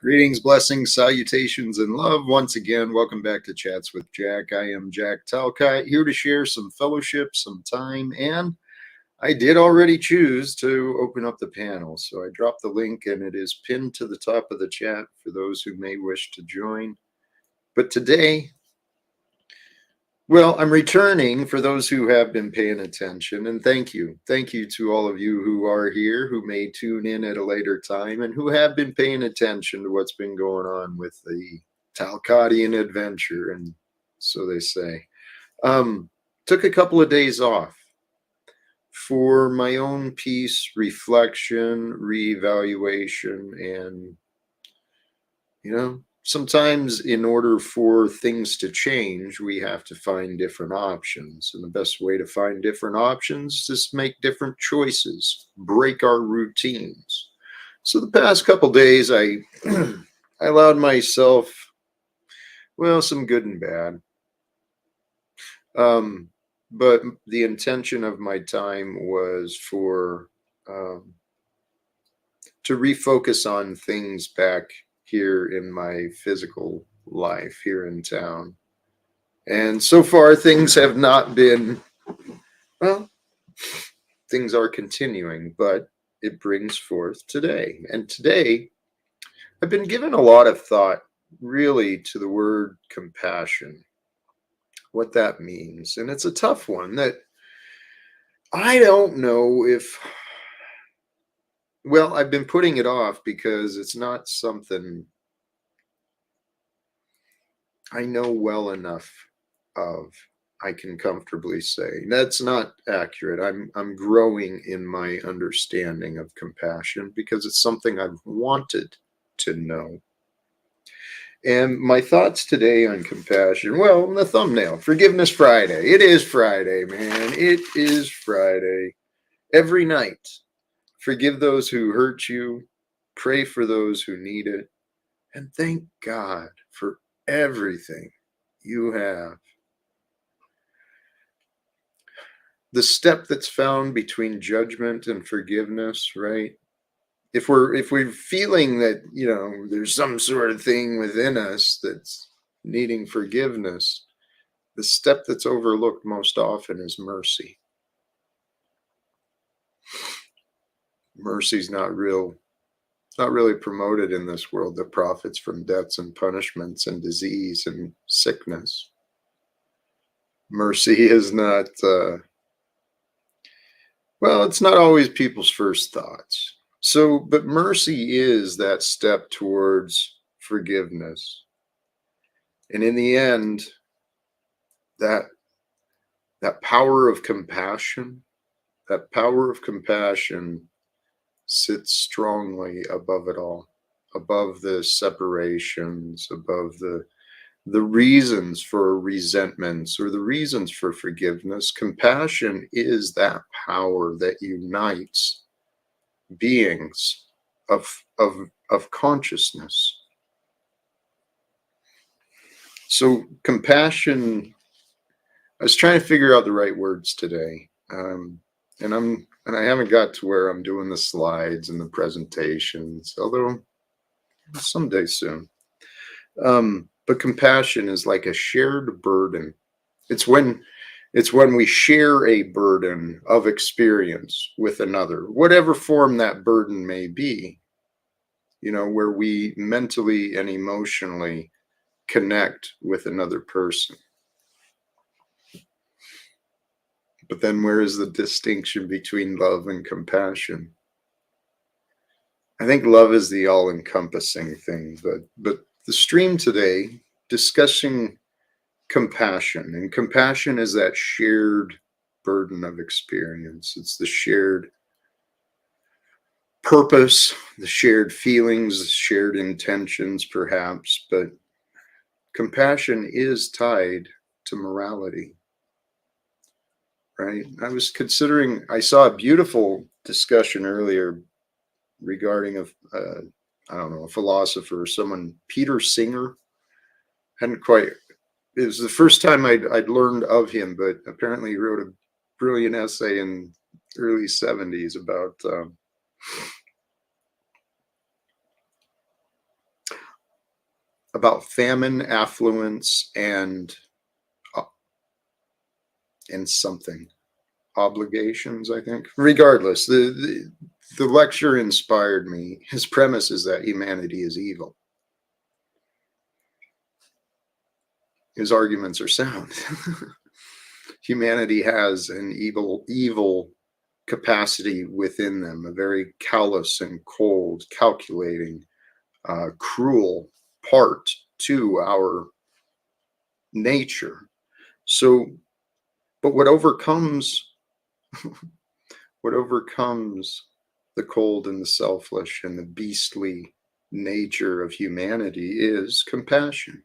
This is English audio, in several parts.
Greetings, blessings, salutations, and love. Once again, welcome back to Chats with Jack. I am Jack Talcott, here to share some fellowship, some time, and I did already choose to open up the panel. So I dropped the link and it is pinned to the top of the chat for those who may wish to join. But today, well, I'm returning for those who have been paying attention, and thank you. Thank you to all of you who are here, who may tune in at a later time, and who have been paying attention to what's been going on with the Talcottian adventure, and so they say. Took a couple of days off for my own peace, reflection, reevaluation, and, sometimes in order for things to change, we have to find different options. And the best way to find different options is to make different choices, break our routines. So the past couple days, I I allowed myself, well, some good and bad. But the intention of my time was for to refocus on things back here in my physical life here in town. And so far, things have not been, well, things are continuing, but it brings forth today. And today, I've been given a lot of thought really to the word compassion, what that means. And it's a tough one that I don't know if, well, I've been putting it off because it's not something I know well enough of. I can comfortably say that's not accurate. I'm growing in my understanding of compassion because it's something I've wanted to know. And my thoughts today on compassion, well, the thumbnail, Forgiveness Friday. It is Friday, man. It is Friday. Every night, forgive those who hurt you, pray for those who need it, and thank God for everything you have. The step that's found between judgment and forgiveness, right? If we're feeling that, there's some sort of thing within us that's needing forgiveness, the step that's overlooked most often is mercy. Mercy's not really promoted in this world that profits from deaths and punishments and disease and sickness. Mercy is not, it's not always people's first thoughts. So, but mercy is that step towards forgiveness. And in the end, that power of compassion, sits strongly above it all, above the separations, above the reasons for resentments or the reasons for forgiveness. Compassion is that power that unites beings of consciousness. So compassion, I was trying to figure out the right words today. And I haven't got to where I'm doing the slides and the presentations, although someday soon. But compassion is like a shared burden. It's when we share a burden of experience with another, whatever form that burden may be, where we mentally and emotionally connect with another person. But then where is the distinction between love and compassion? I think love is the all-encompassing thing, but the stream today discussing compassion, and compassion is that shared burden of experience. It's the shared purpose, the shared feelings, the shared intentions perhaps, but compassion is tied to morality, right? I saw a beautiful discussion earlier regarding a philosopher or someone, Peter Singer. It was the first time I'd learned of him, but apparently he wrote a brilliant essay in early 70s about about famine, affluence, uh, and something obligations, I think. Regardless, the lecture inspired me. His premise is that humanity is evil. His arguments are sound. Humanity has an evil capacity within them, a very callous and cold, calculating, cruel part to our nature. So, but what overcomes the cold and the selfish and the beastly nature of humanity is compassion.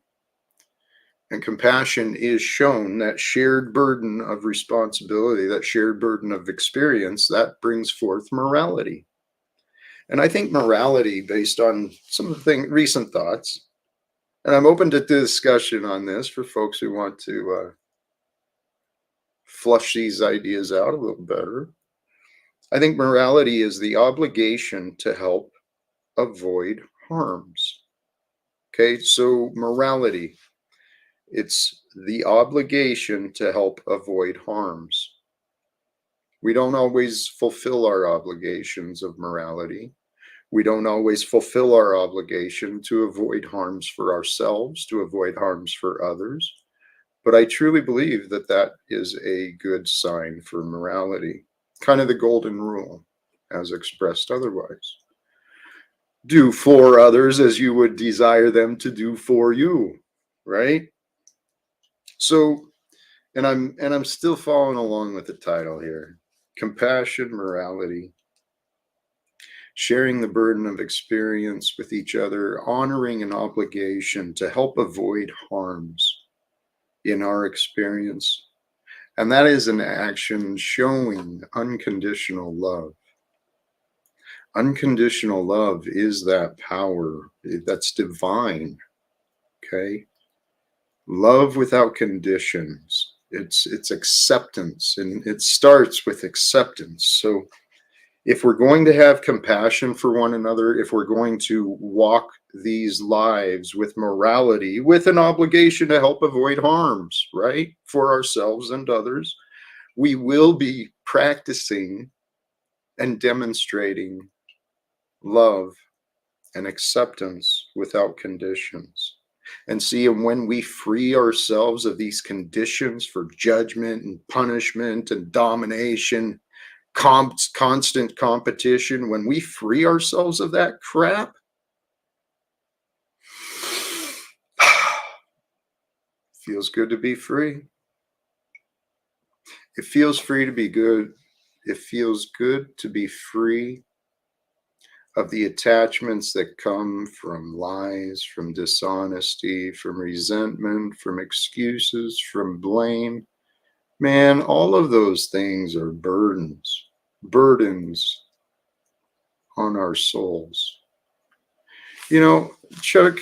And compassion is shown, that shared burden of responsibility, that shared burden of experience, that brings forth morality. And I think morality, based on some of the recent thoughts, and I'm open to discussion on this for folks who want to flush these ideas out a little better. I think morality is the obligation to help avoid harms. Okay, so morality, it's the obligation to help avoid harms. We don't always fulfill our obligations of morality. We don't always fulfill our obligation to avoid harms for ourselves, to avoid harms for others. But I truly believe that that is a good sign for morality, kind of the golden rule, as expressed otherwise. Do for others as you would desire them to do for you, right? So, and I'm still following along with the title here. Compassion, morality, sharing the burden of experience with each other, honoring an obligation to help avoid harms in our experience. And that is an action showing unconditional love. Unconditional love is that power that's divine. Okay. Love without conditions. It's acceptance, and it starts with acceptance. So if we're going to have compassion for one another, if we're going to walk these lives with morality, with an obligation to help avoid harms, right, for ourselves and others, we will be practicing and demonstrating love and acceptance without conditions. And see, and when we free ourselves of these conditions for judgment and punishment and domination, constant competition, when we free ourselves of that crap, feels good to be free. It feels free to be good. It feels good to be free of the attachments that come from lies, from dishonesty, from resentment, from excuses, from blame. Man, all of those things are burdens on our souls. You know, Chuck,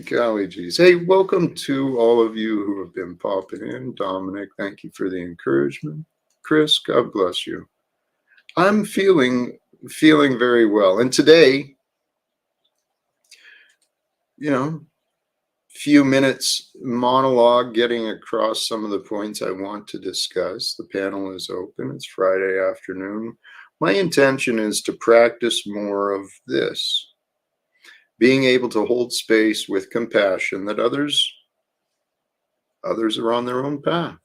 golly geez. Hey, welcome to all of you who have been popping in. Dominic, thank you for the encouragement. Chris, God bless you. I'm feeling very well. And today, you know, few minutes monologue getting across some of the points I want to discuss. The panel is open. It's Friday afternoon. My intention is to practice more of this, being able to hold space with compassion that others are on their own path.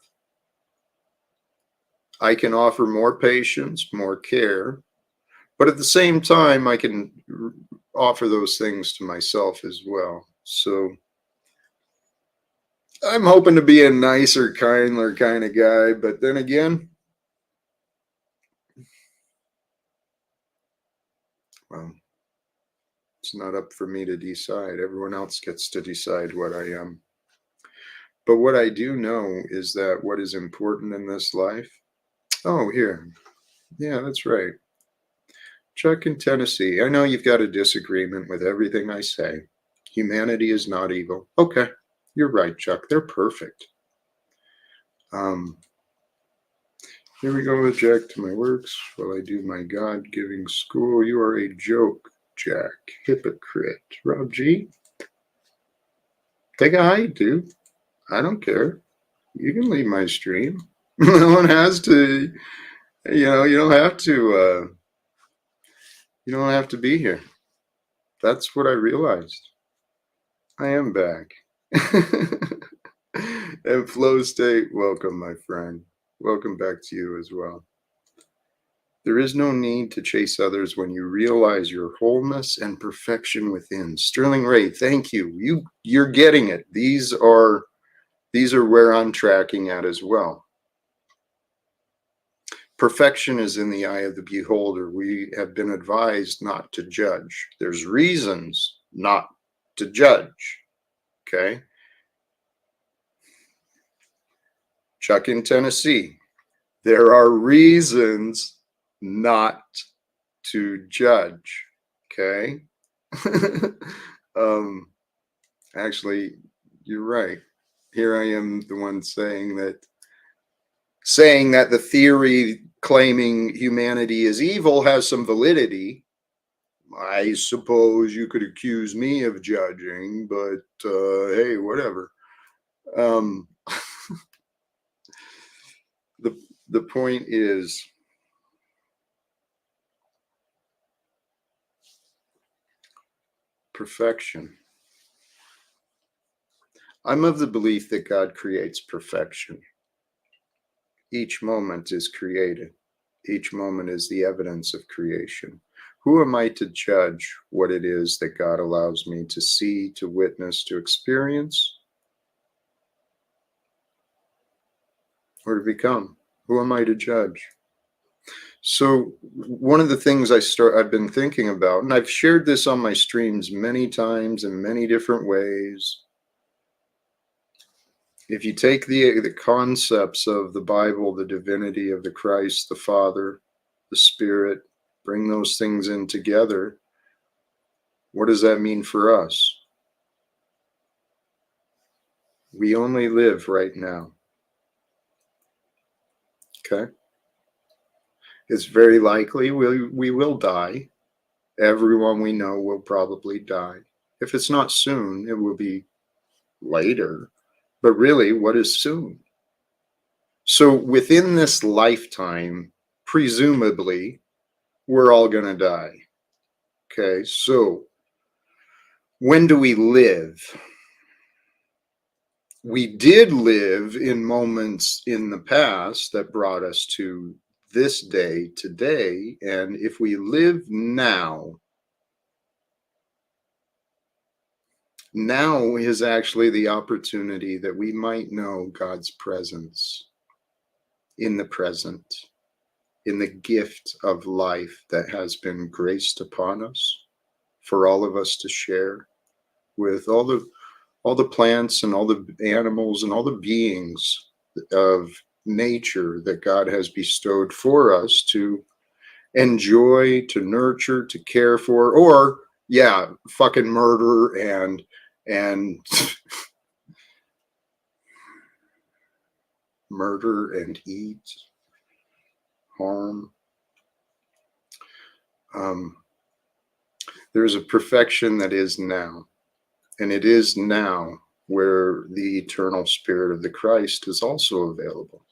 I can offer more patience, more care, but at the same time, I can offer those things to myself as well. So I'm hoping to be a nicer, kinder kind of guy, but then again, well, it's not up for me to decide. Everyone else gets to decide what I am. But what I do know is that what is important in this life. Oh, here. Yeah, that's right. Chuck in Tennessee. I know you've got a disagreement with everything I say. Humanity is not evil. Okay, you're right, Chuck. They're perfect. Here we go with Jack to my works while I do my God-giving school. You are a joke, Jack. Hypocrite. Rob G. Take a hike, dude. I don't care. You can leave my stream. No one has to, you don't have to, you don't have to be here. That's what I realized. I am back. And flow state, welcome, my friend. Welcome back to you as well. There is no need to chase others when you realize your wholeness and perfection within. Sterling Ray, thank you. You're getting it. These are where I'm tracking at as well. Perfection is in the eye of the beholder. We have been advised not to judge. There's reasons not to judge. Okay. Chuck in Tennessee. There are reasons not to judge. Okay. Actually, you're right. Here I am, the one saying that the theory claiming humanity is evil has some validity. I suppose you could accuse me of judging, but hey, whatever. The point is, perfection. I'm of the belief that God creates perfection. Each moment is created. Each moment is the evidence of creation. Who am I to judge what it is that God allows me to see, to witness, to experience, or to become? Who am I to judge? So one of the things I've been thinking about, and I've shared this on my streams many times in many different ways. If you take the concepts of the Bible, the divinity of the Christ, the Father, the Spirit, bring those things in together, what does that mean for us? We only live right now. Okay? It's very likely we will die. Everyone we know will probably die. If it's not soon, it will be later. But really, what is soon? So within this lifetime, presumably, we're all going to die. Okay, so when do we live? We did live in moments in the past that brought us to this day, today. And if we live now is actually the opportunity that we might know God's presence in the present, in the gift of life that has been graced upon us for all of us to share with all the plants and all the animals and all the beings of nature that God has bestowed for us to enjoy, to nurture, to care for, or fucking murder and murder and eat, harm. There's a perfection that is now, and it is now where the eternal spirit of the Christ is also available.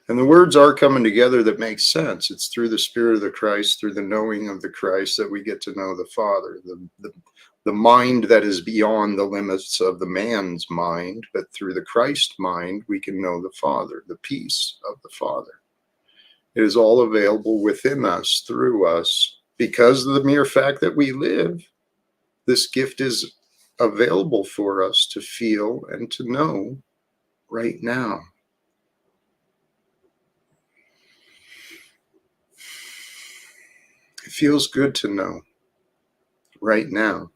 And the words are coming together that make sense. It's through the Spirit of the Christ, through the knowing of the Christ, that we get to know the Father, the mind that is beyond the limits of the man's mind, but through the Christ mind, we can know the Father, the peace of the Father. It is all available within us, through us, because of the mere fact that we live. This gift is available for us to feel and to know right now. It feels good to know right now,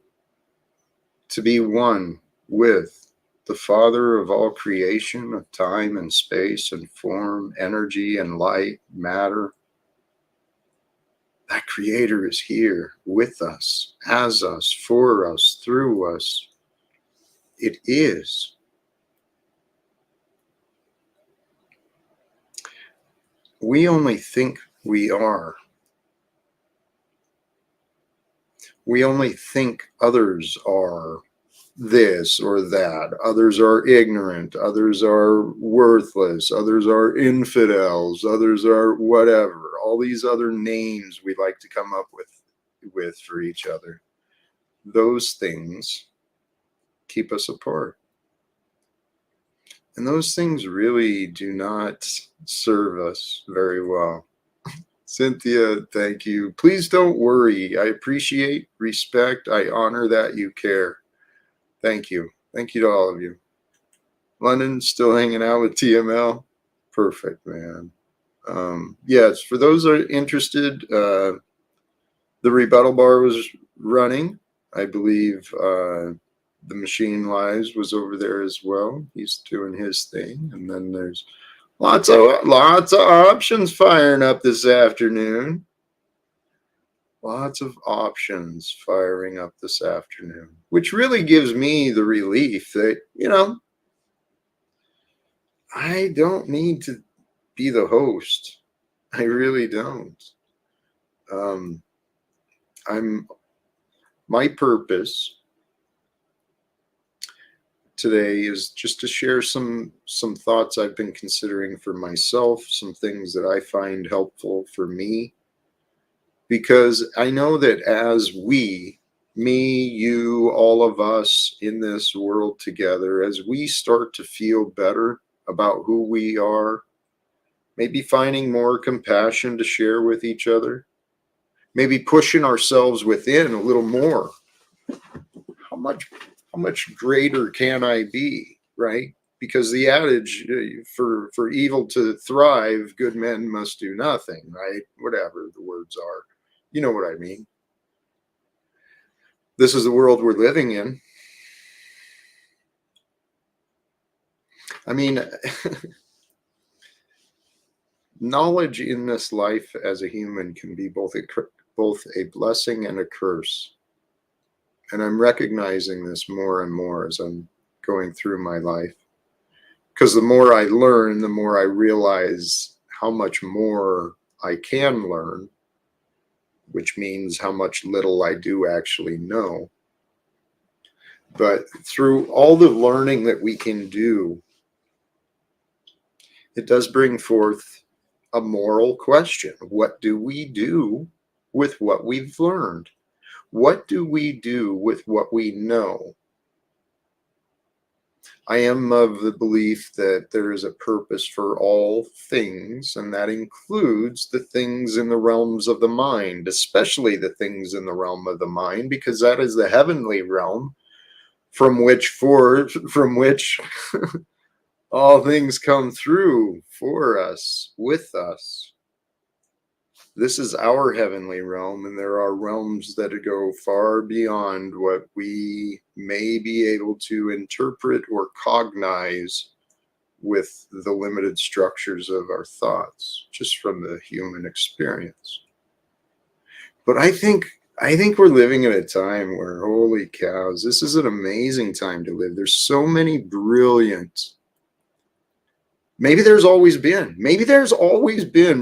to be one with the Father of all creation, of time and space and form, energy and light, matter. That Creator is here with us, as us, for us, through us. It is. We only think we are. We only think others are this or that. Others are ignorant. Others are worthless. Others are infidels. Others are whatever. All these other names we like to come up with for each other. Those things keep us apart. And those things really do not serve us very well. Cynthia, thank you. Please don't worry. I appreciate, respect, I honor that you care. Thank you. Thank you to all of you. London, still hanging out with TML? Perfect, man. Yes, for those who are interested, the rebuttal bar was running. I believe the Machine Lives was over there as well. He's doing his thing. And then there's lots of options firing up this afternoon. Lots of options firing up this afternoon, which really gives me the relief that, I don't need to be the host. I really don't. My purpose today is just to share some thoughts I've been considering for myself, some things that I find helpful for me, because I know that as we, me, you, all of us in this world together, as we start to feel better about who we are, maybe finding more compassion to share with each other, maybe pushing ourselves within a little more. How much greater can I be, right? Because the adage, for evil to thrive, good men must do nothing, right? Whatever the words are. You know what I mean. This is the world we're living in. I mean, knowledge in this life as a human can be both a blessing and a curse. And I'm recognizing this more and more as I'm going through my life. Because the more I learn, the more I realize how much more I can learn, which means how much little I do actually know. But through all the learning that we can do, it does bring forth a moral question. What do we do with what we've learned? What do we do with what we know? I am of the belief that there is a purpose for all things, and that includes the things in the realms of the mind, especially the things in the realm of the mind, because that is the heavenly realm from which all things come through for us, with us. This is our heavenly realm, and there are realms that go far beyond what we may be able to interpret or cognize with the limited structures of our thoughts, just from the human experience. But I think we're living in a time where, holy cows, this is an amazing time to live. There's so many brilliant, maybe there's always been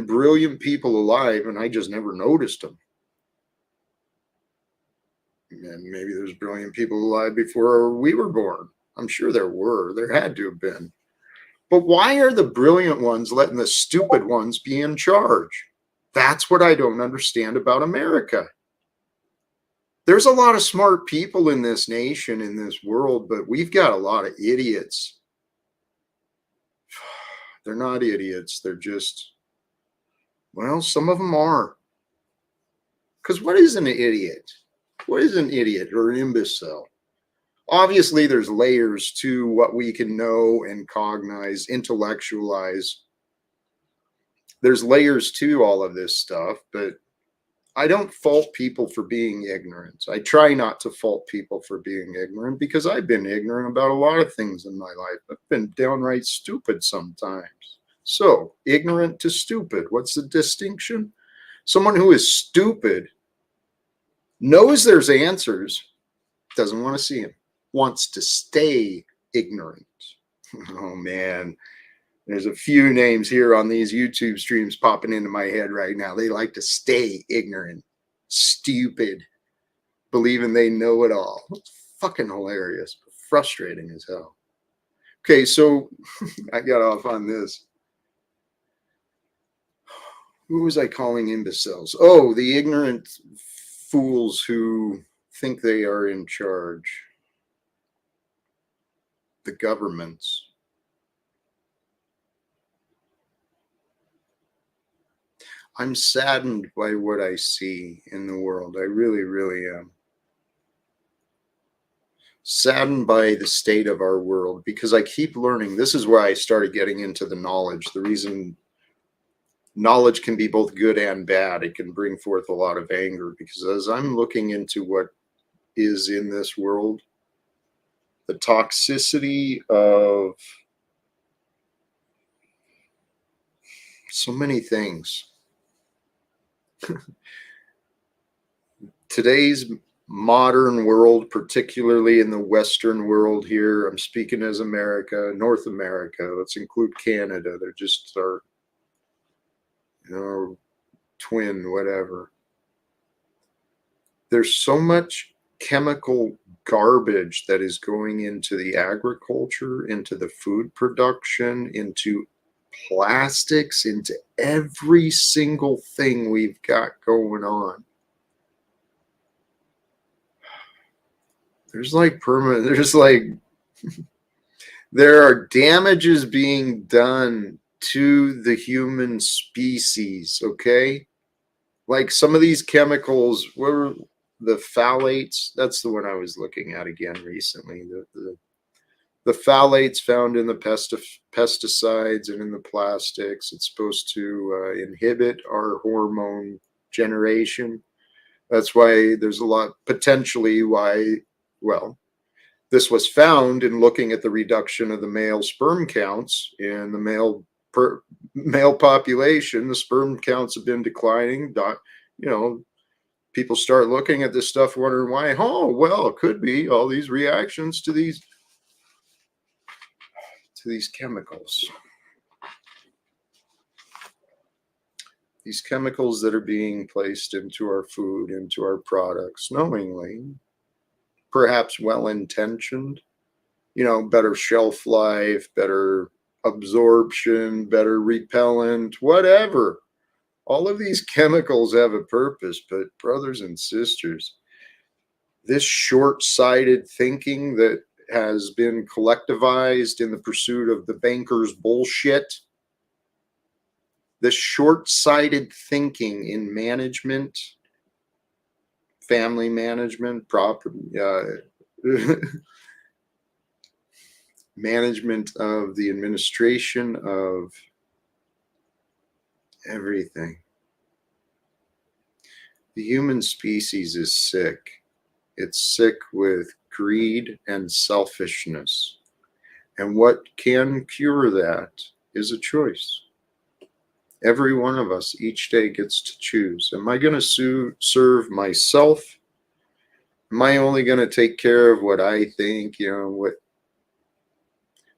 brilliant people alive, and I just never noticed them. And maybe there's brilliant people alive before we were born. I'm sure there had to have been. But why are the brilliant ones letting the stupid ones be in charge? That's what I don't understand about America. There's a lot of smart people in this nation, in this world, but we've got a lot of idiots. They're not idiots. They're just, well, some of them are. Because what is an idiot? What is an idiot or an imbecile? Obviously, there's layers to what we can know and cognize, intellectualize. There's layers to all of this stuff, but I don't fault people for being ignorant. I try not to fault people for being ignorant, because I've been ignorant about a lot of things in my life. I've been downright stupid sometimes. So, ignorant to stupid, what's the distinction? Someone who is stupid knows there's answers, doesn't want to see them, wants to stay ignorant. Oh man, there's a few names here on these YouTube streams popping into my head right now. They like to stay ignorant, stupid. believing they know it all. It's fucking hilarious, but frustrating as hell. Okay, so I got off on this. Who was I calling imbeciles? Oh, the ignorant fools who think they are in charge. The governments. I'm saddened by what I see in the world. I really, really am. Saddened by the state of our world because I keep learning. This is where I started getting into the knowledge. The reason knowledge can be both good and bad, it can bring forth a lot of anger because as I'm looking into what is in this world, the toxicity of so many things. Today's modern world, particularly in the Western world here, I'm speaking as America, North America, let's include Canada. They're just our, twin, whatever. There's so much chemical garbage that is going into the agriculture, into the food production, into plastics, into every single thing we've got going on. There's like there are damages being done to the human species, okay? Like some of these chemicals, were the phthalates, that's the one I was looking at again recently. The phthalates found in the pesticides and in the plastics, it's supposed to inhibit our hormone generation. That's why there's a lot, potentially why, well, this was found in looking at the reduction of the male sperm counts in the male population. The sperm counts have been declining. People start looking at this stuff, wondering why. Oh, well, it could be all these reactions to these chemicals. These chemicals that are being placed into our food, into our products, knowingly, perhaps well-intentioned, better shelf life, better absorption, better repellent, whatever. All of these chemicals have a purpose, but brothers and sisters, this short-sighted thinking that has been collectivized in the pursuit of the bankers' bullshit, this short-sighted thinking in management, family management, property, management of the administration of everything. The human species is sick. It's sick with greed and selfishness. And what can cure that is a choice. Every one of us each day gets to choose. Am I going to serve myself? Am I only going to take care of what I think,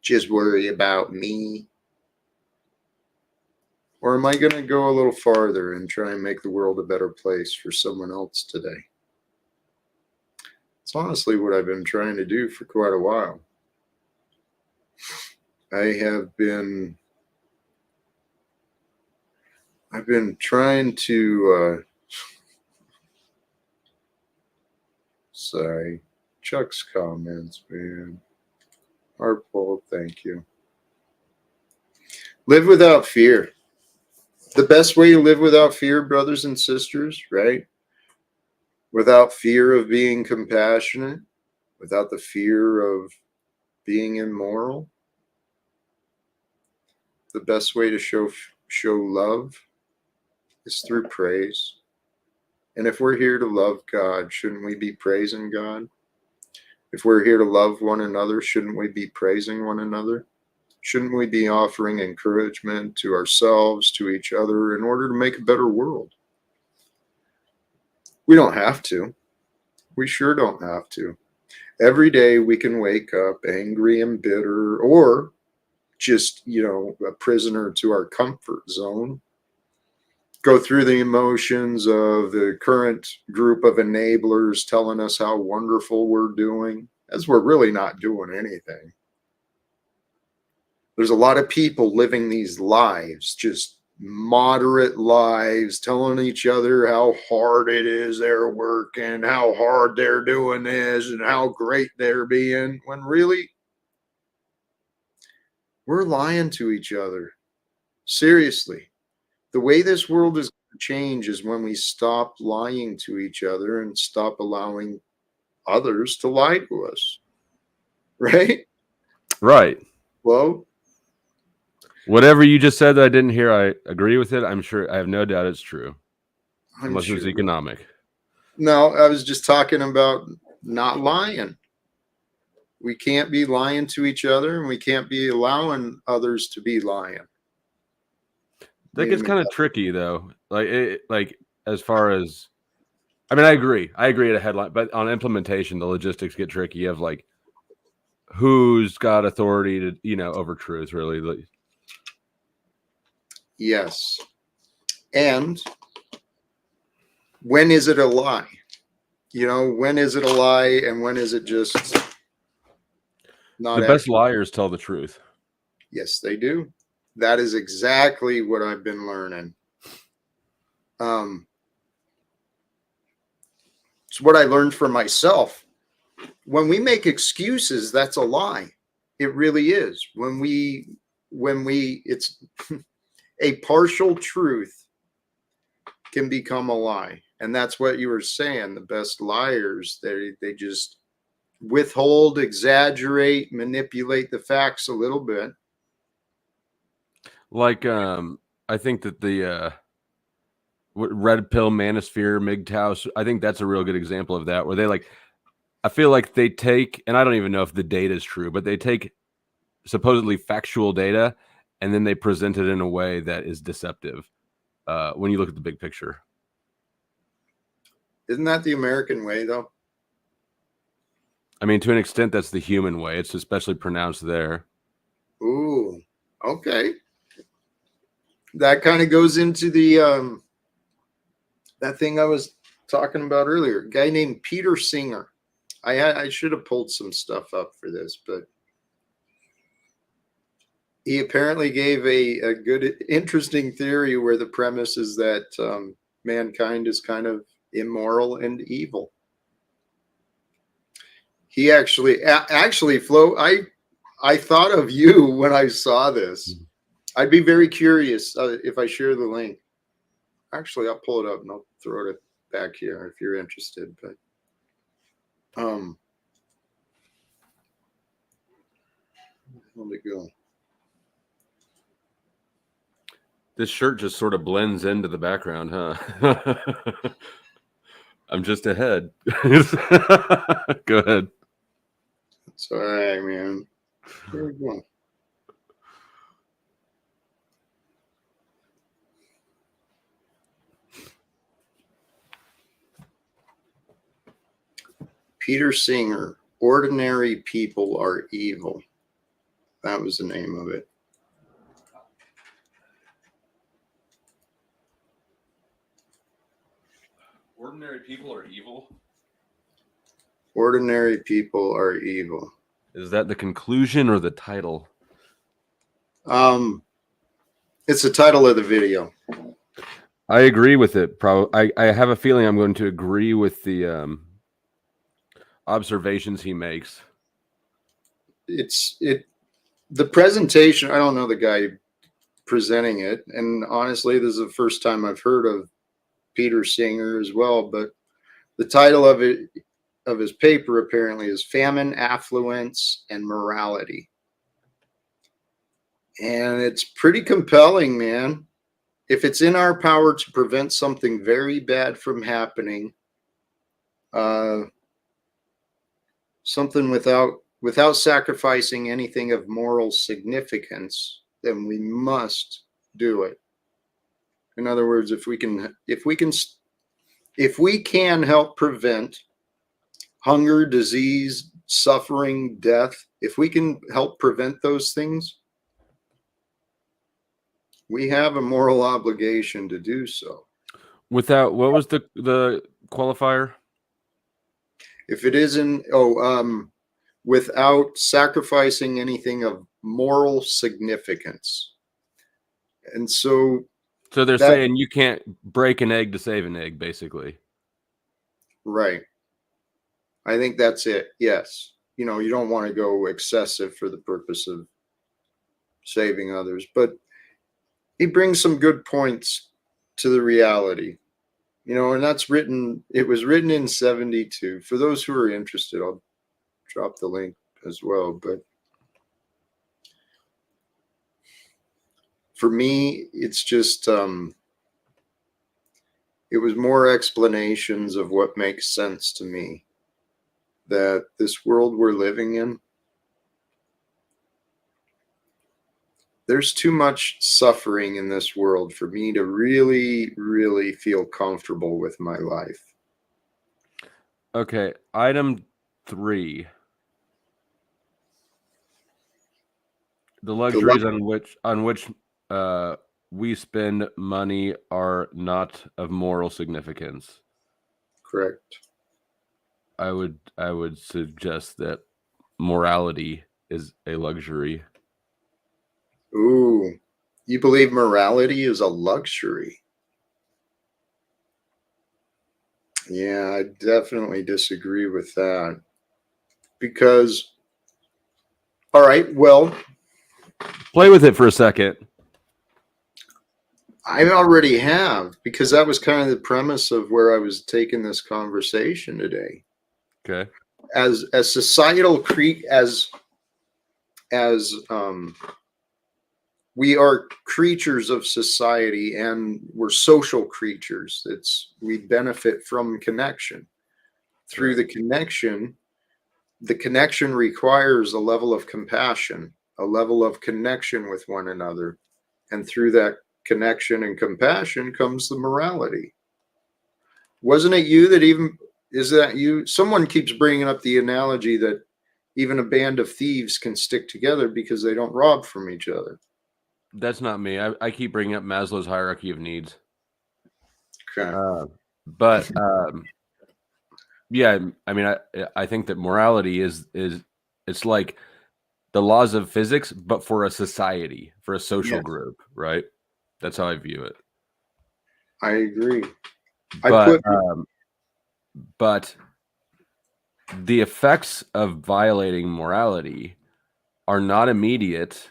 just worry about me? Or am I going to go a little farther and try and make the world a better place for someone else today? It's honestly what I've been trying to do for quite a while. I've been trying to, sorry, Chuck's comments, man. Harpole, thank you. Live without fear. The best way to live without fear, brothers and sisters, right? Without fear of being compassionate, without the fear of being immoral. The best way to show love is through praise. And if we're here to love God, shouldn't we be praising God? If we're here to love one another, shouldn't we be praising one another? Shouldn't we be offering encouragement to ourselves, to each other, in order to make a better world? We don't have to. We sure don't have to. Every day we can wake up angry and bitter, or just, a prisoner to our comfort zone. go through the emotions of the current group of enablers telling us how wonderful we're doing, as we're really not doing anything. There's a lot of people living these lives, just moderate lives, telling each other how hard it is they're working, how hard they're doing this, and how great they're being, when really we're lying to each other. Seriously. The way this world is going to change is when we stop lying to each other and stop allowing others to lie to us. Right? Right. Well, Whatever you just said that I didn't hear, I agree with it. I'm sure, I have no doubt it's true. I'm Unless sure. it's economic. No, I was just talking about not lying. We can't be lying to each other, and we can't be allowing others to be lying. That gets kind of tricky though. Like as far as, I mean, I agree at a headline, but on implementation, the logistics get tricky of like who's got authority to, over truth, really. Yes. And when is it a lie? When is it a lie, and when is it just not The best liars tell the truth. Yes, they do. That is exactly what I've been learning. It's what I learned for myself. When we make excuses, that's a lie. It really is. When we it's a partial truth can become a lie. And that's what you were saying. The best liars, they just withhold, exaggerate, manipulate the facts a little bit. Like, I think that the red pill manosphere MGTOW, I think that's a real good example of that, where they I feel like they take, and I don't even know if the data is true, but they take supposedly factual data and then they present it in a way that is deceptive when you look at the big picture. Isn't that the American way, though? I mean, to an extent, that's the human way. It's especially pronounced there. Ooh, okay. That kind of goes into the that thing I was talking about earlier. A guy named Peter Singer. I should have pulled some stuff up for this, but he apparently gave a good, interesting theory where the premise is that mankind is kind of immoral and evil. He actually Flo, I thought of you when I saw this. I'd be very curious if I share the link. Actually, I'll pull it up and I'll throw it back here if you're interested. But where'd it go? This shirt just sort of blends into the background, huh? I'm just ahead. Go ahead. It's all right, man. Here we go. Peter Singer, Ordinary People Are Evil. That was the name of it. Ordinary people are evil? Ordinary people are evil. Is that the conclusion or the title? It's the title of the video. I agree with it. I have a feeling I'm going to agree with the observations he makes. The presentation, I don't know the guy presenting it, and honestly, this is the first time I've heard of Peter Singer as well, but the title of his paper apparently is Famine, Affluence, and Morality. And it's pretty compelling, man. If it's in our power to prevent something very bad from happening, something without sacrificing anything of moral significance, then we must do it. In other words, if we can help prevent hunger, disease, suffering, death, if we can help prevent those things, We have a moral obligation to do so. Without, what was the qualifier? If it isn't, without sacrificing anything of moral significance. And so So they're that, saying you can't break an egg to save an egg, basically. right. I think that's it. Yes. You know, you don't want to go excessive for the purpose of saving others, but he brings some good points to the reality. You know, and it was written in 72. For those who are interested, I'll drop the link as well. But for me, it's just, it was more explanations of what makes sense to me. That this world we're living in, there's too much suffering in this world for me to really, really feel comfortable with my life. Okay, item 3. The luxuries on which we spend money are not of moral significance. Correct. I would suggest that morality is a luxury. Ooh, you believe morality is a luxury? Yeah, I definitely disagree with that. Because, all right, well, Play with it for a second. I already have, because that was kind of the premise of where I was taking this conversation today. Okay. As societal as we are creatures of society, and we're social creatures. We benefit from connection. Through the connection requires a level of compassion, a level of connection with one another, and through that connection and compassion comes the morality. Wasn't it you that even is that you? Someone keeps bringing up the analogy that even a band of thieves can stick together because they don't rob from each other. That's not me. I keep bringing up Maslow's hierarchy of needs. Okay. But yeah, I mean, I think that morality is it's like the laws of physics, but for a society, for a social Yes, group, right? That's how I view it. I agree. But but the effects of violating morality are not immediate,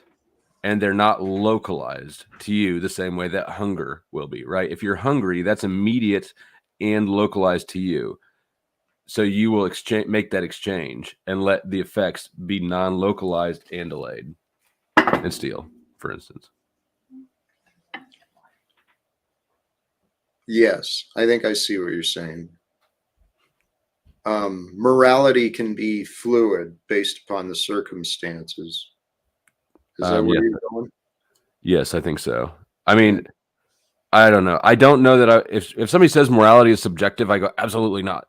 and they're not localized to you the same way that hunger will be, right? If you're hungry, that's immediate and localized to you. So you will make that exchange and let the effects be non-localized and delayed. And steal, for instance. Yes, I think I see what you're saying. Morality can be fluid based upon the circumstances. Is that where Yes, you're going? yes, I think so. I mean, I don't know. I don't know that if somebody says morality is subjective, I go absolutely not.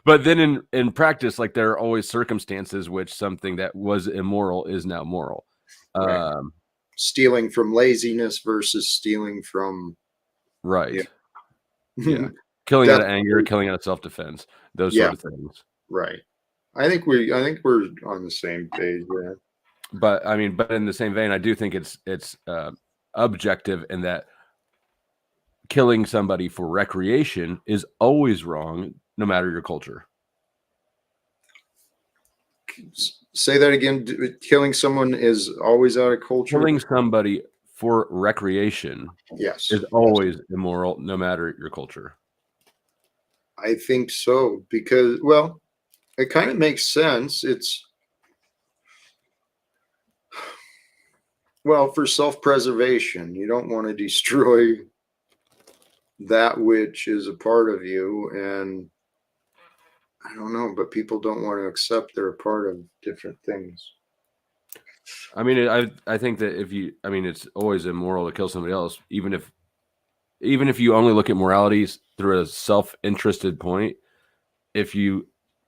But then in practice, like there are always circumstances which something that was immoral is now moral. Right. Stealing from laziness versus stealing from, Right. yeah. Yeah. Killing out of anger, Definitely. killing out of self-defense, those Yeah, sort of things. right. I think we're on the same page there. But I mean, but in the same vein, I do think it's objective in that killing somebody for recreation is always wrong, no matter your culture. Say that again. Killing someone is always out of culture. Killing somebody for recreation Yes, is always immoral, no matter your culture. I think so, because, well, it kind of makes sense. It's, well, for self-preservation. You don't want to destroy that which is a part of you, and I don't know, but people don't want to accept they're a part of different things. I mean, I think that I mean, it's always immoral to kill somebody else, even if you only look at moralities through a self-interested point. If you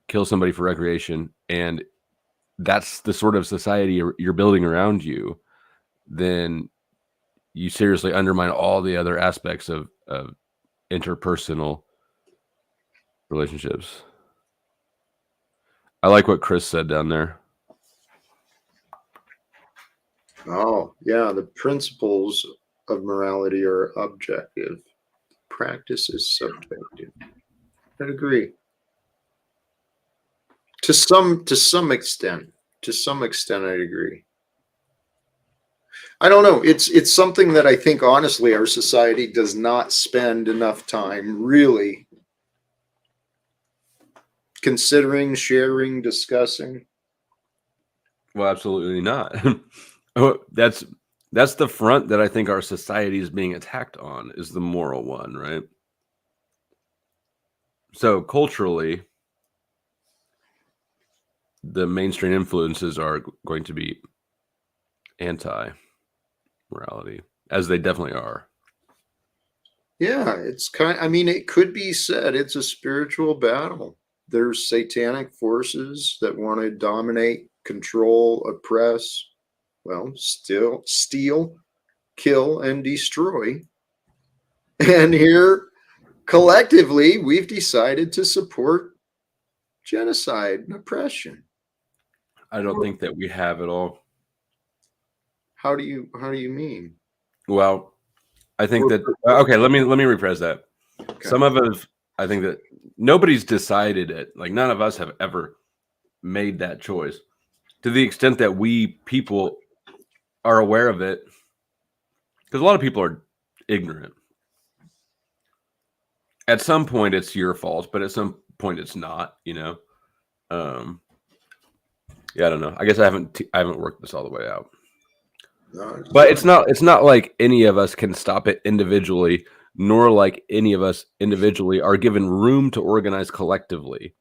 kill somebody for recreation and that's the sort of society you're building around you, then you seriously undermine all the other aspects of interpersonal relationships. I like what Chris said down there. Oh, yeah. The principles of morality are objective. Practice is subjective. I'd agree. To some extent. To some extent, I'd agree. I don't know. It's something that I think, honestly, our society does not spend enough time really considering, sharing, discussing. Well, absolutely not. That's the front that I think our society is being attacked on, is the moral one, right? So culturally, the mainstream influences are going to be anti-morality, as they definitely are. Yeah, I mean, it could be said it's a spiritual battle. There's satanic forces that want to dominate, control, oppress, well, still steal, kill, and destroy. And here, collectively, we've decided to support genocide and oppression. I don't think that we have it all. How do you mean? Well, I think that okay, let me rephrase that. Okay. Some of us, I think that nobody's decided it. Like none of us have ever made that choice. To the extent that we people are aware of it, because a lot of people are ignorant. At some point, it's your fault, but at some point, it's not. You know. Yeah, I don't know. I guess I haven't worked this all the way out. No, But it's not like any of us can stop it individually, nor like any of us individually are given room to organize collectively.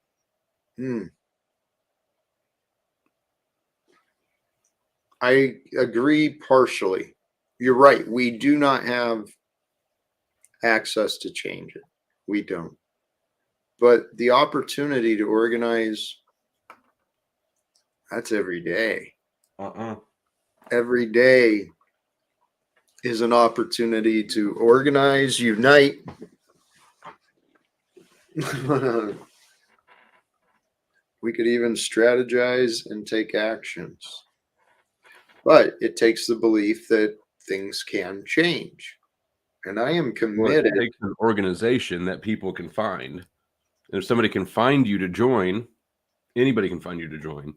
I agree partially. You're right. We do not have access to change it. We don't. But the opportunity to organize, that's every day. Every day is an opportunity to organize, unite. We could even strategize and take actions. But it takes the belief that things can change. And I am committed. It takes an organization that people can find. And if somebody can find you to join, anybody can find you to join.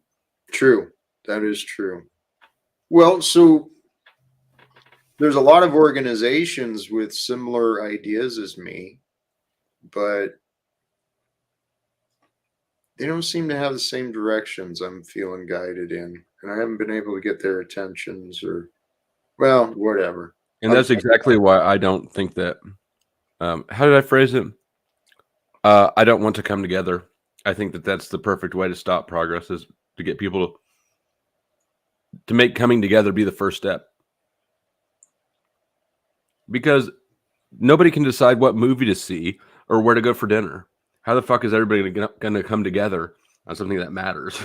True. That is true. Well, so there's a lot of organizations with similar ideas as me, but they don't seem to have the same directions I'm feeling guided in. And I haven't been able to get their attentions or, well, whatever. And that's exactly why I don't think that. How did I phrase it? I don't want to come together. I think that that's the perfect way to stop progress, is to get people to make coming together be the first step. Because nobody can decide what movie to see or where to go for dinner. How the fuck is everybody going to come together on something that matters?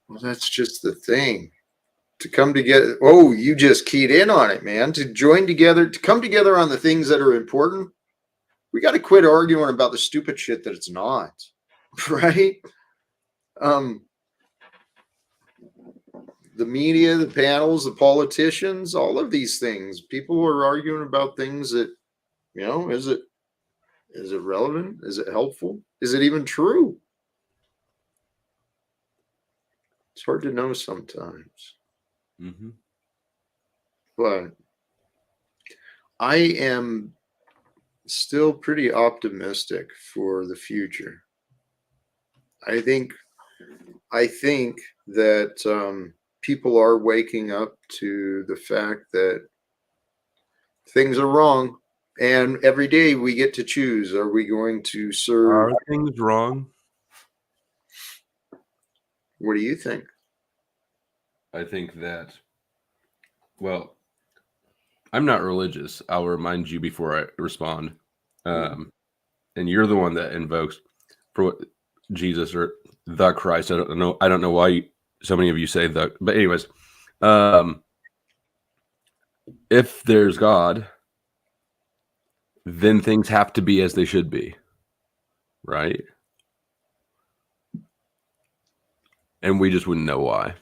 Well, that's just the thing. To come together. Oh, you just keyed in on it, man. To join together, to come together on the things that are important. We got to quit arguing about the stupid shit that it's not. Right? The media, the panels, the politicians, all of these things. People are arguing about things that, is it relevant? Is it helpful? Is it even true? It's hard to know sometimes. Mm-hmm. But I am still pretty optimistic for the future. I think that people are waking up to the fact that things are wrong, and every day we get to choose: are we going to serve? Are things wrong? What do you think? I think that, well, I'm not religious. I'll remind you before I respond. And you're the one that invokes for what Jesus or the Christ. I don't know why so many of you say the, but anyways, if there's God, then things have to be as they should be, right? And we just wouldn't know why.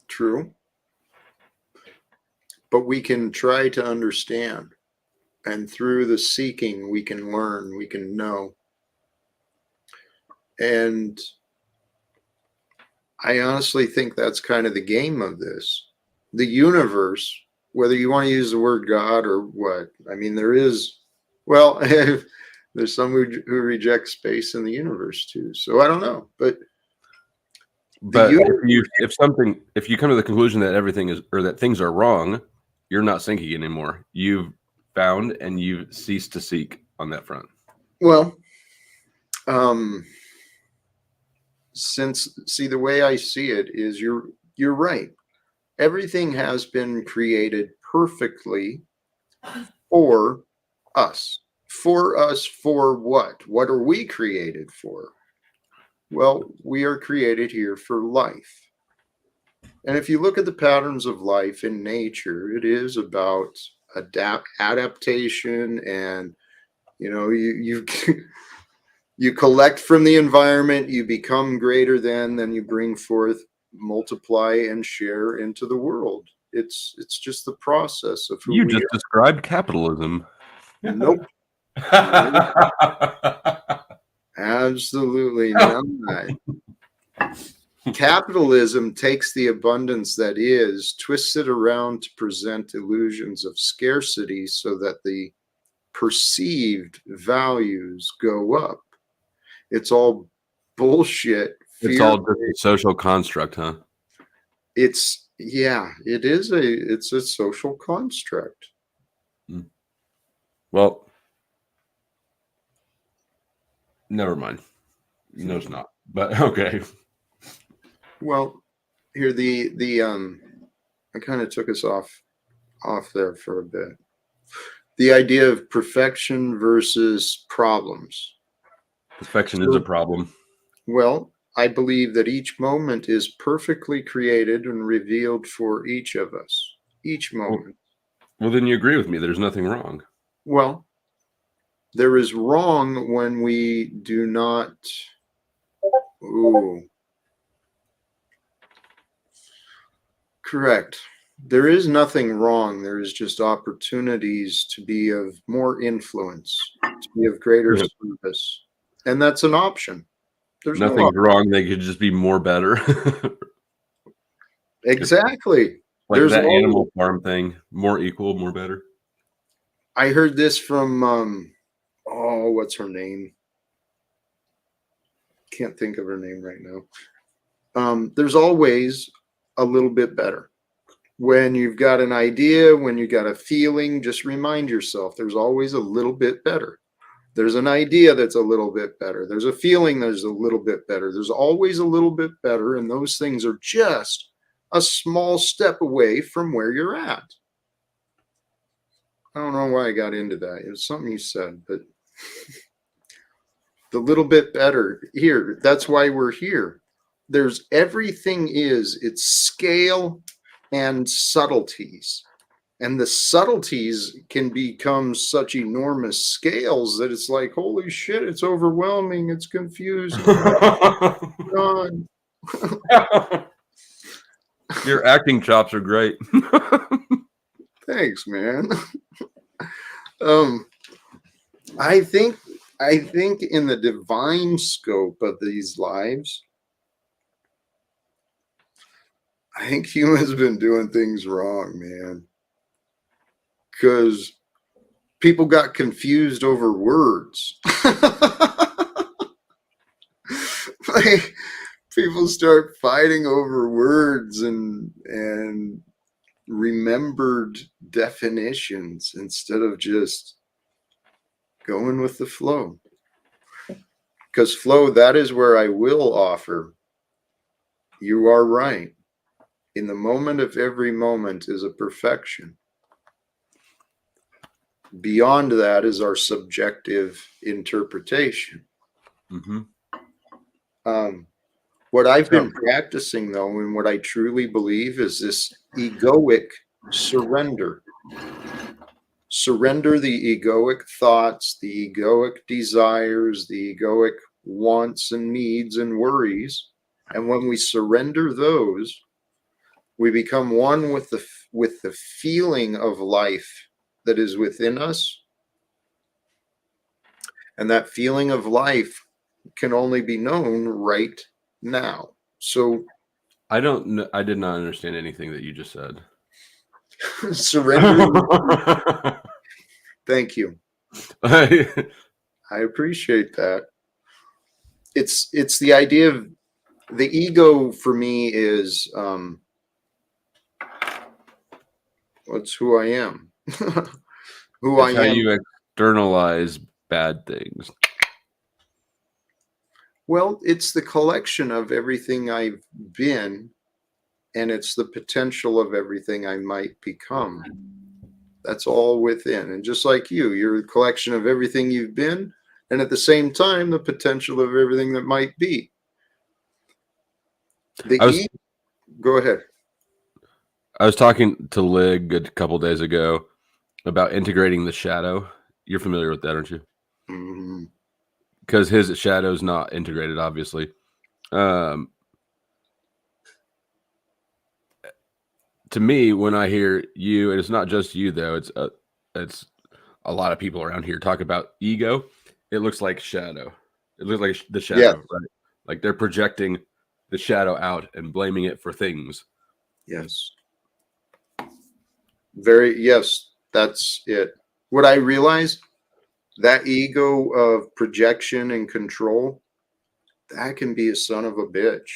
True. But we can try to understand. And through the seeking, we can learn, we can know. And I honestly think that's kind of the game of this. The universe, whether you want to use the word God or what, I mean, there is, well, there's some who reject space in the universe too. So I don't know. But the But universe, if you come to the conclusion that everything is, or that things are wrong, you're not sinking anymore. You've found and you've ceased to seek on that front. well, um, see, the way I see it is you're right. Everything has been created perfectly for us. For us, for what? What are we created for? Well, we are created here for life. And if you look at the patterns of life in nature, it is about adaptation, and you you collect from the environment, you become greater than you bring forth, multiply and share into the world. It's just the process of who You we just are. described capitalism. Nope. Nope. Absolutely not. Capitalism takes the abundance that is, twists it around to present illusions of scarcity so that the perceived values go up. It's all bullshit. It's Fear. all just a social construct, huh? It's yeah, it's a social construct. Well, never mind. No, it's not. But okay. Well, here the I kind of took us off there for a bit. The idea of perfection versus problems. Perfection is a So, problem. well, I believe that each moment is perfectly created and revealed for each of us. Each Well, moment. well, then you agree with me. There's nothing wrong. Well, there is wrong when we do not. Ooh, correct. There is nothing wrong. There is just opportunities to be of more influence, to be of greater service. And that's an option. There's no Nothing's wrong. They could just be more better. exactly. Like There's that always, Animal Farm thing. More equal, more better. I heard this from oh, what's her name? Can't think of her name right now. There's always a little bit better. When you've got an idea, when you got a feeling, just remind yourself there's always a little bit better. There's an idea that's a little bit better. There's a feeling there's a little bit better. There's always a little bit better. And those things are just a small step away from where you're at. I don't know why I got into that. It was something you said, but the little bit better here. That's why we're here. There's everything is its scale and subtleties. And the subtleties can become such enormous scales that it's like, holy shit, it's overwhelming, it's confusing. God. Your acting chops are great. Thanks, man. um, I think in the divine scope of these lives, I think humans have been doing things wrong, man. Because people got confused over words. Like, people start fighting over words and remembered definitions instead of just going with the flow. Because flow, that is where I will offer. You are right. In the moment of every moment is a perfection. Beyond that is our subjective interpretation. Mm-hmm. Um, What I've So been practicing, though, and what I truly believe is this egoic surrender. Surrender the egoic thoughts, the egoic desires, the egoic wants and needs and worries. And when we surrender those, we become one with the feeling of life that is within us. And that feeling of life can only be known right now. So I don't know. I did not understand anything that you just said. surrendering. Thank you. I I appreciate that. It's the idea of the ego for me is what's who I am. Who I It's how am. you externalize bad things. Well, it's the collection of everything I've been, and it's the potential of everything I might become. That's all within. And just like you're a collection of everything you've been, and at the same time, the potential of everything that might be. The I was ego. Go ahead. I was talking to Lig a couple days ago about integrating the shadow. You're familiar with that, aren't you? Mhm. Because his shadow's not integrated, obviously. Um, to me, when I hear you, and it's not just you though, it's a lot of people around here talk about ego. It looks like shadow. It looks like the Yes. shadow, right? Like they're projecting the shadow out and blaming it for things. Yes. Yes, that's it. What I realized, that ego of projection and control, that can be a son of a bitch.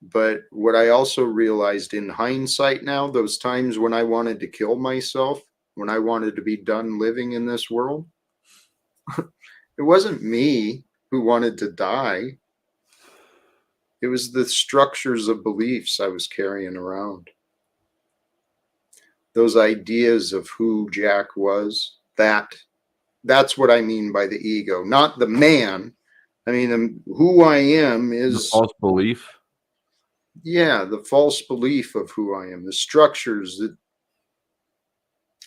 But what I also realized in hindsight now, those times when I wanted to kill myself, when I wanted to be done living in this world, it wasn't me who wanted to die. It was the structures of beliefs I was carrying around. Those ideas of who Jack was, that's what I mean by the ego, not the man. I mean, who I am The is, false belief. yeah, the false belief of who I am, the structures,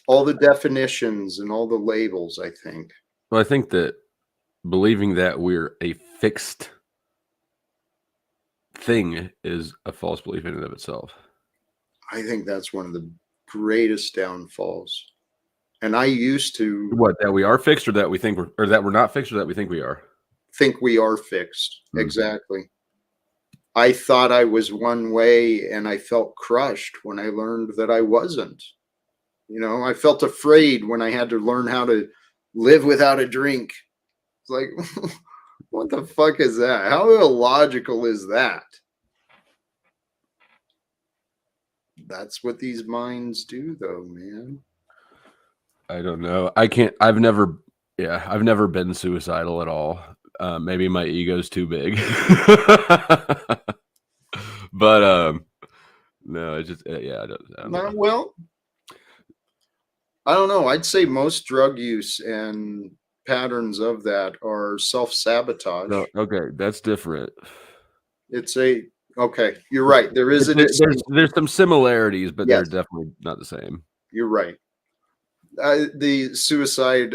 all the definitions and all the labels, I think. Well, I think that believing that we're a fixed thing is a false belief in and of itself. I think that's one of the greatest downfalls. And I used to What, that we are fixed, or that we think or that we're not fixed, or that we think we are? think we are fixed. Hmm. Exactly. I thought I was one way and I felt crushed when I learned that I wasn't. I felt afraid when I had to learn how to live without a drink. It's like, what the fuck is that? How illogical is that? That's what these minds do, though, man. I don't know. I can't. I've never. Yeah, I've never been suicidal at all. Maybe my ego's too big. But no, it's just yeah. I don't know. Well, I don't know. I'd say most drug use and patterns of that are self sabotage. No, okay, that's different. It's a Okay. You're right. There is a distinction. There's some similarities, but they're Yes, definitely not the same. you're right. The suicide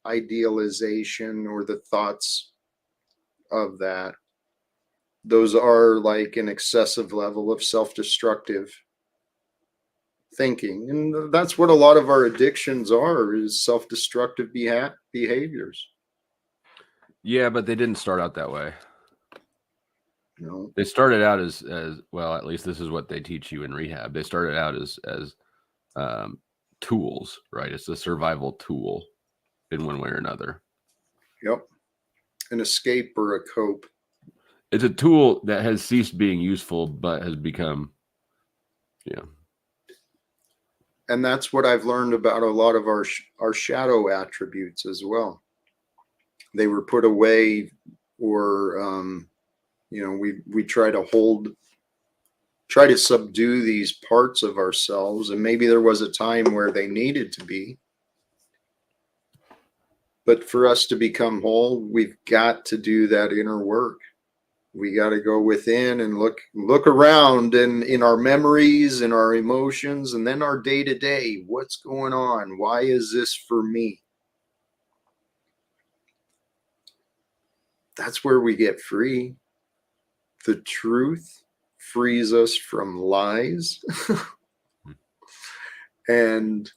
idealization or the thoughts of that, those are like an excessive level of self-destructive thinking, and that's what a lot of our addictions are, is self-destructive behaviors. Yeah, but they didn't start out that way. You know, They started out as well. At least this is what they teach you in rehab. They started out as um, tools, right? It's a survival tool in one way or another. yep, an escape or a cope. It's a tool that has ceased being useful, but has become, yeah. And that's what I've learned about a lot of our shadow attributes as well. They were put away, or we try to subdue these parts of ourselves, and maybe there was a time where they needed to be. But for us to become whole, we've got to do that inner work. We got to go within and look around and in our memories and our emotions and then our day to day. What's going on? Why is this for me? That's where we get free. The truth frees us from lies. and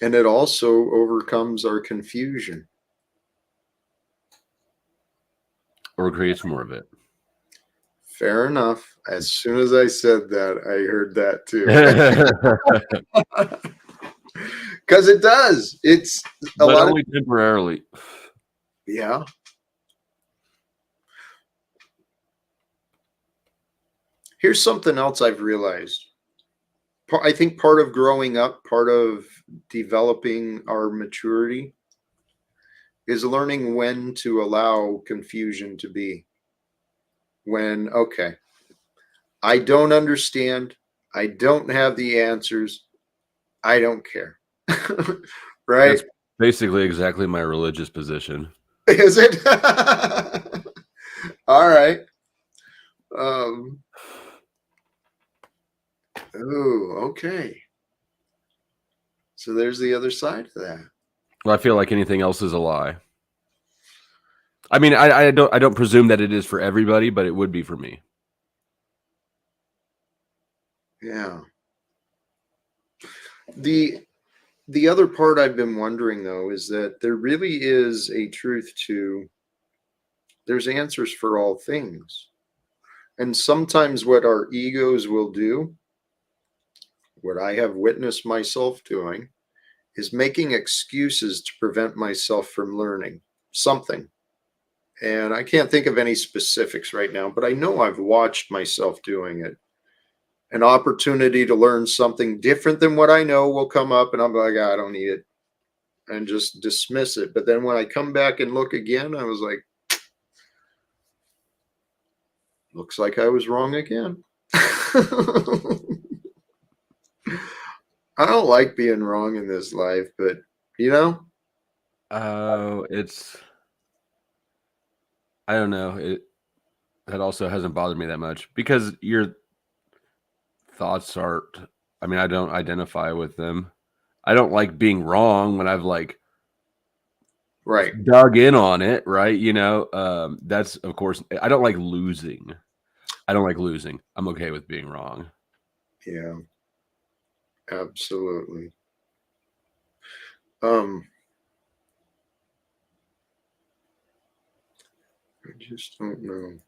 it also overcomes our confusion. Or creates more of it. Fair enough. As soon as I said that, I heard that too. Because it does. It's a But lot only temporarily. Yeah. Here's something else I've realized. I think part of growing up, part of developing our maturity is learning when to allow confusion to be. When, okay, I don't understand. I don't have the answers. I don't care. Right? That's basically exactly my religious position. Is it? All right. Oh, okay. So there's the other side of that. Well, I feel like anything else is a lie. I mean, I don't presume that it is for everybody, but it would be for me. Yeah. The other part I've been wondering though is that there really is a truth to there's answers for all things. And sometimes what our egos will do, what I have witnessed myself doing, is making excuses to prevent myself from learning something. And I can't think of any specifics right now, but I know I've watched myself doing it. An opportunity to learn something different than what I know will come up, and I'm like, "Ah, I don't need it," and just dismiss it. But then when I come back and look again, I was like, looks like I was wrong again. I don't like being wrong in this life, but you know, Oh, I don't know. That also hasn't bothered me that much because your thoughts aren't, I mean, I don't identify with them. I don't like being wrong when I've like right. dug in on it, right? That's of course, I don't like losing. I'm okay with being wrong. Yeah, absolutely. Um, I just don't know.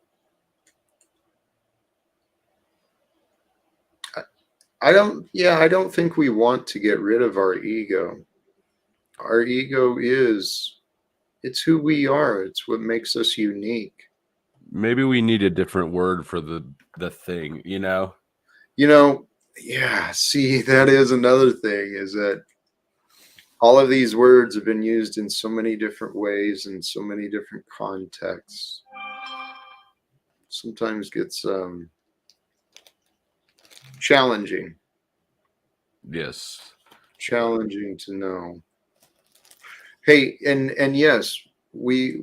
I don't think we want to get rid of our ego. Our ego it's who we are. It's what makes us unique. Maybe we need a different word for the thing, you know? You know, yeah, see, that is another thing is that all of these words have been used in so many different ways in so many different contexts. Sometimes gets challenging, Yes. challenging to know. Hey, and yes, we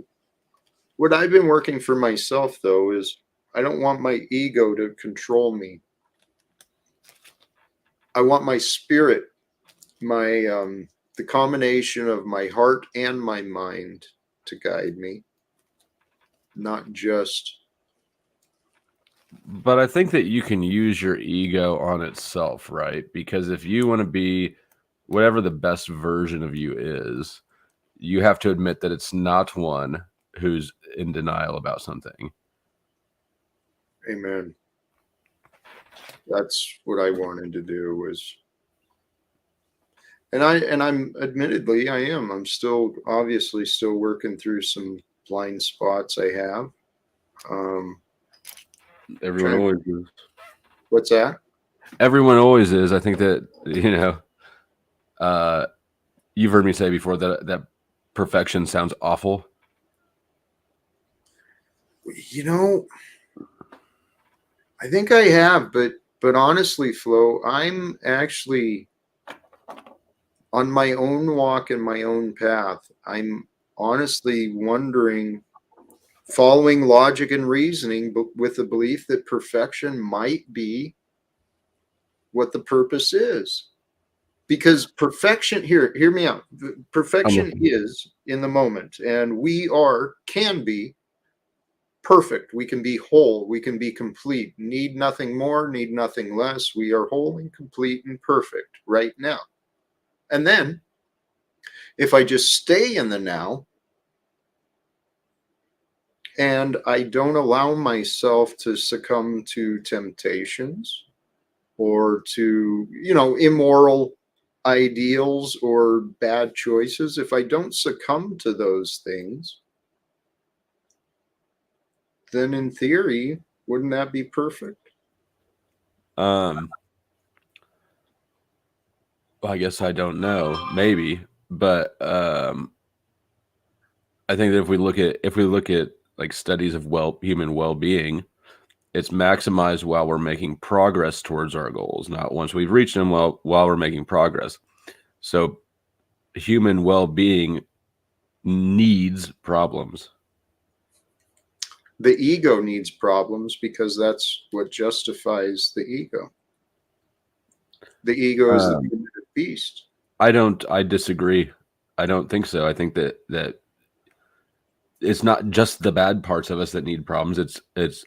what I've been working for myself though is I don't want my ego to control me. I want my spirit, my the combination of my heart and my mind to guide me, not just But I think that you can use your ego on itself, right? Because if you want to be whatever the best version of you is, you have to admit that it's not one who's in denial about something. amen. That's what I wanted to do was I'm admittedly I am. I'm still obviously still working through some blind spots I have. Um Everyone trying always is. what's that? Everyone always is. I think that, uh, you've heard me say before that perfection sounds awful. You know, I think I have, but honestly, Flo, I'm actually on my own walk and my own path. I'm honestly wondering following logic and reasoning, but with the belief that perfection might be what the purpose is. Because perfection, hear me out. Perfection is in the moment, and we can be perfect. We can be whole. We can be complete. Need nothing more, need nothing less. We are whole and complete and perfect right now. And then, if I just stay in the now and I don't allow myself to succumb to temptations or to, immoral ideals or bad choices, if I don't succumb to those things, then in theory, wouldn't that be perfect? Well, I guess I don't know, maybe, but I think that if we look at like studies of human well-being, it's maximized while we're making progress towards our goals, not once we've reached them while we're making progress. So human well-being needs problems. The ego needs problems because that's what justifies the ego. The ego is the primitive beast. I disagree. I don't think so. I think that it's not just the bad parts of us that need problems. It's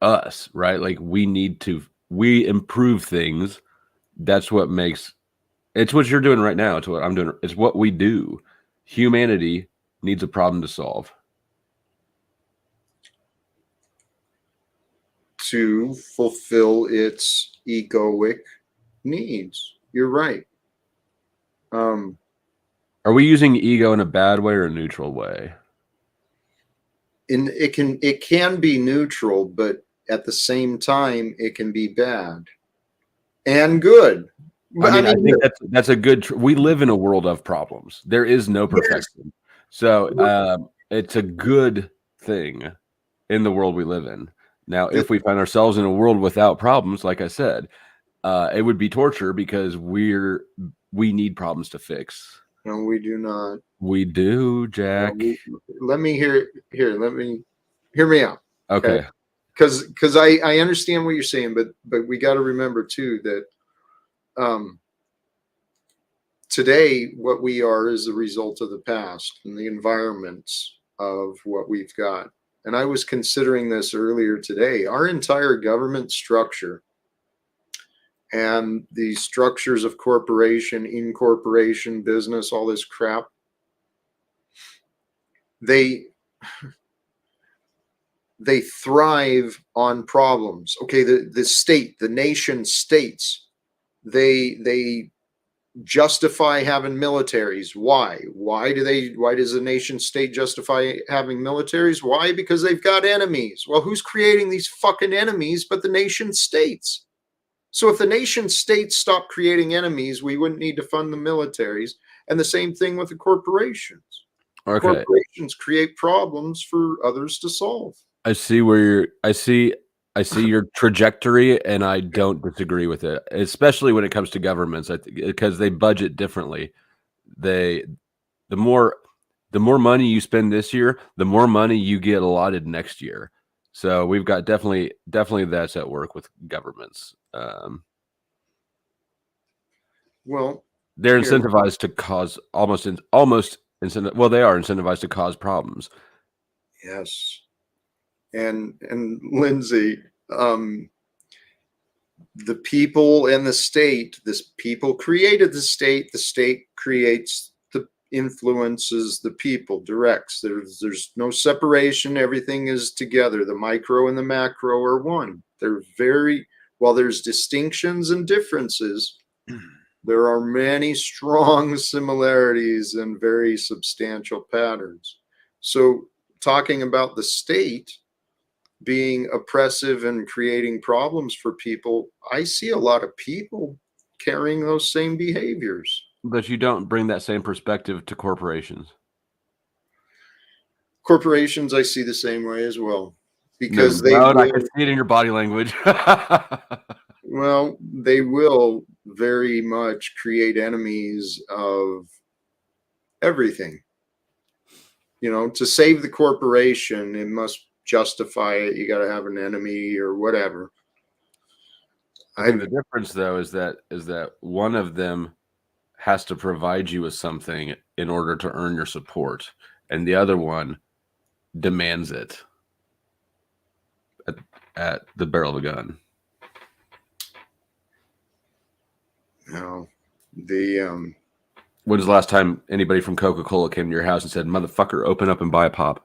us, right? Like we improve things. That's what makes it's what you're doing right now. It's what I'm doing. It's what we do. Humanity needs a problem to solve. To fulfill its egoic needs. You're right. Are we using ego in a bad way or a neutral way? It can be neutral, but at the same time, it can be bad and good. But I think that's a good. We live in a world of problems. There is no perfection, yes. So it's a good thing in the world we live in. Now, if we find ourselves in a world without problems, like I said, it would be torture because we need problems to fix. No, we do not. We do, Jack. Let me hear me out. Okay. Because I understand what you're saying, but we got to remember too that today what we are is the result of the past and the environments of what we've got. And I was considering this earlier today. Our entire government structure and the structures of corporation, incorporation, business, all this crap, they thrive on problems. Okay, the state, the nation states, they justify having militaries. Why? Why does the nation state justify having militaries? Why? Because they've got enemies. Well, who's creating these fucking enemies but the nation states? So if the nation states stopped creating enemies, we wouldn't need to fund the militaries. And the same thing with the corporations. Okay. Corporations create problems for others to solve. I see your trajectory, and I don't disagree with it, especially when it comes to governments. I think because they budget differently. The more money you spend this year, the more money you get allotted next year. So we've got definitely that's at work with governments. Well, they're incentivized to cause almost incentive. Well, they are incentivized to cause problems. Yes. And Lindsay, the people and the state, people created the state creates the influences the people, directs. There's no separation, everything is together. The micro and the macro are one. While there's distinctions and differences, there are many strong similarities and very substantial patterns. So talking about the state being oppressive and creating problems for people, I see a lot of people carrying those same behaviors. But you don't bring that same perspective to corporations. Corporations, I see the same way as well. Because I can see it in your body language. Well, they will very much create enemies of everything. to save the corporation, it must justify it. You got to have an enemy or whatever. I think the difference, though, is that one of them has to provide you with something in order to earn your support, and the other one demands it at the barrel of a gun. No, when was the last time anybody from Coca-Cola came to your house and said, "Motherfucker, open up and buy a pop"?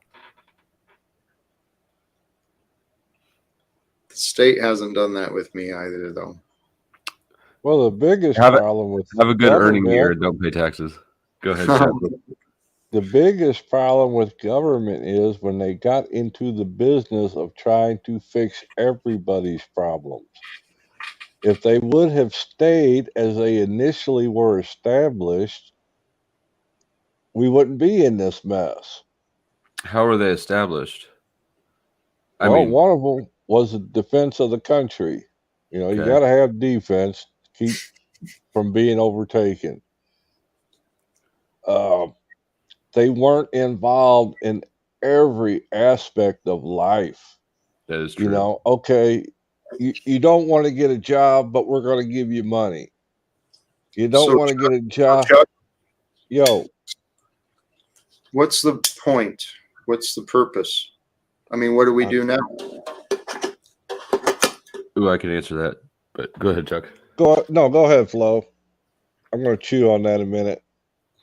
The state hasn't done that with me either, though. Well, the biggest problem with have a good earning year and don't pay taxes. Go ahead, Jeff. The biggest problem with government is when they got into the business of trying to fix everybody's problems. If they would have stayed as they initially were established, we wouldn't be in this mess. How were they established? One of them was the defense of the country. You got to have defense to keep from being overtaken. They weren't involved in every aspect of life. That is true. Okay, you don't want to get a job, but we're going to give you money. You don't want to get a job. What's the point? What's the purpose? I mean, what do we do now? Ooh, I can answer that, but go ahead, Chuck. Go ahead, Flo. I'm going to chew on that in a minute.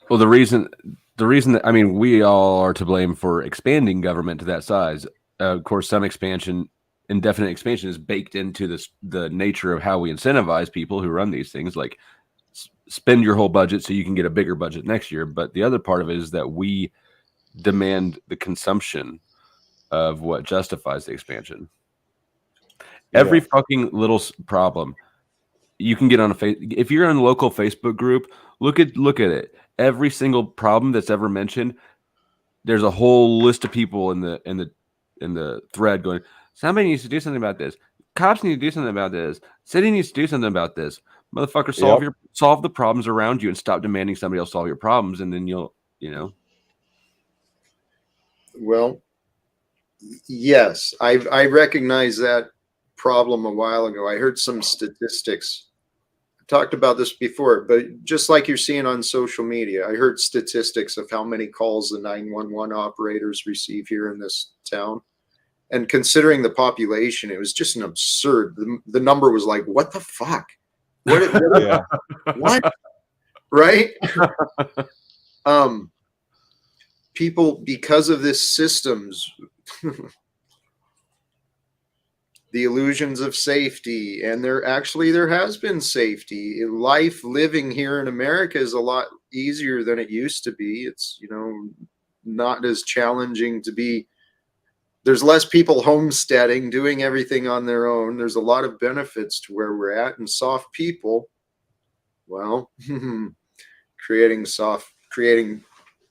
Well, the reason that, we all are to blame for expanding government to that size. Of course, some expansion, indefinite expansion, is baked into the nature of how we incentivize people who run these things, like spend your whole budget so you can get a bigger budget next year. But the other part of it is that we demand the consumption of what justifies the expansion. Every fucking little problem you can get on if you're in a local Facebook group, look at it. Every single problem that's ever mentioned, there's a whole list of people in the thread going, somebody needs to do something about this. Cops need to do something about this. City needs to do something about this. Motherfucker, solve the problems around you and stop demanding somebody else solve your problems, and then you'll. Well, yes, I recognize that problem a while ago. I heard some statistics. I talked about this before, but just like you're seeing on social media, I heard statistics of how many calls the 911 operators receive here in this town. And considering the population, it was just an absurd. The number was like, what the fuck? What? Right? People, because of this systems, the illusions of safety, and there has been safety. Life living here in America is a lot easier than it used to be. It's, not as challenging to be. There's less people homesteading, doing everything on their own. There's a lot of benefits to where we're at, and soft people, well, creating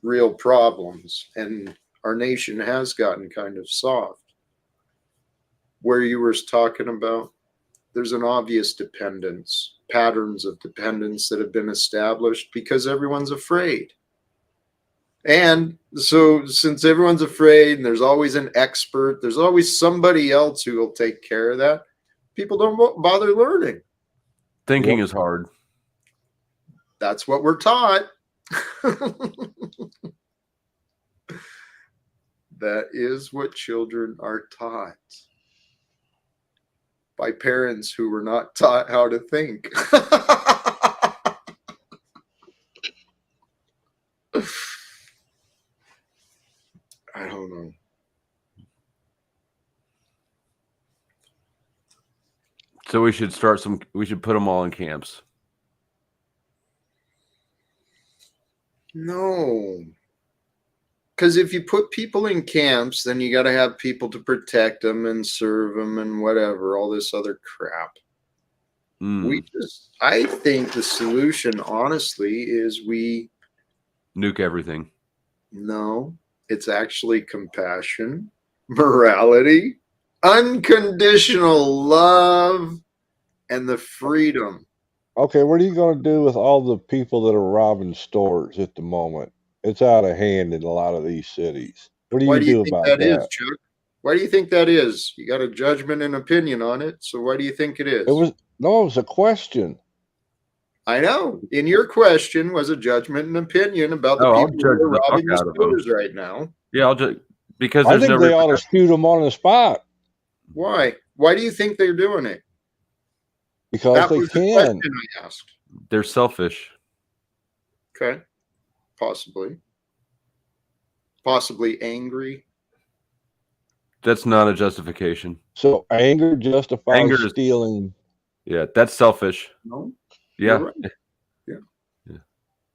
real problems, and our nation has gotten kind of soft. Where you were talking about, there's an obvious patterns of dependence that have been established because everyone's afraid. And so since everyone's afraid and there's always an expert, there's always somebody else who will take care of that, people don't bother learning. Thinking is hard. That's what we're taught. That is what children are taught by parents who were not taught how to think. I don't know. So we should put them all in camps. No. Because if you put people in camps, then you got to have people to protect them and serve them and whatever, all this other crap. I think the solution, honestly, is we nuke everything. No, it's actually compassion, morality, unconditional love, and the freedom. Okay, what are you going to do with all the people that are robbing stores at the moment? It's out of hand in a lot of these cities. What do Why you do you do think about that is, that? Chuck? Why do you think that is? You got a judgment and opinion on it, so why do you think it It is? was no, it was a question. I know. In your question was a judgment and opinion about the Oh, I'll people who judge are the fuck robbing the out of them. stores right now. Yeah, I'll just because I there's think no they ought to repercussions. shoot them on the spot Why? Why do you think they're doing it? because That they was the can. question I asked. They're selfish. Okay. Possibly. Possibly angry. That's not a justification. So anger justifies Anger is stealing. yeah, that's selfish. No, Yeah. you're right. Yeah. Yeah.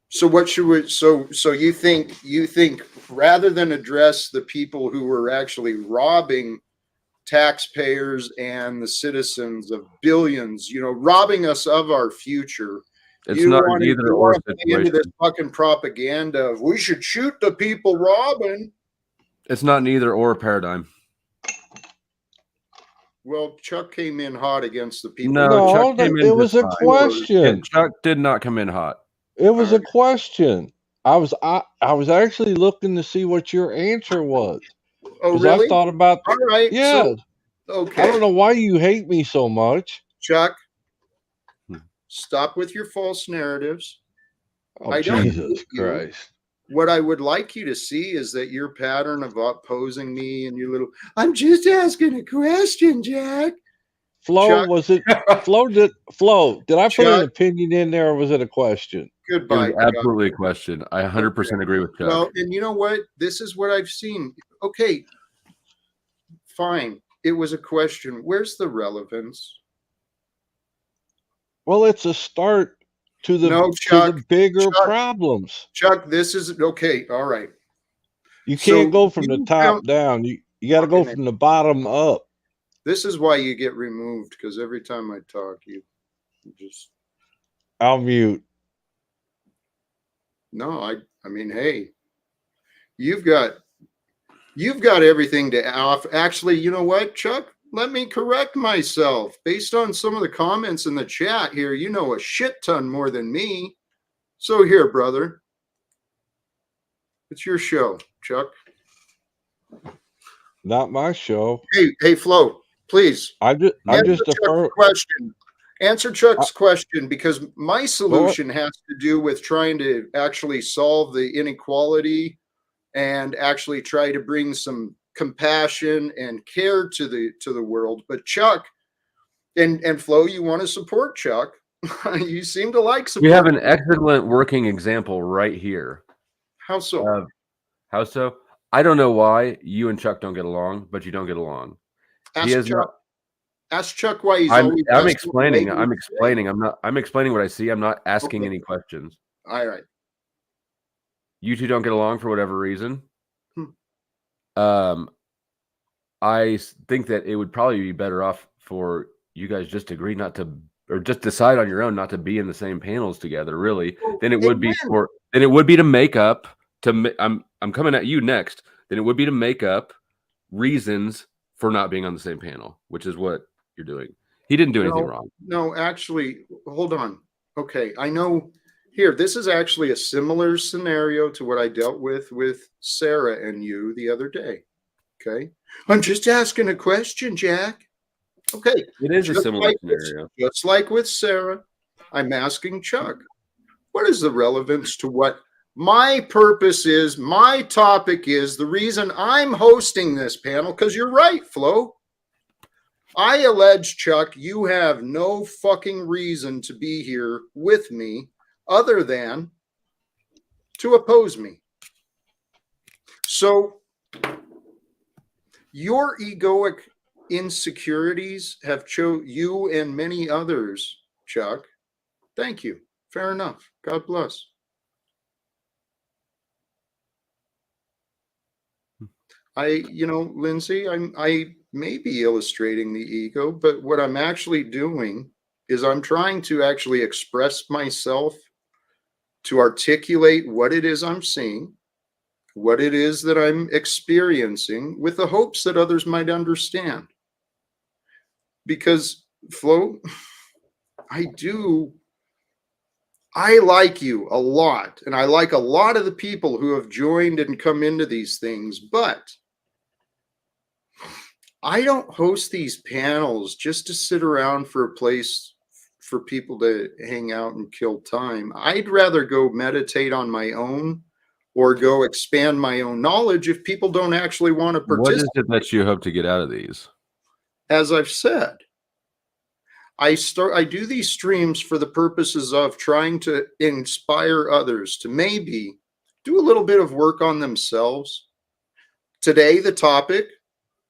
So what should we so you think rather than address the people who were actually robbing taxpayers and the citizens of billions, robbing us of our future, It's not an you either or want to play into this situation. fucking propaganda of we should shoot the people robbing. It's not an either or paradigm. Well, Chuck came in hot against the people. No, Chuck No, came it in was just a fine. Yeah, question. Chuck did not come in hot. It was All a question. I was actually looking to see what your answer was Oh, because I really? thought about All right. yeah. So, I okay, don't know why you hate me so much. Chuck, Hmm. stop with your false narratives. Oh, I don't Jesus hate you. Christ. What I would like you to see is that your pattern of opposing me and your little, I'm just asking a question, Jack. Flo, Chuck. Did I put an Chuck, opinion in there or was it a question? It was goodbye. Chuck. absolutely a question. I 100% agree with Chuck. Well, and you know what? This is what I've seen. Okay, fine. It was a question. Where's the relevance? Well, it's a start to the No, Chuck. bigger Chuck. problems. Chuck, this is okay. All right. You So can't go from the you top found- down. You got to go Okay. from the bottom up. This is why you get removed, because every time I talk, you just I'll mute. no. I mean, hey, you've got everything to off. Actually, you know what, Chuck? Let me correct myself. Based on some of the comments in the chat here, you know a shit ton more than me. So here, brother, it's your show, Chuck. Not my show. Hey, Flo, please. I'm just Answer a Chuck's question. Answer Chuck's question, because my solution has to do with trying to actually solve the inequality and actually try to bring some compassion and care to the world. But Chuck and Flo, you want to support Chuck. You seem to like support. We have an excellent working example right here. How so? How so? I don't know why you and Chuck don't get along, but you don't get along. Ask Chuck. Ask Chuck why he's always. I'm explaining. I'm explaining. I'm explaining what I see. I'm not asking any questions. All right. You two don't get along for whatever reason. I think that it would probably be better off for you guys just to agree not to, or just decide on your own not to be in the same panels together. Really, than it would be to make up. I'm coming at you next. Then it would be to make up reasons for not being on the same panel, which is what you're doing. He didn't do anything wrong. No, actually, hold on. Okay, I know. Here, this is actually a similar scenario to what I dealt with Sarah and you the other day. Okay, I'm just asking a question, Jack. Okay, it is a similar scenario. Just like with Sarah, I'm asking Chuck, what is the relevance to what my purpose is, my topic is, the reason I'm hosting this panel? Because you're right, Flo. I allege, Chuck, you have no fucking reason to be here with me other than to oppose me. So your egoic insecurities have you and many others, Chuck. Thank you. Fair enough. God bless. Lindsay, I may be illustrating the ego, but what I'm actually doing is I'm trying to actually express myself, to articulate what it is I'm seeing, what it is that I'm experiencing, with the hopes that others might understand. Because, Flo, I do I like you a lot, and I like a lot of the people who have joined and come into these things, but I don't host these panels just to sit around for a place for people to hang out and kill time. I'd rather go meditate on my own or go expand my own knowledge if people don't actually want to What is participate. it that you hope to get out of these? As I've said, I do these streams for the purposes of trying to inspire others to maybe do a little bit of work on themselves. Today, the topic: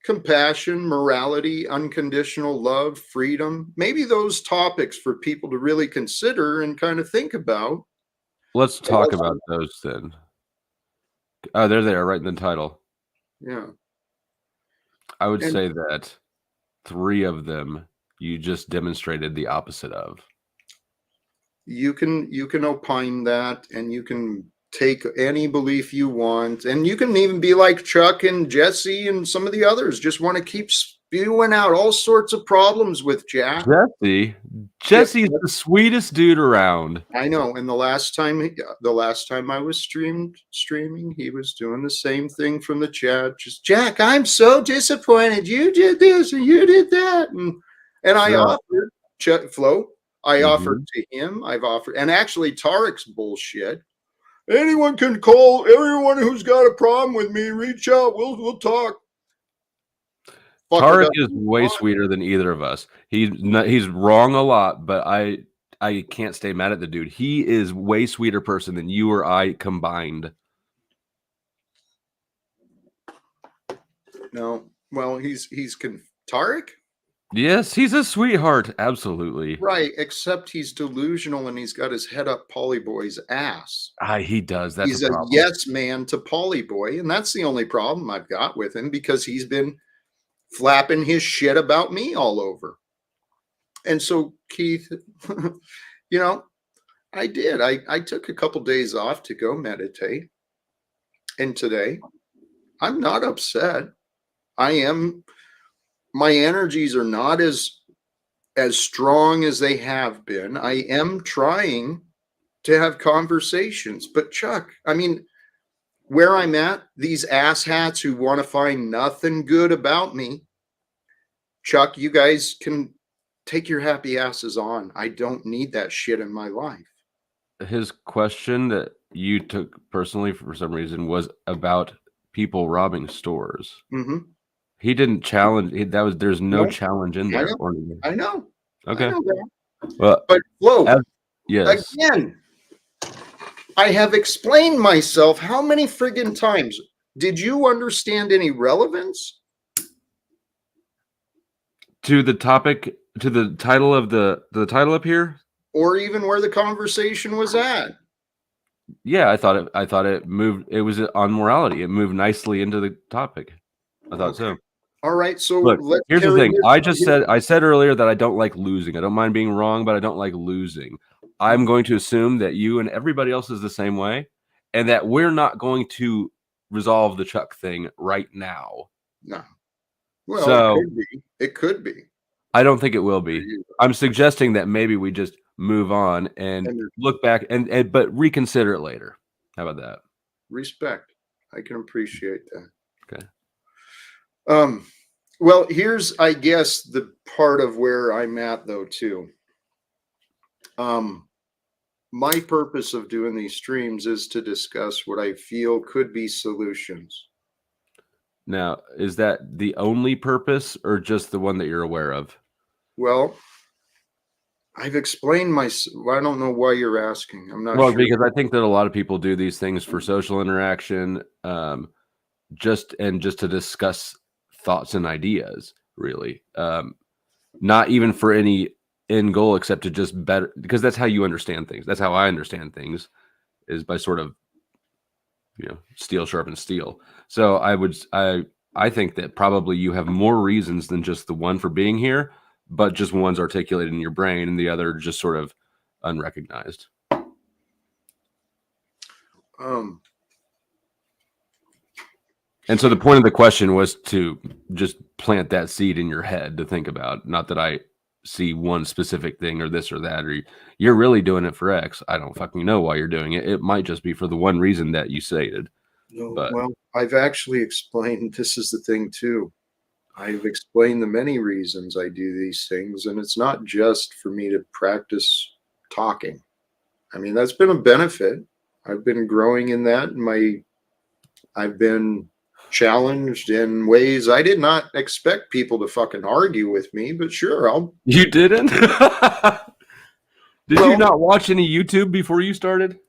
compassion, morality, unconditional love, freedom. Maybe those topics for people to really consider and kind of think about. Let's talk about those then. Oh, they're there, right in the title. Yeah. I would say that 3 of them you just demonstrated the opposite of. You can opine that, and you can take any belief you want, and you can even be like Chuck and Jesse and some of the others, just want to keep spewing out all sorts of problems with Jack. Jesse's the sweetest dude around. I know. And the last time I was streaming, he was doing the same thing from the chat. Just, Jack, I'm so disappointed. You did this and you did that. And I offered Flo. I offered to him. I've offered, and actually Tarek's bullshit. Anyone can call. Everyone who's got a problem with me, reach out. We'll talk. Tarek is way sweeter than either of us. He's wrong a lot, but I can't stay mad at the dude. He is way sweeter person than you or I combined. No, well, Tarek? Yes, he's a sweetheart. Absolutely. Right, except he's delusional and he's got his head up Polyboy's ass. He does. That's he's a yes man to Polyboy, and that's the only problem I've got with him, because he's been flapping his shit about me all over. And so, Keith, you know, I did. I took a couple days off to go meditate. And today, I'm not upset. My energies are not as strong as they have been. I am trying to have conversations. But Chuck, I mean, where I'm at, these asshats who want to find nothing good about me, Chuck, you guys can take your happy asses on. I don't need that shit in my life. His question that you took personally for some reason was about people robbing stores. Mm-hmm. He didn't challenge. There's no challenge in there. I know. Okay. I know that. Well, but Flo, yes. Again, I have explained myself how many friggin' times. Did you understand any relevance to the topic, to the title of the title up here, or even where the conversation was at? Yeah, I thought it moved. It was on morality. It moved nicely into the topic. I thought so. All right. So look, here's the thing. I said earlier that I don't like losing. I don't mind being wrong, but I don't like losing. I'm going to assume that you and everybody else is the same way, and that we're not going to resolve the Chuck thing right now. No. Well, so, it could be. It could be. I don't think it will be. I'm suggesting that maybe we just move on and look back but reconsider it later. How about that? Respect. I can appreciate that. Okay. Well, here's, I guess, the part of where I'm at, though, too. My purpose of doing these streams is to discuss what I feel could be solutions. Now, is that the only purpose or just the one that you're aware of? Well, I've explained I don't know why you're asking. I'm not sure. Because I think that a lot of people do these things for social interaction, just to discuss thoughts and ideas, really. Not even for any end goal except to just better, because that's how you understand things. That's how I understand things, is by sort of, steel sharpens steel. So I think that probably you have more reasons than just the one for being here, but just one's articulated in your brain and the other just sort of unrecognized. And so the point of the question was to just plant that seed in your head to think about. Not that I see one specific thing or this or that, or you're really doing it for X. I don't fucking know why you're doing it. It might just be for the one reason that you stated. No, But well, I've actually explained, this is the thing too. I've explained the many reasons I do these things, and it's not just for me to practice talking. I mean, that's been a benefit. I've been growing in that. I've been challenged in ways I did not expect people to fucking argue with me, but sure, you didn't? Did you Well, not watch any YouTube before you started?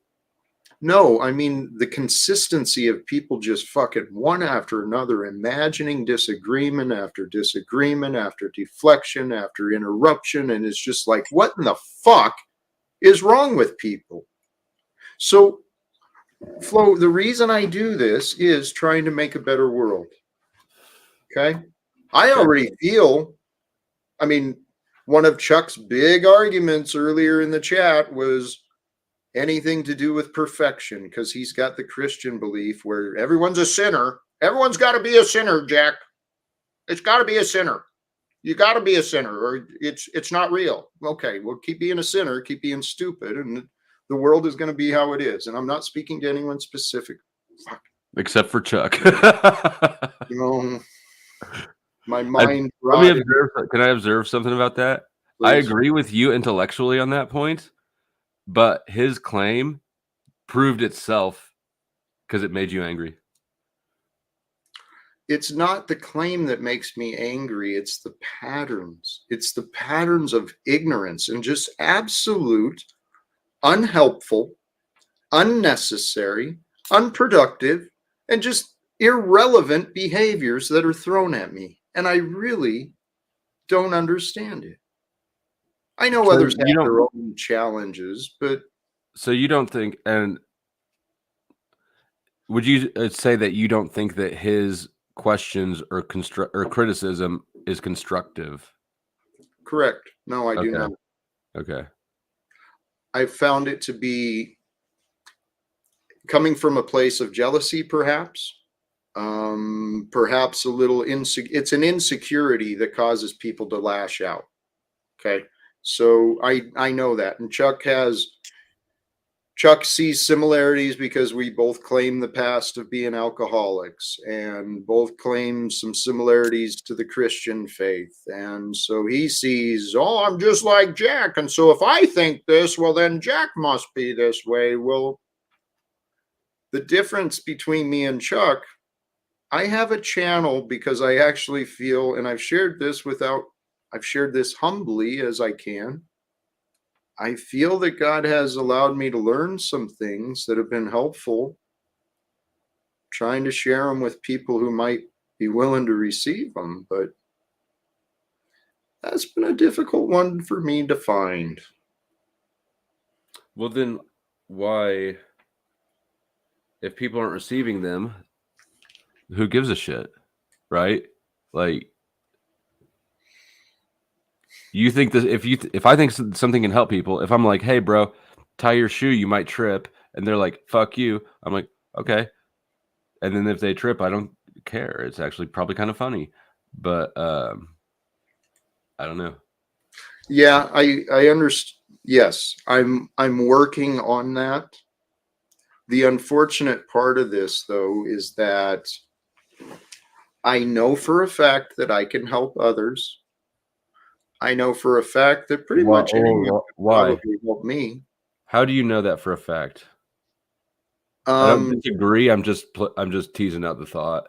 no, I mean, the consistency of people just fucking one after another, imagining disagreement after disagreement, after deflection, after interruption. And it's just like, what in the fuck is wrong with people? So, Flo, the reason I do this is trying to make a better world. Okay. I already feel, I mean, one of Chuck's big arguments earlier in the chat was anything to do with perfection, because he's got the Christian belief where everyone's a sinner. Everyone's got to be a sinner, Jack. It's got to be a sinner. You got to be a sinner, or it's not real. Okay, well, keep being a sinner, keep being stupid, and the world is going to be how it is. And I'm not speaking to anyone specific. Fuck. Except for Chuck. You know, my Let mind. me observe. Can I observe something about that? Please. I agree with you intellectually on that point, but his claim proved itself because it made you angry. It's not the claim that makes me angry. It's the patterns. It's the patterns of ignorance and just absolute, unhelpful, unnecessary, unproductive, and just irrelevant behaviors that are thrown at me. And I really don't understand it. I know So others have you don't- their own challenges, but So you don't think, and would you say that you don't think that his questions or criticism is constructive? correct. No, I do Okay. not. Okay. I found it to be coming from a place of jealousy, perhaps a little it's an insecurity that causes people to lash out. Okay, so I know that, and Chuck sees similarities because we both claim the past of being alcoholics and both claim some similarities to the Christian faith. And so he sees, oh, I'm just like Jack. And so if I think this, well, then Jack must be this way. Well, the difference between me and Chuck, I have a channel because I actually feel, and I've shared this humbly as I can. I feel that God has allowed me to learn some things that have been helpful, trying to share them with people who might be willing to receive them. But that's been a difficult one for me to find. Well, then why, if people aren't receiving them, who gives a shit, right? Like, you think that if I think something can help people, if I'm like, hey, bro, tie your shoe, you might trip, and they're like, fuck you, I'm like, okay. And then if they trip, I don't care. It's actually probably kind of funny, but I don't know. Yeah, I understand. Yes, I'm working on that. The unfortunate part of this, though, is that I know for a fact that I can help others. I know for a fact that pretty much anyone can probably help me. How do you know that for a fact? I don't disagree. I'm just teasing out the thought.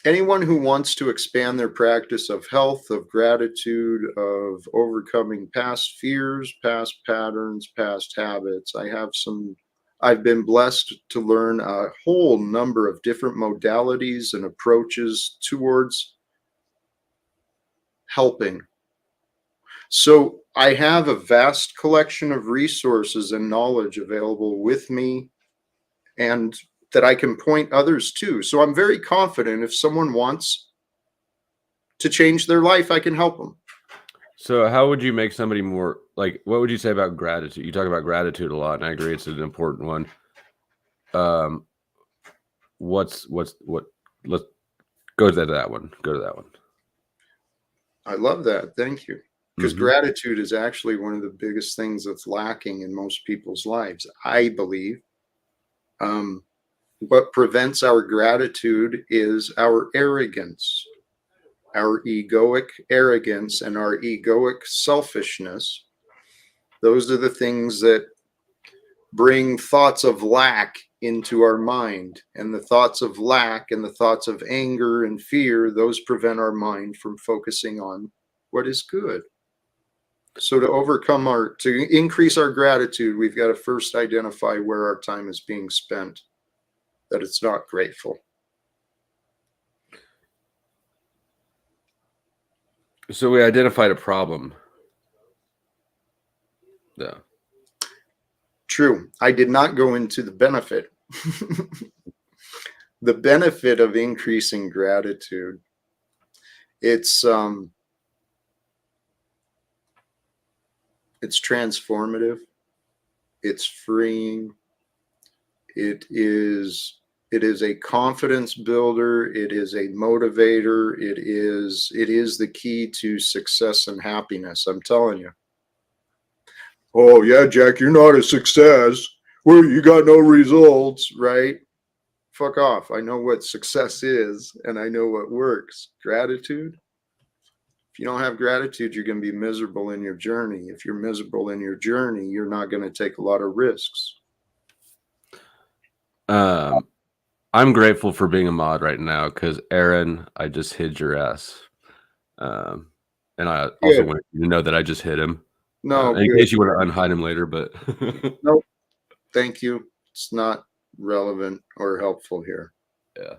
Anyone who wants to expand their practice of health, of gratitude, of overcoming past fears, past patterns, past habits. I've been blessed to learn a whole number of different modalities and approaches towards helping. So I have a vast collection of resources and knowledge available with me, and that I can point others to. So I'm very confident if someone wants to change their life, I can help them. So how would you make somebody more, like, what would you say about gratitude? You talk about gratitude a lot, and I agree it's an important one. Let's go to that one. Go to that one. I love that. Thank you. because Mhm. gratitude is actually one of the biggest things that's lacking in most people's lives, I believe. What prevents our gratitude is our arrogance, our egoic arrogance, and our egoic selfishness. Those are the things that bring thoughts of lack into our mind. And the thoughts of lack and the thoughts of anger and fear, those prevent our mind from focusing on what is good. So to increase our gratitude, we've got to first identify where our time is being spent, that it's not grateful. So we identified a problem. Yeah. True. I did not go into the benefit. The benefit of increasing gratitude. It's transformative. It's freeing. It is a confidence builder. It is a motivator. It is the key to success and happiness. I'm telling you. Oh yeah, Jack, you're not a success. Well, you got no results, right? Fuck off. I know what success is and I know what works. Gratitude. If you don't have gratitude, you're going to be miserable in your journey. If you're miserable in your journey, you're not going to take a lot of risks. I'm grateful for being a mod right now because Aaron, I just hid your ass. And I also Good. want you to know that I just hit him. No, In good. case you want to unhide him later, but No, thank you. It's not relevant or helpful here. yeah.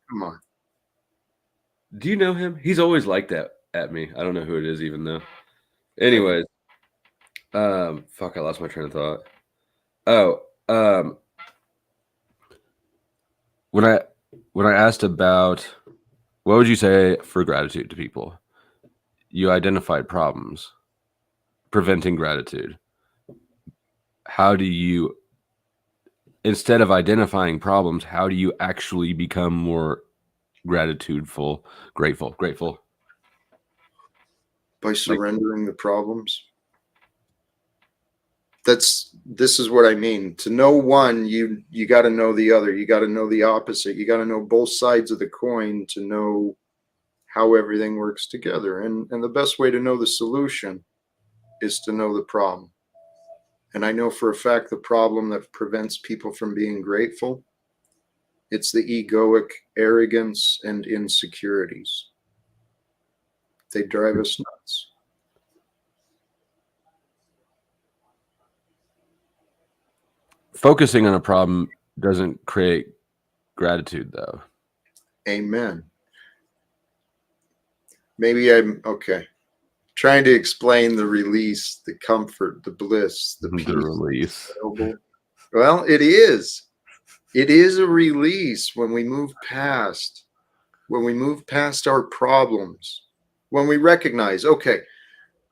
Come on. Do you know him? He's always like that at me. I don't know who it is even though. Anyways, fuck, I lost my train of thought. Oh, when I asked about what would you say for gratitude to people, you identified problems, preventing gratitude. How do you, instead of identifying problems, how do you actually become more gratitudeful, grateful? By surrendering the problems. This is what I mean. To know one, you got to know the other. You got to know the opposite. You got to know both sides of the coin to know how everything works together. And the best way to know the solution is to know the problem. And I know for a fact the problem that prevents people from being grateful, it's the egoic arrogance and insecurities. They drive us nuts. Focusing on a problem doesn't create gratitude, though. Amen. Maybe I'm okay. Trying to explain the release, the comfort, the bliss, the peace. The release. Well, it is. It is a release when we move past our problems, when we recognize, okay,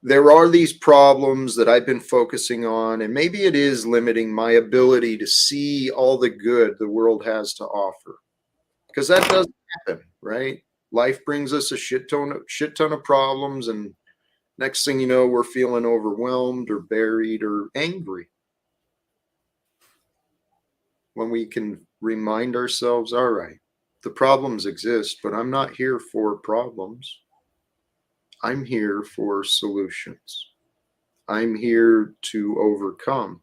there are these problems that I've been focusing on, and maybe it is limiting my ability to see all the good the world has to offer. Because that doesn't happen, right? Life brings us a shit ton of problems, and next thing you know, we're feeling overwhelmed or buried or angry. When we can remind ourselves, all right, the problems exist, but I'm not here for problems. I'm here for solutions. I'm here to overcome.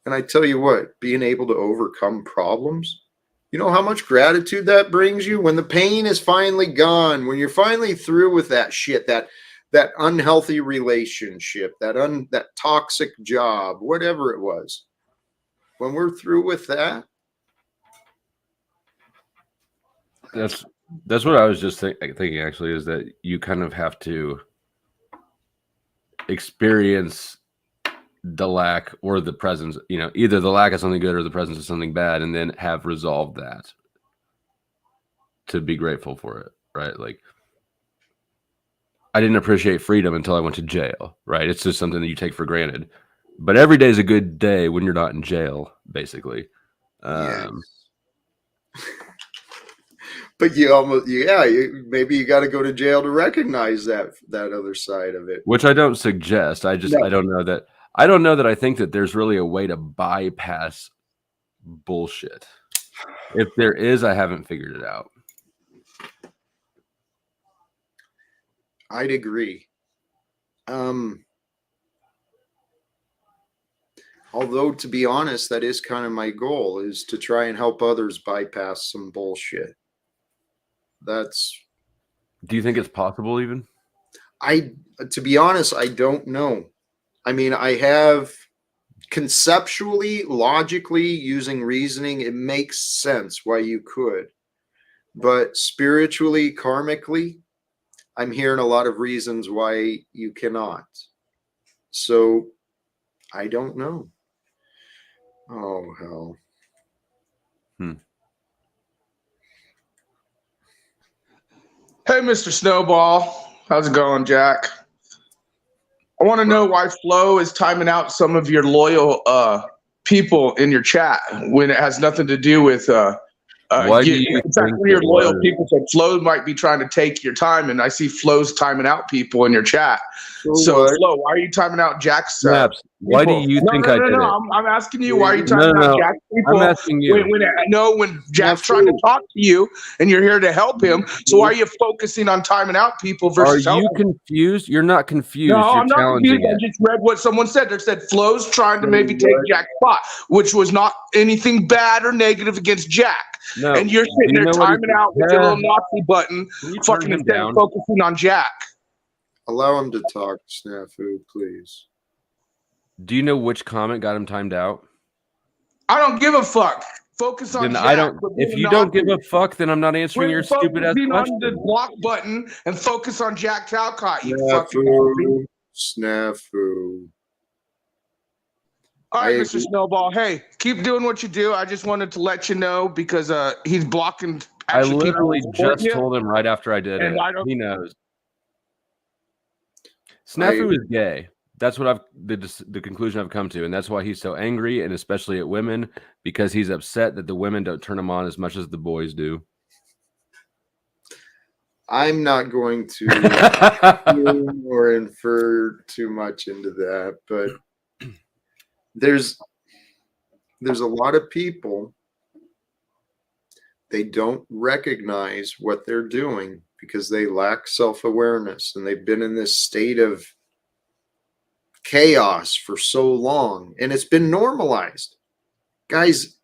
And I tell you what, being able to overcome problems, you know how much gratitude that brings you when the pain is finally gone, when you're finally through with that shit, that unhealthy relationship, that toxic job, whatever it was. When we're through with that, That's what I was just thinking actually, is that you kind of have to experience the lack or the presence, either the lack of something good or the presence of something bad, and then have resolved that to be grateful for it, right? Like, I didn't appreciate freedom until I went to jail, right? It's just something that you take for granted. But every day is a good day when you're not in jail, basically. yes. But you almost, yeah, maybe you got to go to jail to recognize that other side of it. Which I don't suggest. I No. don't know that. I don't know that I think that there's really a way to bypass bullshit. If there is, I haven't figured it out. I'd agree. Although, to be honest, that is kind of my goal, is to try and help others bypass some bullshit. That's, Do you think it's possible even? to be honest, I don't know. I mean, I have conceptually, logically, using reasoning, it makes sense why you could. But spiritually, karmically, I'm hearing a lot of reasons why you cannot. So I don't know. Oh, hell. Hey, Mr. Snowball. How's it going, Jack? I want to know why Flo is timing out some of your loyal people in your chat when it has nothing to do with Why do you in fact, think one of your it loyal was? people said Flo might be trying to take your time, and I see Flo's timing out people in your chat. So what? Flo, why are you timing out Jack's Snaps. Why do people? you No, think no, I no, did no. it? I'm asking you, why are you No, timing out no. Jack's I'm people asking you. when Jack's trying to talk to you and you're here to help him? So why are you focusing on timing out people Are versus you helping? confused? You're not confused. No, You're I'm not challenging confused. I it. just read what someone said. They said Flo's trying to maybe take What? Jack's spot, which was not anything bad or negative against Jack. No. And you're Do sitting you there know what he timing out with your Yeah. little Nazi button, Can you turn fucking him instead down? of focusing on Jack. Allow him to talk, Snafu, please. Do you know which comment got him timed out? I don't give a fuck. Focus on Then Jack. I don't. Quit being If a you don't give Nazi. a fuck, then I'm not answering Quit your stupid ass focusing on the question. block button and focus on Jack Talcott, you fucking Nazi. Snafu. All right, I Mr. Snowball. Hey, keep doing what you do. I just wanted to let you know because he's blocking I actually people literally who support just you. told him right after I did And it. I don't. He knows. Snafu is gay. That's what the conclusion I've come to, and that's why he's so angry, and especially at women, because he's upset that the women don't turn him on as much as the boys do. I'm not going to assume or infer too much into that, but there's a lot of people, they don't recognize what they're doing because they lack self-awareness, and they've been in this state of chaos for so long, and it's been normalized. Guys,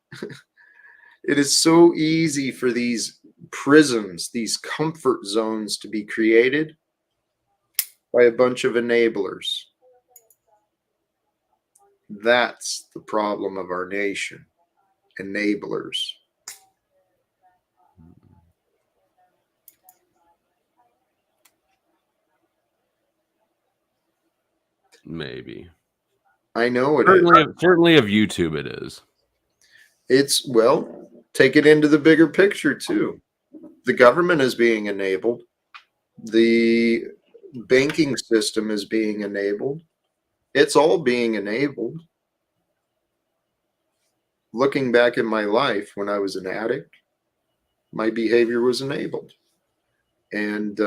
it is so easy for these prisons, these comfort zones to be created by a bunch of enablers. That's the problem of our nation. Enablers. Maybe. I know it is. Certainly of YouTube it is. It's, well, take it into the bigger picture too. The government is being enabled. The banking system is being enabled. It's all being enabled. Looking back at my life when I was an addict, my behavior was enabled. And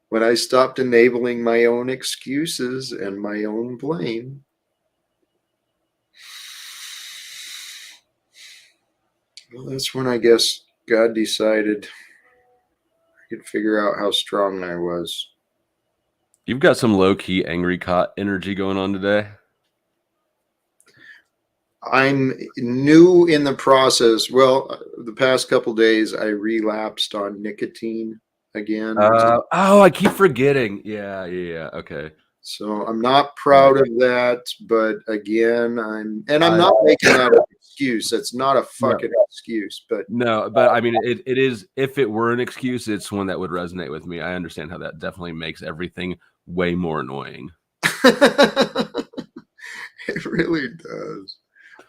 when I stopped enabling my own excuses and my own blame, well, that's when I guess God decided I could figure out how strong I was. You've got some low-key angry cot energy going on today. I'm new in the process. Well, the past couple days, I relapsed on nicotine again. I keep forgetting. Yeah. Okay. So I'm not proud of that, but again, I'm not making that an excuse. That's not a fucking excuse, but No, but I mean, it is. If it were an excuse, it's one that would resonate with me. I understand how that definitely makes everything way more annoying. it really does.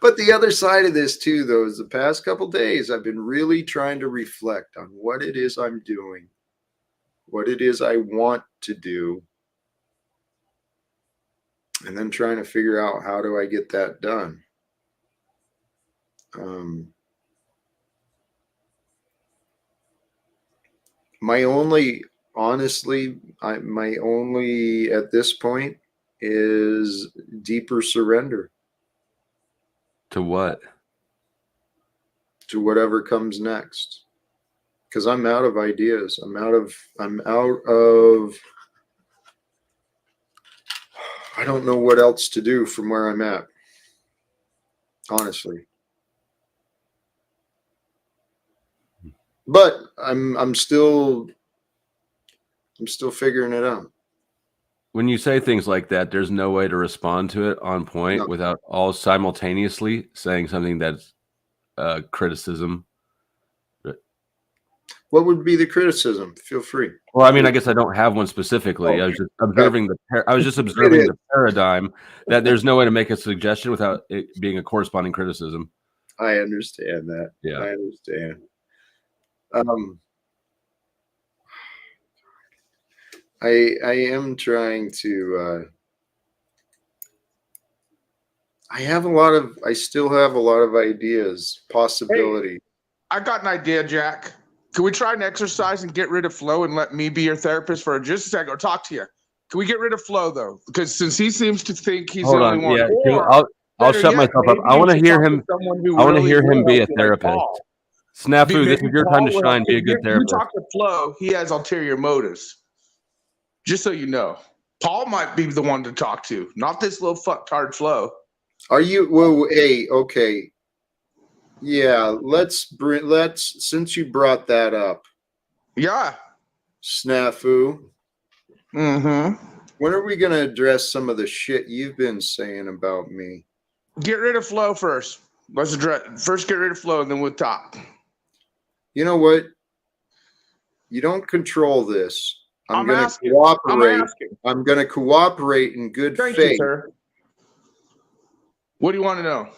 But the other side of this too, though, is the past couple days, I've been really trying to reflect on what it is I'm doing, what it is I want to do, and then trying to figure out how do I get that done. My only, honestly, my only at this point is deeper surrender To what? to whatever comes next. Because I'm out of ideas. I'm out of, I don't know what else to do from where I'm at. Honestly. But I'm still figuring it out. When you say things like that, there's no way to respond to it on point No. without all simultaneously saying something that's criticism. What would be the criticism? Feel free. Well, I mean, I guess I don't have one specifically. I was just observing the paradigm that there's no way to make a suggestion without it being a corresponding criticism. I understand that. Yeah. I understand. I am trying to I still have a lot of ideas, possibility. Hey, I got an idea, Jack. Can we try an exercise and get rid of Flo and let me be your therapist for just a second or talk to you? Can we get rid of Flo though? Because since he seems to think he's Hold the on. only one. Yeah, Or, I'll better shut yet, myself up. maybe I you want to should hear talk him. someone who I want to really hear him will be a help you, like therapist. Paul. Snafu, this is Maybe your time to Paul will shine. help Be a you. good You therapist. talk to Flo, he has ulterior motives. Just so you know. Paul might be the one to talk to, not this little fucktard Flo. Are you well? Hey, okay. Yeah, since you brought that up, Yeah. Snafu. Mm-hmm. When are we going to address some of the shit you've been saying about me? Get rid of Flo first. Let's address first. Get rid of Flo, and then we'll talk. You know what? You don't control this. I'm going to asking. cooperate. I'm asking. I'm going to cooperate in good Thank faith. you, sir. What do you want to know?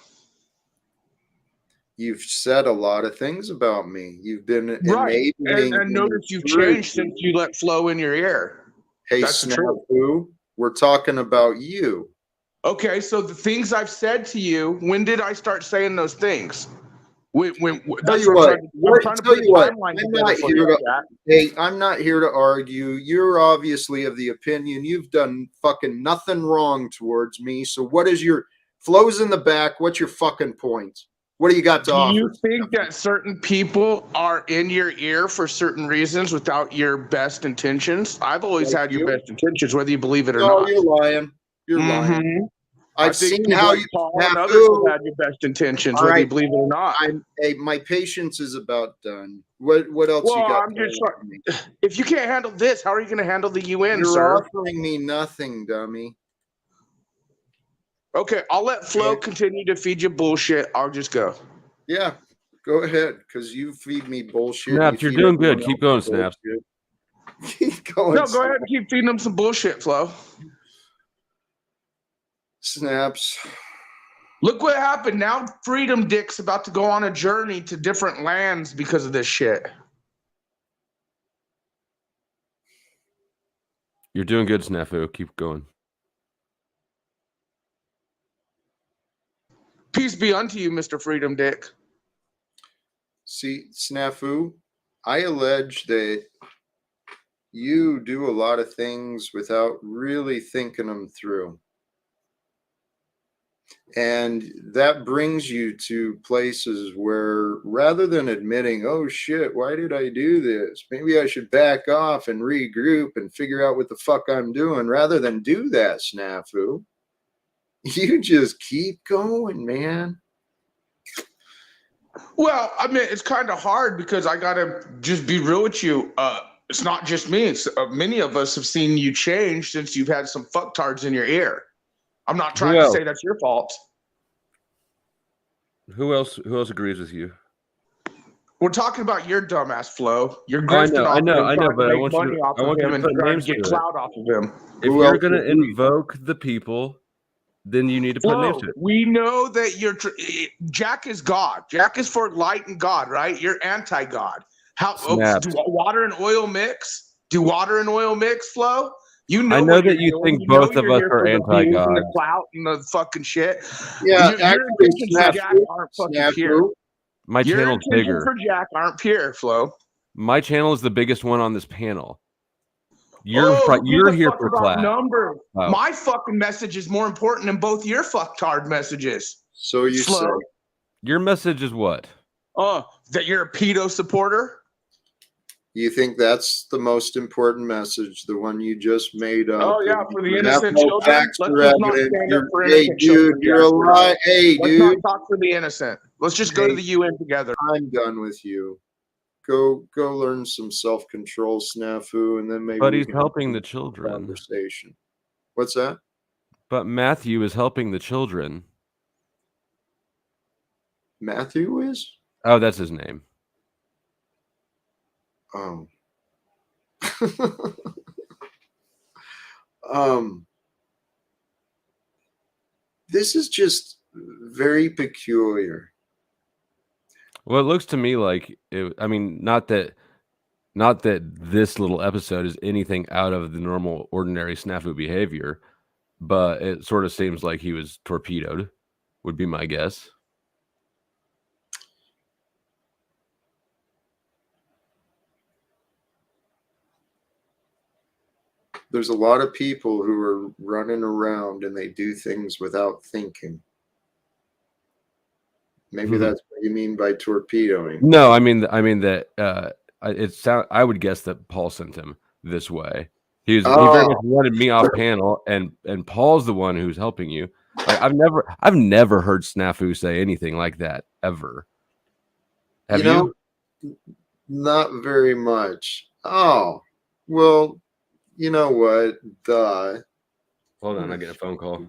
You've said a lot of things about me. You've been Right. enabling. And notice you've changed since you let Flo in your ear. Hey, That's the truth. Snafu, we're talking about you. Okay, so the things I've said to you, when did I start saying those things? That's what I'm trying to put a timeline together for you, Jack. Hey, I'm not here to argue. You're obviously of the opinion you've done fucking nothing wrong towards me. So what is your Flo's in the back? What's your fucking point? What do you got to offer? Do you think that certain people are in your ear for certain reasons without your best intentions? I've always had your best intentions, whether you believe it or not. No, you're lying. You're lying. I've seen how you Paul and others have had your best intentions, whether you believe it or not. Hey, my patience is about done. What else you got? I'm just trying. If you can't handle this, how are you going to handle the UN, You're sir? offering me nothing, dummy. Okay, I'll let Flo continue to feed you bullshit. I'll just go. Yeah, go ahead, because you feed me bullshit. Snaps, you're doing good. Keep going, Snaps. Keep going. No, go ahead and keep feeding them some bullshit, Flo. Snaps. Look what happened. Now Freedom Dick's about to go on a journey to different lands because of this shit. You're doing good, Snafu. Keep going. Peace be unto you, Mr. Freedom Dick. See, Snafu, I allege that you do a lot of things without really thinking them through. And that brings you to places where rather than admitting, oh shit, why did I do this? Maybe I should back off and regroup and figure out what the fuck I'm doing. Rather than do that, Snafu, you just keep going, man. Well, I mean, it's kind of hard because I got to just be real with you. It's not just me. It's many of us have seen you change since you've had some fucktards in your ear. I'm not trying to say that's your fault. Who else agrees with you? We're talking about your dumbass Flo. You're grifting I know, but I want want you to put names to get it. clout off of him. If you're going to invoke the people, then you need to put names to it. We know that Jack is God. Jack is for light and God, right? You're anti-God. Do water and oil mix? Do water and oil mix, Flo? You know I know that you think both of us are anti-God. And the clout and the fucking shit. Yeah, your intentions for Jack aren't fucking pure. My channel's bigger. For Jack aren't pure, Flo. My channel is the biggest one on this panel. You're Oh, who gives you're a here fuck for about class. numbers? Oh. My fucking message is more important than both your fucktard messages. So you Slow. say. Your message is what? Oh, that you're a pedo supporter? You think that's the most important message, the one you just made up? Oh, yeah, for the You have innocent no children. facts Let's or just not evidence. stand up for Hey, innocent dude, children. you're a lie. Hey, Let's dude, not talk for the innocent. Let's just go to the UN together. I'm done with you. Go learn some self-control, Snafu, and then maybe But we he's can helping have the a children. conversation. What's that? But Matthew is helping the children. Matthew is? Oh, that's his name. Oh. This is just very peculiar. Well, it looks to me like it, I mean, not that this little episode is anything out of the normal, ordinary snafu behavior, but it sort of seems like he was torpedoed, would be my guess. There's a lot of people who are running around and they do things without thinking. Maybe that's what you mean by torpedoing. No, I mean that I would guess that Paul sent him this way. He very much wanted me off panel, and Paul's the one who's helping you. Like, I've never heard Snafu say anything like that ever. Have you? Not very much. Oh, well, you know what? Hold on, I get a phone call.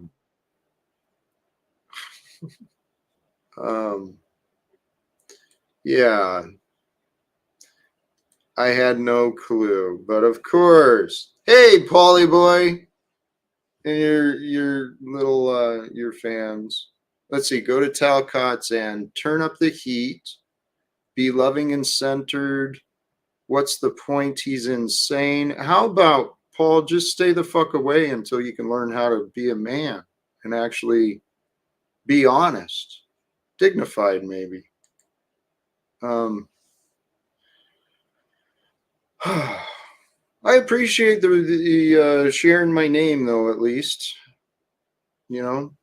Yeah, I had no clue, but of course, hey, Paulie boy, and your little your fans. Let's see. Go to Talcott's and turn up the heat. Be loving and centered. What's the point? He's insane. How about Paul? Just stay the fuck away until you can learn how to be a man and actually be honest, dignified, maybe. I appreciate the sharing my name, though. At least,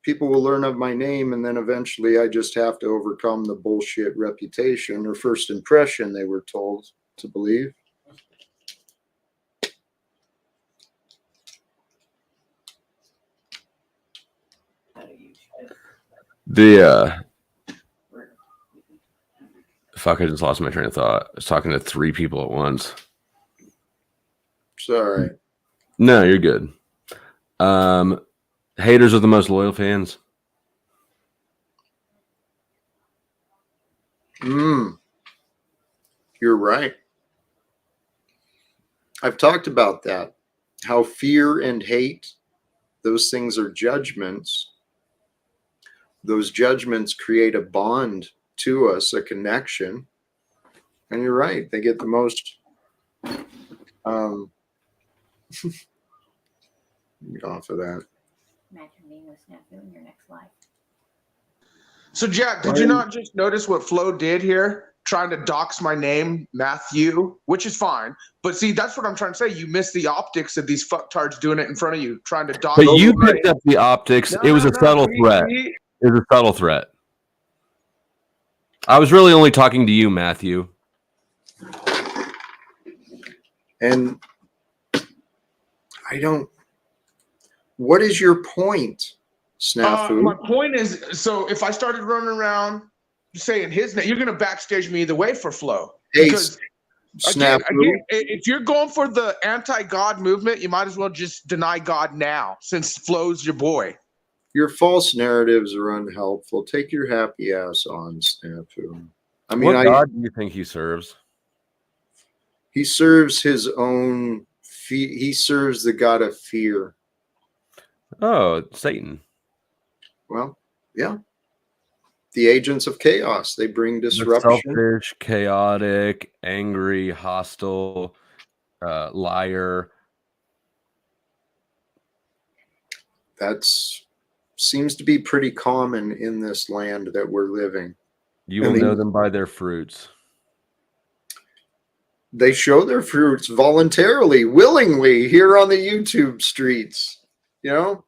people will learn of my name, and then eventually, I just have to overcome the bullshit reputation or first impression they were told to believe. Fuck, I just lost my train of thought. I was talking to 3 people at once. Sorry. No, you're good. Haters are the most loyal fans. You're right. I've talked about that. How fear and hate, those things are judgments. Those judgments create a bond to us, a connection. And you're right. They get the most get off of that. Imagine being with Snafu in your next life. So, Jack, did you not just notice what Flo did here? Trying to dox my name, Matthew, which is fine. But see, that's what I'm trying to say. You missed the optics of these fucktards doing it in front of you, trying to dox. But you picked up the optics. It was a subtle threat. It was a subtle threat. I was really only talking to you, Matthew. And what is your point, Snafu? My point is, so if I started running around saying his name, you're going to backstage me either way for Flo. Hey, Because Snafu. again, if you're going for the anti-God movement, you might as well just deny God now, since Flo's your boy. Your false narratives are unhelpful. Take your happy ass on, Snafu. I mean, What God do you think he serves? He serves his own. He serves the god of fear. Oh, Satan. Well, yeah. The agents of chaos. They bring disruption. Selfish, chaotic, angry, hostile, liar. That seems to be pretty common in this land that we're living. You will know them by their fruits. they show their fruits voluntarily, willingly here on the YouTube streets. You know,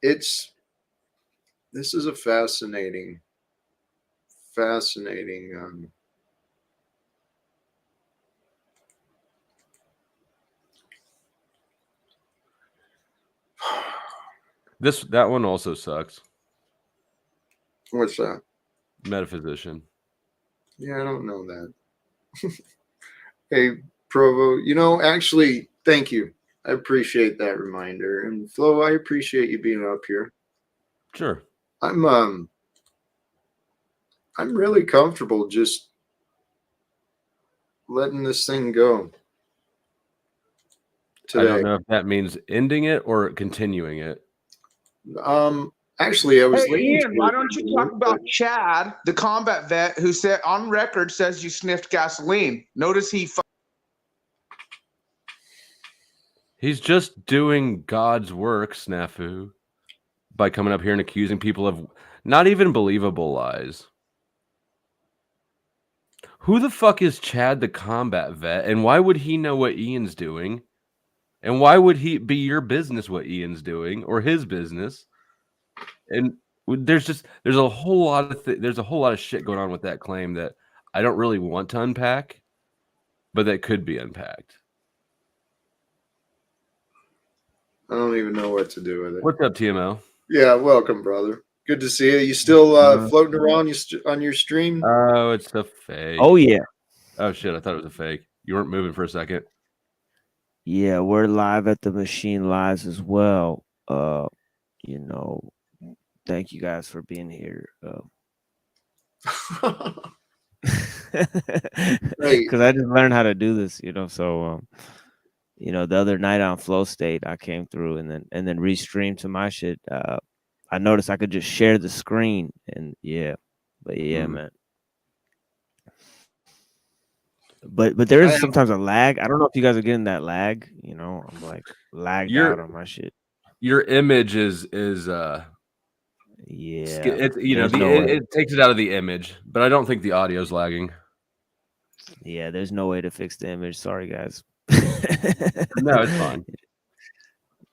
this is a fascinating. That one also sucks. What's that? Metaphysician. Yeah, I don't know that. Hey, Provo, you know, actually, thank you. I appreciate that reminder. And Flo, I appreciate you being up here. Sure. I'm really comfortable just letting this thing go I don't today. know if that means ending it or continuing it. Actually, I was Hey, leaning Ian, why towards don't you it, talk about but Chad, the combat vet, who said on record says you sniffed gasoline? Notice He's just doing God's work, Snafu, by coming up here and accusing people of not even believable lies. Who the fuck is Chad the combat vet, and why would he know what Ian's doing? And why would he be your business what Ian's doing or his business? And there's a whole lot of there's a whole lot of shit going on with that claim that I don't really want to unpack, but that could be unpacked. I don't even know what to do with it. What's up, TMO? Yeah, welcome, brother. Good to see you. You still floating around on your stream? Oh, it's a fake. Oh yeah, Oh shit, I thought it was a fake. You weren't moving for a second. yeah. We're live at the Machine Lives as well. You know, thank you guys for being here. Right. Because I just learned how to do this. You know, so you know, the other night on Flow State, I came through and then restreamed to my shit. I noticed I could just share the screen, and yeah, but yeah, man. But there is sometimes a lag. I don't know if you guys are getting that lag. You know, I'm like lagged out on my shit. Your image is Yeah, it's it takes it out of the image, but I don't think the audio's lagging. Yeah, there's no way to fix the image. Sorry, guys. No, it's fine.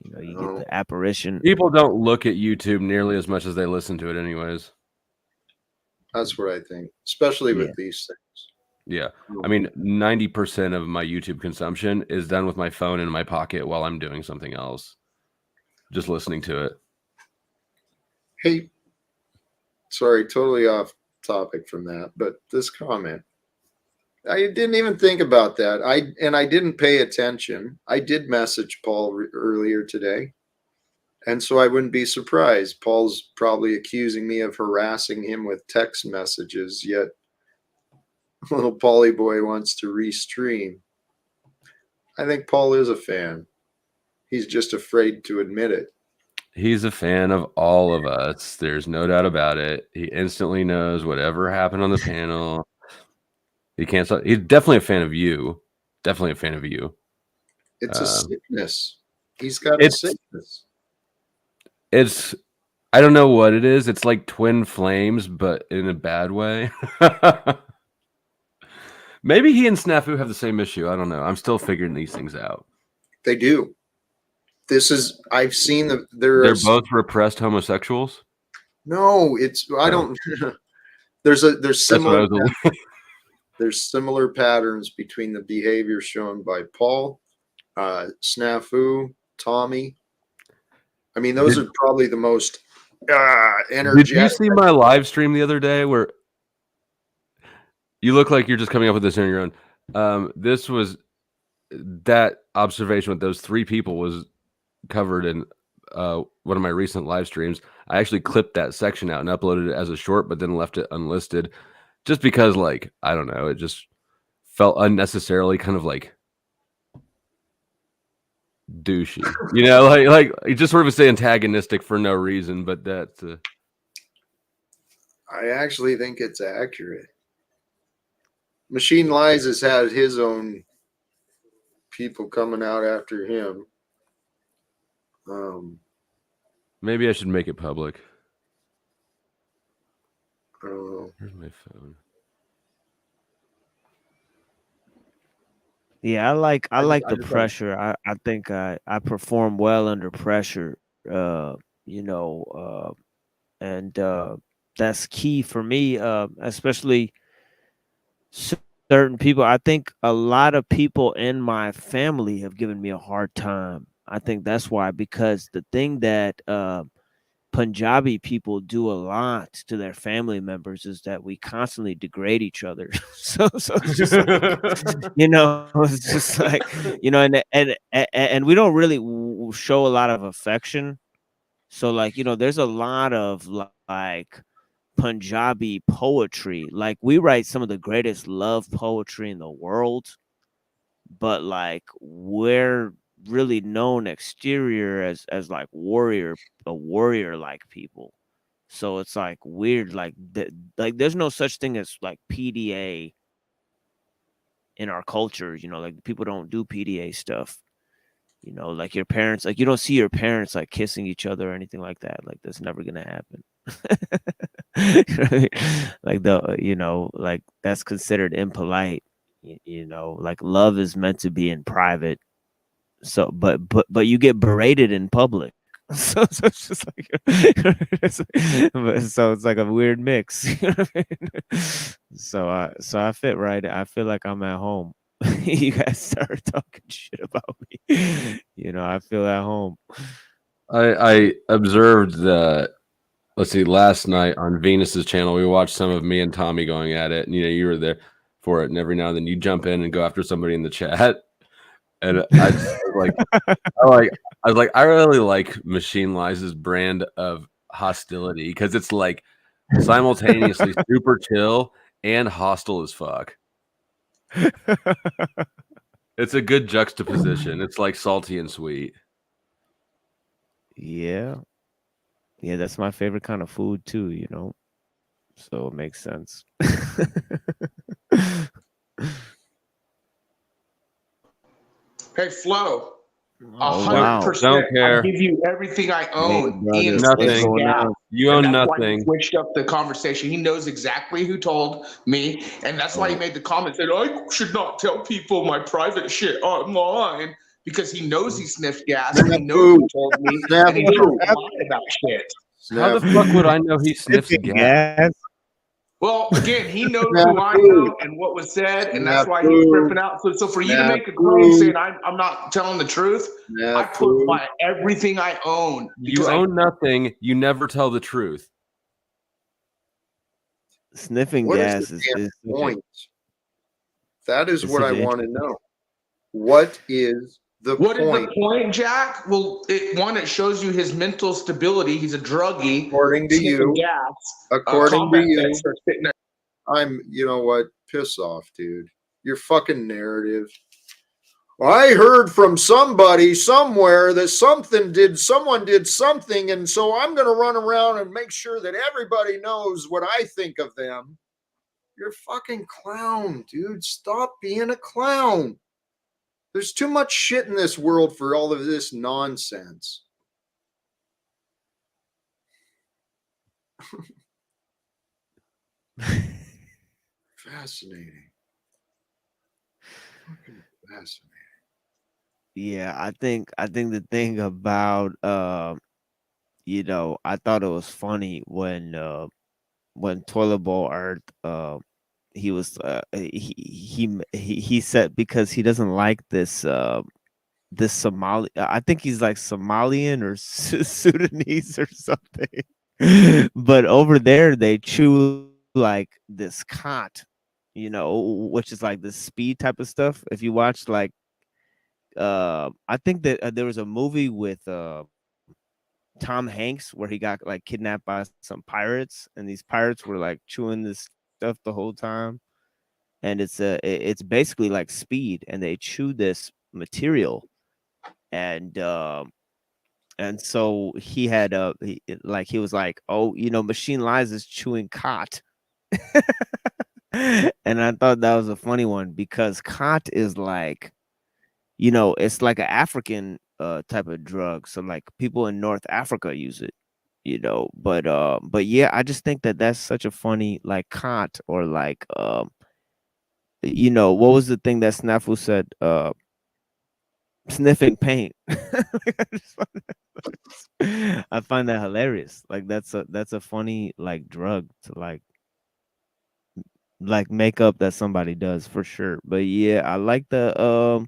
You know, you get the apparition. People don't look at YouTube nearly as much as they listen to it, anyways. That's what I think, especially with these things. Yeah, I mean, 90% of my YouTube consumption is done with my phone in my pocket while I'm doing something else, just listening to it. Hey, sorry, totally off topic from that, but this comment, I didn't even think about that. I didn't pay attention. I did message Paul earlier today, and so I wouldn't be surprised. Paul's probably accusing me of harassing him with text messages, yet little Paulie boy wants to restream. I think Paul is a fan. He's just afraid to admit it. He's a fan of all of us. There's no doubt about it. He instantly knows whatever happened on the panel. He's definitely a fan of you. Definitely a fan of you. It's a sickness. He's got a sickness. I don't know what it is. It's like twin flames, but in a bad way. Maybe he and Snafu have the same issue. I don't know. I'm still figuring these things out. They do. I've seen they're both repressed homosexuals. No, I don't. There's similar. There's similar patterns between the behavior shown by Paul, Snafu, Tommy. I mean, those are probably the most energetic. Did you see my live stream the other day where you look like you're just coming up with this on your own? This was that observation with those three people was covered in one of my recent live streams. I actually clipped that section out and uploaded it as a short, but then left it unlisted just because, like, I don't know, it just felt unnecessarily kind of like douchey, you know, like it just sort of say antagonistic for no reason. But that's I actually think it's accurate. Machine Lies has had his own people coming out after him. Maybe I should make it public. I don't know. Where's my phone? Yeah, I I just like the don't. pressure. I think I perform well under pressure. You know, and that's key for me. Especially certain people. I think a lot of people in my family have given me a hard time. I think that's why, because the thing that Punjabi people do a lot to their family members is that we constantly degrade each other. So it's just like, it's just like, and we don't really show a lot of affection. So like, there's a lot of like Punjabi poetry. Like we write some of the greatest love poetry in the world, but like we're really known exterior as like warrior like people. So it's like weird, like like there's no such thing as like PDA in our culture. Like people don't do PDA stuff. Like your parents, like you don't see your parents like kissing each other or anything like that. Like that's never gonna happen. You know what I mean? Like like that's considered impolite. Like love is meant to be in private. So, but you get berated in public. So it's just like, so it's like a weird mix. You know what I mean? So I fit right. I feel like I'm at home. You guys start talking shit about me. I feel at home. I observed that. Let's see, last night on Venus's channel, we watched some of me and Tommy going at it, and you were there for it. And every now and then you jump in and go after somebody in the chat. And I was like, I really like Machine Lies' brand of hostility because it's like simultaneously super chill and hostile as fuck. It's a good juxtaposition. It's like salty and sweet. Yeah. Yeah, that's my favorite kind of food too, so it makes sense. Hey, Flo. Oh, wow. 100%. Don't care. I give you everything I Hey, own. brother, Ian what's Smith's Nothing. going gas. on? You And own that's why he nothing. switched up the conversation. He knows exactly who told me, and that's why he made the comment that I should not tell people my private shit online, because he knows he sniffed gas and he knows who told me, and he doesn't lie about shit. How the fuck would I know he sniffs Sniffing gas? gas? Well, again, he knows who I know and what was said, and that's why he's tripping out. So for you to make a claim saying I'm not telling the truth, I put my everything I own. You own nothing. You never tell the truth. Sniffing What gas is is the point? That is it's what I such an want to know. What is the What is point? the point, Jack? Well, it shows you his mental stability. He's a druggie. According to sniffing you, gas. according to Combat you, vets are sitting there. you know what? Piss off, dude. Your fucking narrative. I heard from somebody somewhere that someone did something, and so I'm going to run around and make sure that everybody knows what I think of them. You're a fucking clown, dude. Stop being a clown. There's too much shit in this world for all of this nonsense. Fascinating. Fucking fascinating. Yeah, I think the thing about I thought it was funny when Toilet Bowl Earth he was he said, because he doesn't like this Somali, I think he's like Somalian or Sudanese or something. But over there they chew like this cot, which is like this speed type of stuff. If you watch like I think that there was a movie with Tom Hanks where he got like kidnapped by some pirates, and these pirates were like chewing this stuff the whole time. And it's basically like speed, and they chew this material. And so he had he was like, oh, Machine Lies is chewing cot. And I thought that was a funny one, because cot is like, it's like an African type of drug. So like people in North Africa use it, but yeah, I just think that that's such a funny, like cot, or like you know, what was the thing that Snafu said? Sniffing paint. I find that hilarious. Like that's a funny like drug to like makeup that somebody does for sure. But yeah, I like the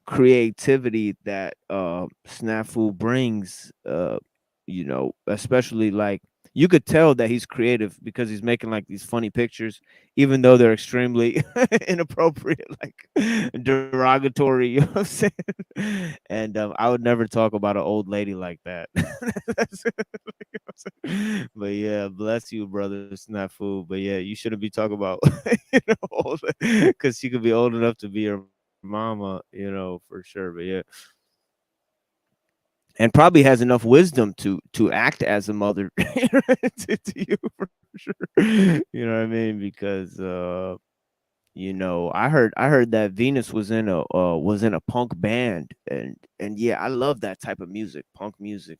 creativity that Snafu brings, you know, especially like you could tell that he's creative because he's making like these funny pictures, even though they're extremely inappropriate, like derogatory, you know what I'm saying? And I would never talk about an old lady like that. But yeah, bless you, brother Snafu. But yeah, you shouldn't be talking about you know, old because she could be old enough to be your mama, you know, for sure. But yeah, and probably has enough wisdom to act as a mother to you for sure. You know what I mean? Because you know, I heard that Venus was in a punk band, and yeah, I love that type of music, punk music.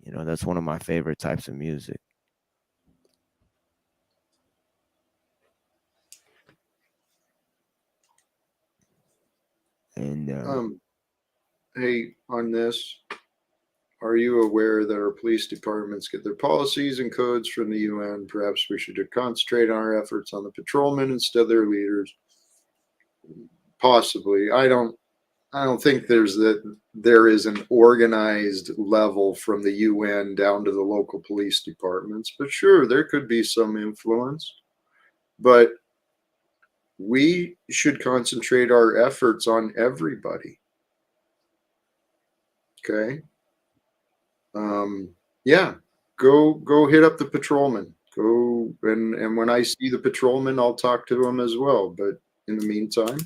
You know, that's one of my favorite types of music. And Hey, on this, are you aware that our police departments get their policies and codes from the UN? Perhaps we should concentrate our efforts on the patrolmen instead of their leaders. Possibly. I don't think there is an organized level from the UN down to the local police departments, but sure, there could be some influence. But we should concentrate our efforts on everybody. Okay. Yeah, go hit up the patrolman. Go and when I see the patrolman, I'll talk to him as well. But in the meantime,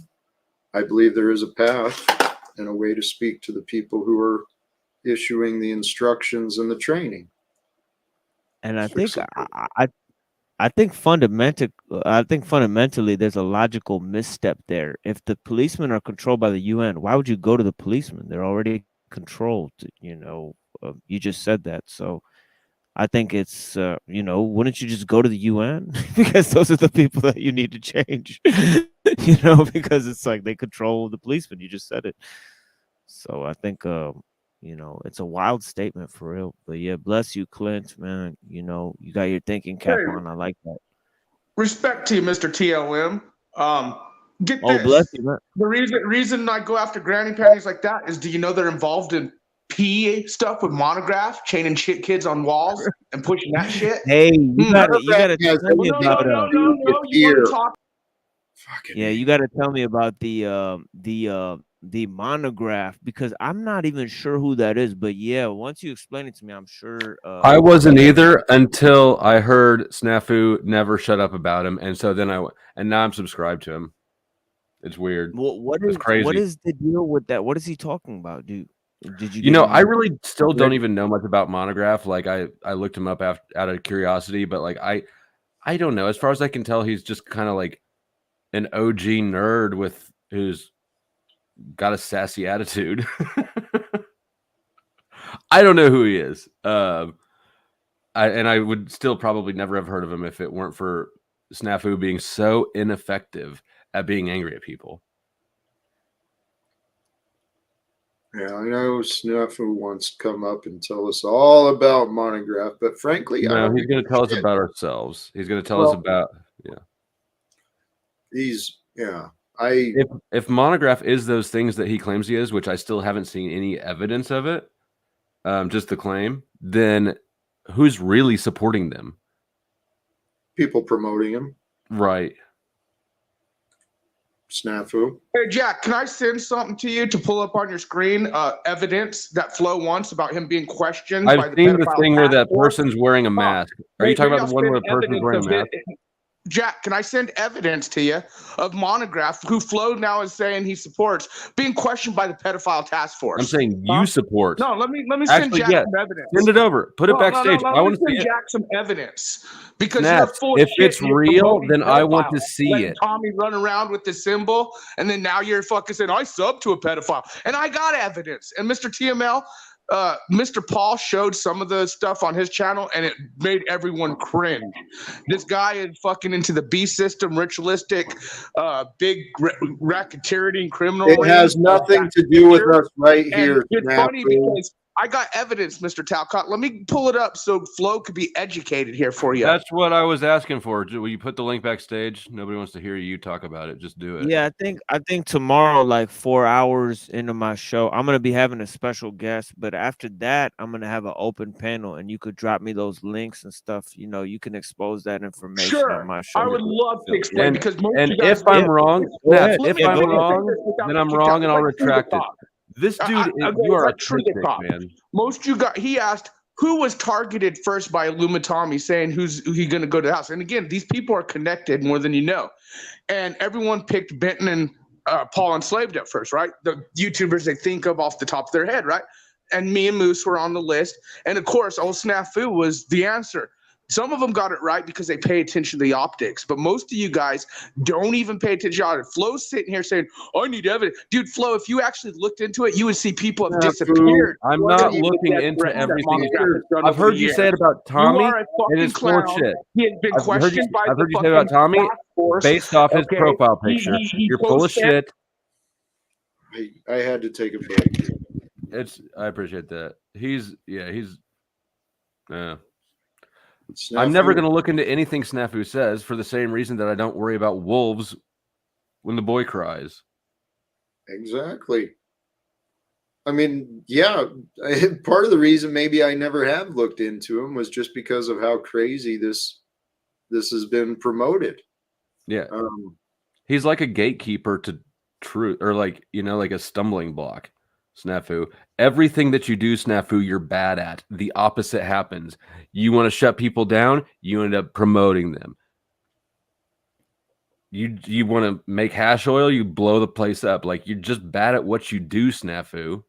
I believe there is a path and a way to speak to the people who are issuing the instructions and the training. and I Fix think it. I think fundamentally there's a logical misstep there. If the policemen are controlled by the UN, why would you go to the policemen? They're already controlled. You know, you just said that, so I think it's you know, wouldn't you just go to the UN because those are the people that you need to change? You know, because it's like they control the policemen. You just said it, so I think you know, it's a wild statement for real. But yeah, bless you, Clint, man. You know, you got your thinking cap Hey, on. I like that. respect to you, Mr. TLM. Get Oh, bless this. you, man. The reason I go after granny panties like that is, do you know they're involved in PE stuff with Monograph, chaining kids on walls and pushing that shit? Hey, you gotta Monograph has tell me Well, no, about no, no, everything to do no, with no. You want fear. to talk? Fucking yeah, A. you gotta tell me about the monograph because I'm not even sure who that is. But yeah, once you explain it to me, I'm sure I wasn't either until I heard Snafu never shut up about him, and so then and now I'm subscribed to him. It's weird. what It's crazy. is the deal with that? What is he talking about, dude? Did you You get know, I any really still don't even know much about Monograph. Like I looked him up out of curiosity, but like I don't know. As far as I can tell, he's just kind of like an OG nerd who's got a sassy attitude. I don't know who he is. I would still probably never have heard of him if it weren't for Snafu being so ineffective at being angry at people. Yeah, I know Snafu wants to come up and tell us all about Monograph, but frankly, I No, don't he's going to tell us shit. about ourselves. He's going to tell us about I if Monograph is those things that he claims he is, which I still haven't seen any evidence of it, just the claim, then who's really supporting them? people promoting him. Right. Snafu. Hey, Jack, can I send something to you to pull up on your screen? Evidence that Flo wants about him being questioned by I've the seen the pedophile thing where task that force. person's wearing a mask. Are you talking Maybe about I'll the one where send the person's evidence wearing a of mask? it. Jack, can I send evidence to you of Monograph, who Flo now is saying he supports, being questioned by the pedophile task force? I'm saying you support. No, let me send Actually, Jack yeah, some evidence. send it over. Put it No, backstage. I let want me to see send it. Jack some evidence because Snaps. you're full of If shit. it's and you're real, promoting then I want to pedophiles, see letting it. Tommy run around with the symbol, and then now you're fucking saying I sub to a pedophile, and I got evidence. And Mr. TML, Mr. Paul showed some of the stuff on his channel, and it made everyone cringe. This guy is fucking into the B system, ritualistic, big racketeering criminal. It has nothing to do with us right And here. it's funny Snafu. because I got evidence, Mr. Talcott. Let me pull it up so Flo could be educated here for you. That's what I was asking for. Will you put the link backstage? Nobody wants to hear you talk about it. Just do it. Yeah, I think tomorrow, like 4 hours into my show, I'm gonna be having a special guest. But after that, I'm gonna have an open panel, and you could drop me those links and stuff. You know, you can expose that information on my show. I would love to explain because most And of you guys if I'm wrong, ahead. if Yeah, I'm go ahead. wrong, then I'm wrong, and I'll retract it. This dude, you are a true to trick, cop. man. Most you got. He asked who was targeted first by Illumitami, saying who's he going to go to the house. And again, these people are connected more than you know. And everyone picked Benton and Paul Enslaved at first, right? The YouTubers they think of off the top of their head, right? And me and Moose were on the list. And of course, old Snafu was the answer. Some of them got it right because they pay attention to the optics, but most of you guys don't even pay attention to it. Flo's sitting here saying, I need evidence. Dude, Flo, if you actually looked into it, you would see people have disappeared. I'm not looking into everything. I've heard you say it about Tommy, and it's full of shit. He has been questioned by I've the heard you say about Tommy task force. based off his Okay. profile picture. You're full of shit. I had to take a break. I appreciate that. He's Snafu. I'm never going to look into anything Snafu says for the same reason that I don't worry about wolves when the boy cries. Exactly. I mean, yeah, part of the reason maybe I never have looked into him was just because of how crazy this has been promoted. Yeah. He's like a gatekeeper to truth, or like a stumbling block. Snafu. Everything that you do, Snafu, you're bad at. The opposite happens. You want to shut people down, you end up promoting them. You want to make hash oil, you blow the place up. Like, you're just bad at what you do, Snafu.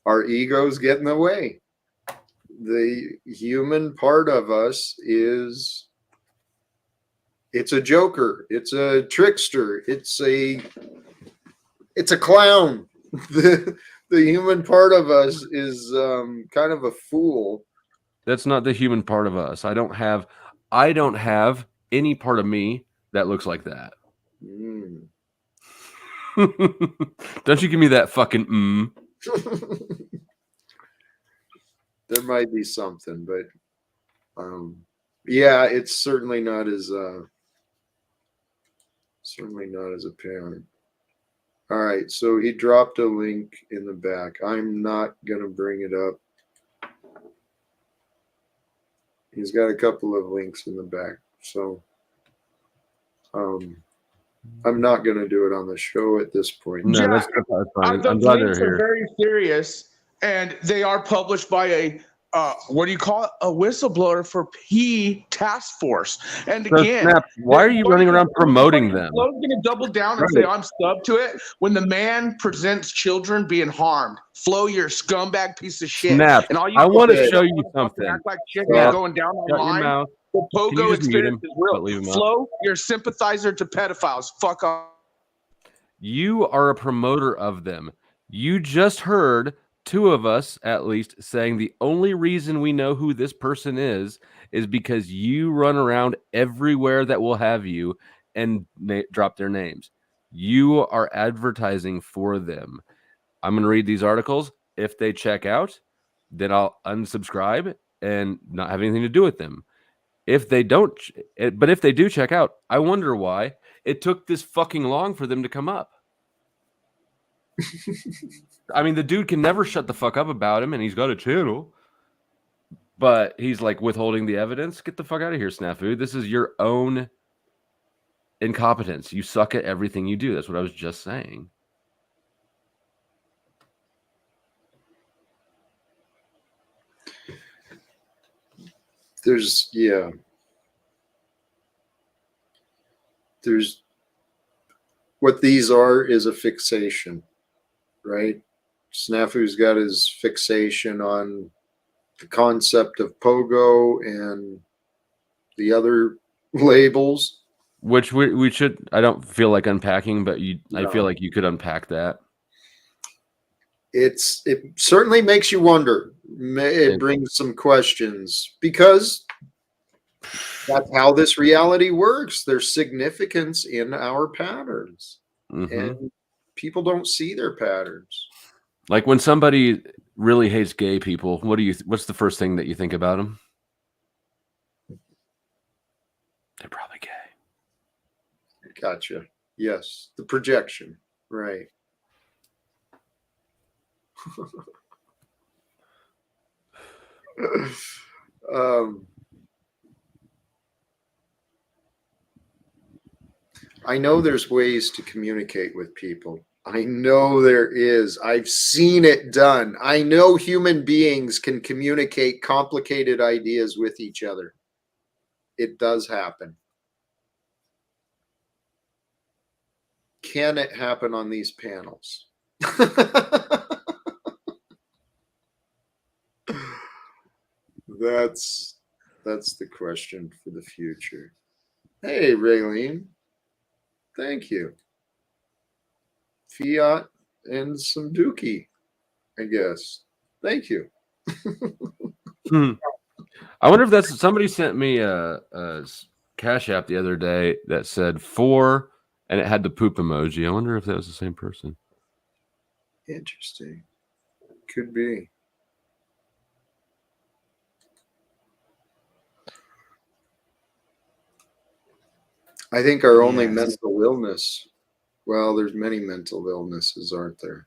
Our egos get in the way. The human part of us it's a joker, it's a trickster, it's a clown. The human part of us is kind of a fool. That's not the human part of us. I don't have any part of me that looks like that. Don't you give me that fucking There might be something, but yeah, it's certainly not as apparent. All right, so he dropped a link in the back. I'm not going to bring it up. He's got a couple of links in the back, so I'm not going to do it on the show at this point. No, that's fine. I'm glad they're here. Very serious, and they are published by a what do you call it? A whistleblower for P Task Force. And So, again, Snap, why are you running around promoting them? Flo's going to double down and say I'm sub to it when the man presents children being harmed. Flo, you're a scumbag piece of shit. Snap, And all you I want to fucking show you something. act like shit Snap, going down shut your online. mouth. The Can you Pogo just mute experience him, is but leave him real. out? Flo, you're a sympathizer to pedophiles. Fuck off. You are a promoter of them. You just heard two of us, at least, saying the only reason we know who this person is because you run around everywhere that will have you and drop their names. You are advertising for them. I'm going to read these articles. If they check out, then I'll unsubscribe and not have anything to do with them. If they don't, but if they do check out, I wonder why it took this fucking long for them to come up. I mean, the dude can never shut the fuck up about him, and he's got a channel. But he's like withholding the evidence. Get the fuck out of here, Snafu. This is your own incompetence. You suck at everything you do. That's what I was just saying. There's what these are is a fixation, right? Snafu's got his fixation on the concept of Pogo and the other labels. Which we should, I don't feel like unpacking, but I feel No. like you could unpack that. it certainly makes you wonder. It brings some questions because that's how this reality works. There's significance in our patterns, and people don't see their patterns. Like when somebody really hates gay people, what's the first thing that you think about them? They're probably gay. Gotcha. Yes, the projection, right. I know there's ways to communicate with people. I know there is. I've seen it done. I know human beings can communicate complicated ideas with each other. It does happen. Can it happen on these panels? That's the question for the future. Hey, Raylene. Thank you. Fiat and some Dookie, I guess. Thank you. I wonder if that's somebody sent me a Cash App the other day that said 4 and it had the poop emoji. I wonder if that was the same person. Interesting. Could be. I think our only mental illness, well, there's many mental illnesses, aren't there?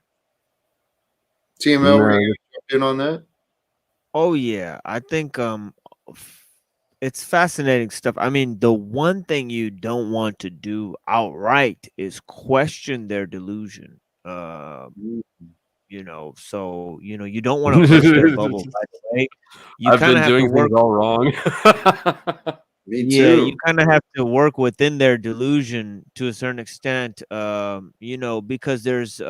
TML, were you in on that? Oh yeah, I think it's fascinating stuff. I mean, the one thing you don't want to do outright is question their delusion. You know, so you don't want to burst their bubble right away. You I've kind been of have to doing work. things all wrong. Me Yeah, too. you kind of have to work within their delusion to a certain extent, because there's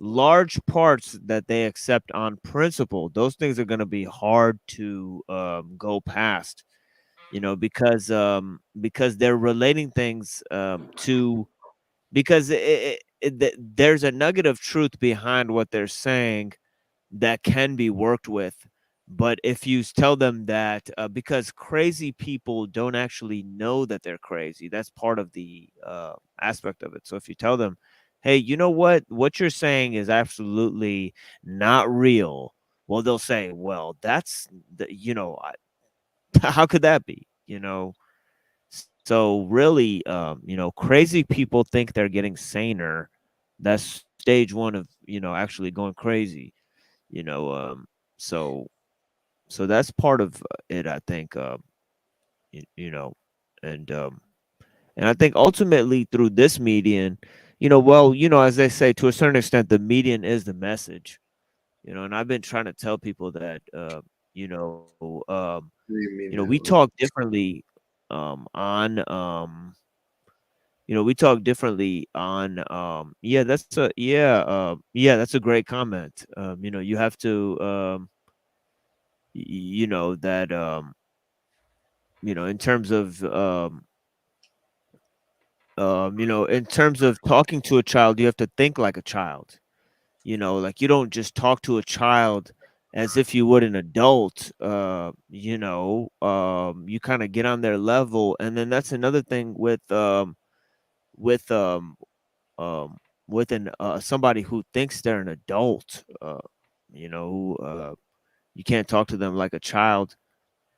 large parts that they accept on principle. Those things are going to be hard to go past, because they're relating things to because there's a nugget of truth behind what they're saying that can be worked with. But if you tell them that because crazy people don't actually know that they're crazy, that's part of the aspect of it. So if you tell them, hey, you know what you're saying is absolutely not real, well, they'll say, well, that's how could that be? So really, crazy people think they're getting saner. That's stage one of actually going crazy. you know um so that's part of it, I think. you, you know and I think ultimately through this median, as they say, to a certain extent the median is the message. And I've been trying to tell people that you know we talk differently on we talk differently on that's a great comment. You have to that in terms of in terms of talking to a child, you have to think like a child. Like you don't just talk to a child as if you would an adult. You kind of get on their level. And then that's another thing with um with an somebody who thinks they're an adult, who you can't talk to them like a child.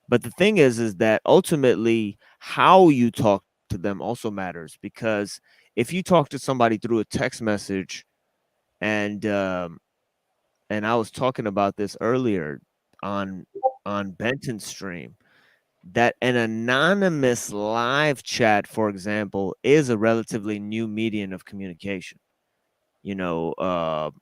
But the thing is that ultimately how you talk to them also matters, because if you talk to somebody through a text message, and I was talking about this earlier on Benton's stream, that an anonymous live chat, for example, is a relatively new medium of communication.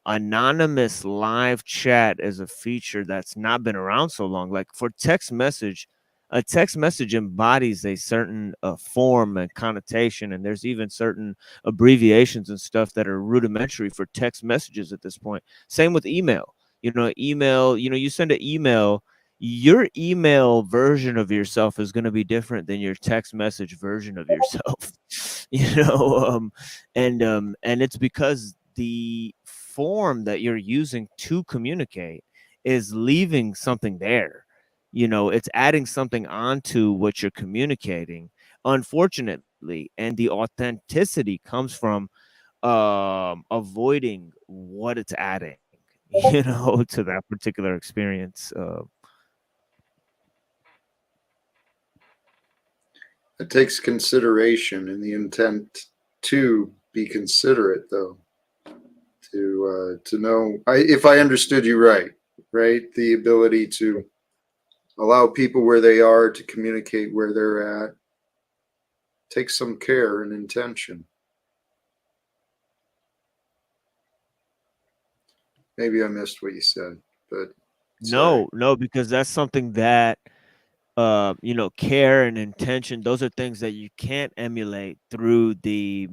Anonymous live chat is a feature that's not been around so long. Like for text message, a text message embodies a certain form and connotation, and there's even certain abbreviations and stuff that are rudimentary for text messages at this point. Same with email. Email, you send an email, your email version of yourself is going to be different than your text message version of yourself. And it's because the form that you're using to communicate is leaving something there. You know, it's adding something onto what you're communicating, unfortunately. And the authenticity comes from avoiding what it's adding, you know, to that particular experience. It takes consideration and the intent to be considerate, though. To know, if I understood you right, the ability to allow people where they are to communicate where they're at takes some care and intention. Maybe I missed what you said, but sorry. No, because that's something that you know, care and intention, those are things that you can't emulate through the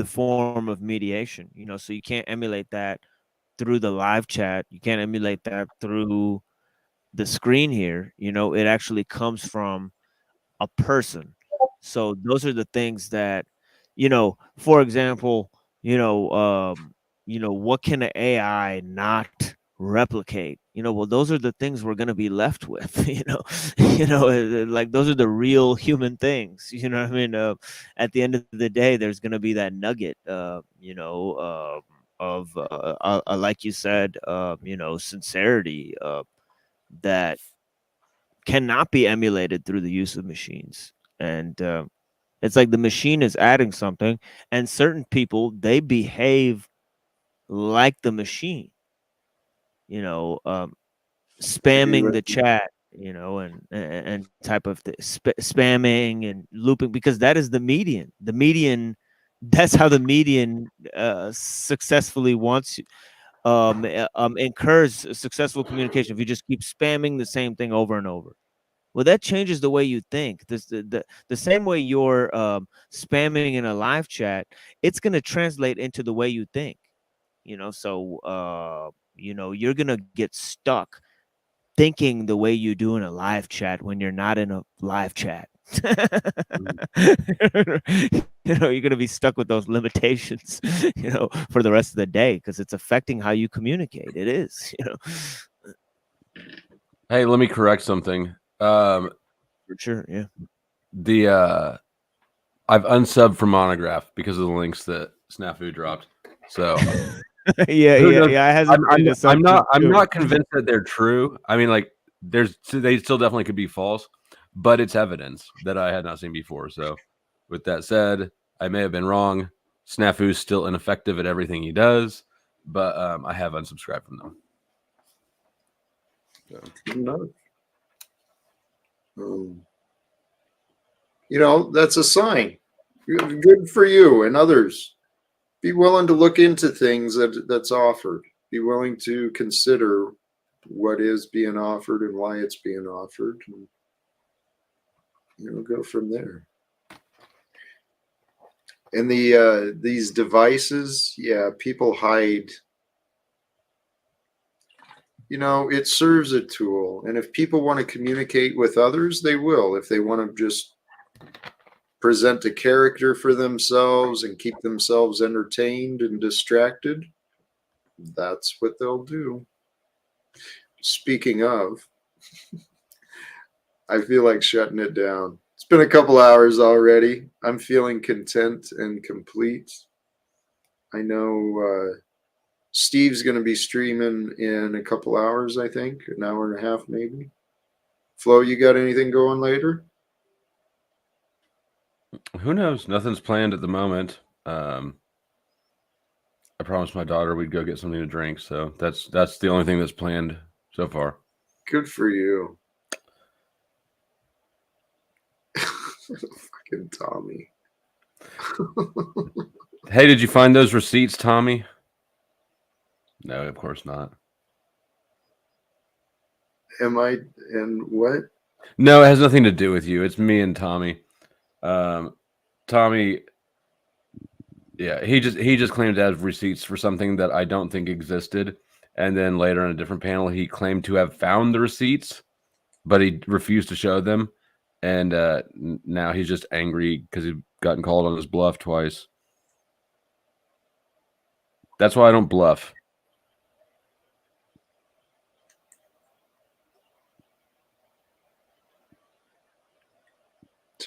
form of mediation, you know. So you can't emulate that through the live chat, you can't emulate that through the screen here, you know. It actually comes from a person. So those are the things that, you know, for example, you know, what can an AI not replicate? You know, well, those are the things we're gonna be left with, you know, like those are the real human things, you know what I mean? At the end of the day, there's gonna be that nugget, of like you said, you know, sincerity, that cannot be emulated through the use of machines. And it's like the machine is adding something, and certain people, they behave like the machine, you know, spamming the chat, you know, and type of spamming and looping, because that is the median. The median, that's how the median successfully wants incurs successful communication. If you just keep spamming the same thing over and over, well, that changes the way you think. The same way you're spamming in a live chat, it's going to translate into the way you think. You know, so you know, you're going to get stuck thinking the way you do in a live chat when you're not in a live chat. You know, you're going to be stuck with those limitations, you know, for the rest of the day, because it's affecting how you communicate. It is, you know. Hey, let me correct something. For sure, yeah. I've unsubbed from Monograph because of the links that Snafu dropped. So yeah. I hesitated to sub I'm not convinced that they're true. I mean, like, they still definitely could be false, but it's evidence that I had not seen before. So, with that said, I may have been wrong. Snafu's still ineffective at everything he does, but I have unsubscribed from them. So. You know, that's a sign. Good for you and others. Be willing to look into things that's offered. Be willing to consider what is being offered and why it's being offered. And, you know, go from there. And these devices, yeah, people hide. You know, it serves a tool, and if people want to communicate with others, they will. If they want to just present a character for themselves and keep themselves entertained and distracted, that's what they'll do. Speaking of, I feel like shutting it down. It's been a couple hours already. I'm feeling content and complete. I know Steve's going to be streaming in a couple hours, I think, an hour and a half maybe. Flo, you got anything going later? Who knows? Nothing's planned at the moment. I promised my daughter we'd go get something to drink, so that's the only thing that's planned so far. Good for you. Fucking Tommy. Hey, did you find those receipts, Tommy? No, of course not. Am I? And what? No, it has nothing to do with you. It's me and Tommy. Tommy, yeah, he just claimed to have receipts for something that I don't think existed, and then later on a different panel, he claimed to have found the receipts, but he refused to show them, and now he's just angry because he's gotten called on his bluff twice. That's why I don't bluff.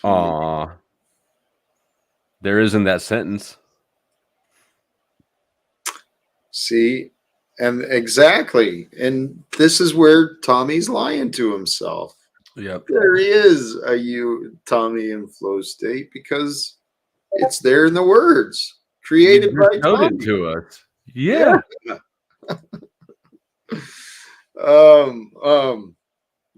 Aw. There isn't that sentence. See, and exactly. And this is where Tommy's lying to himself. Yep. There is a Tommy in flow state because it's there in the words created You by just showed Tommy. it to us. Yeah.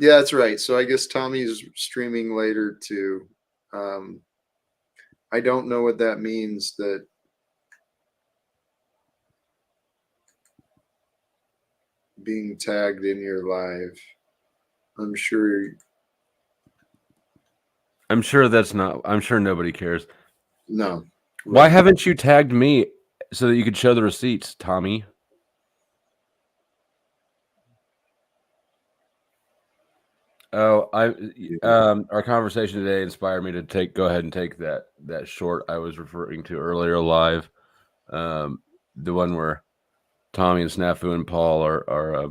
Yeah, that's right. So I guess Tommy's streaming later too. I don't know what that means, that being tagged in your live. I'm sure that's not. I'm sure nobody cares. no. Why haven't you tagged me so that you could show the receipts, Tommy? Oh, our conversation today inspired me to go ahead and take that short I was referring to earlier live. The one where Tommy and Snafu and Paul are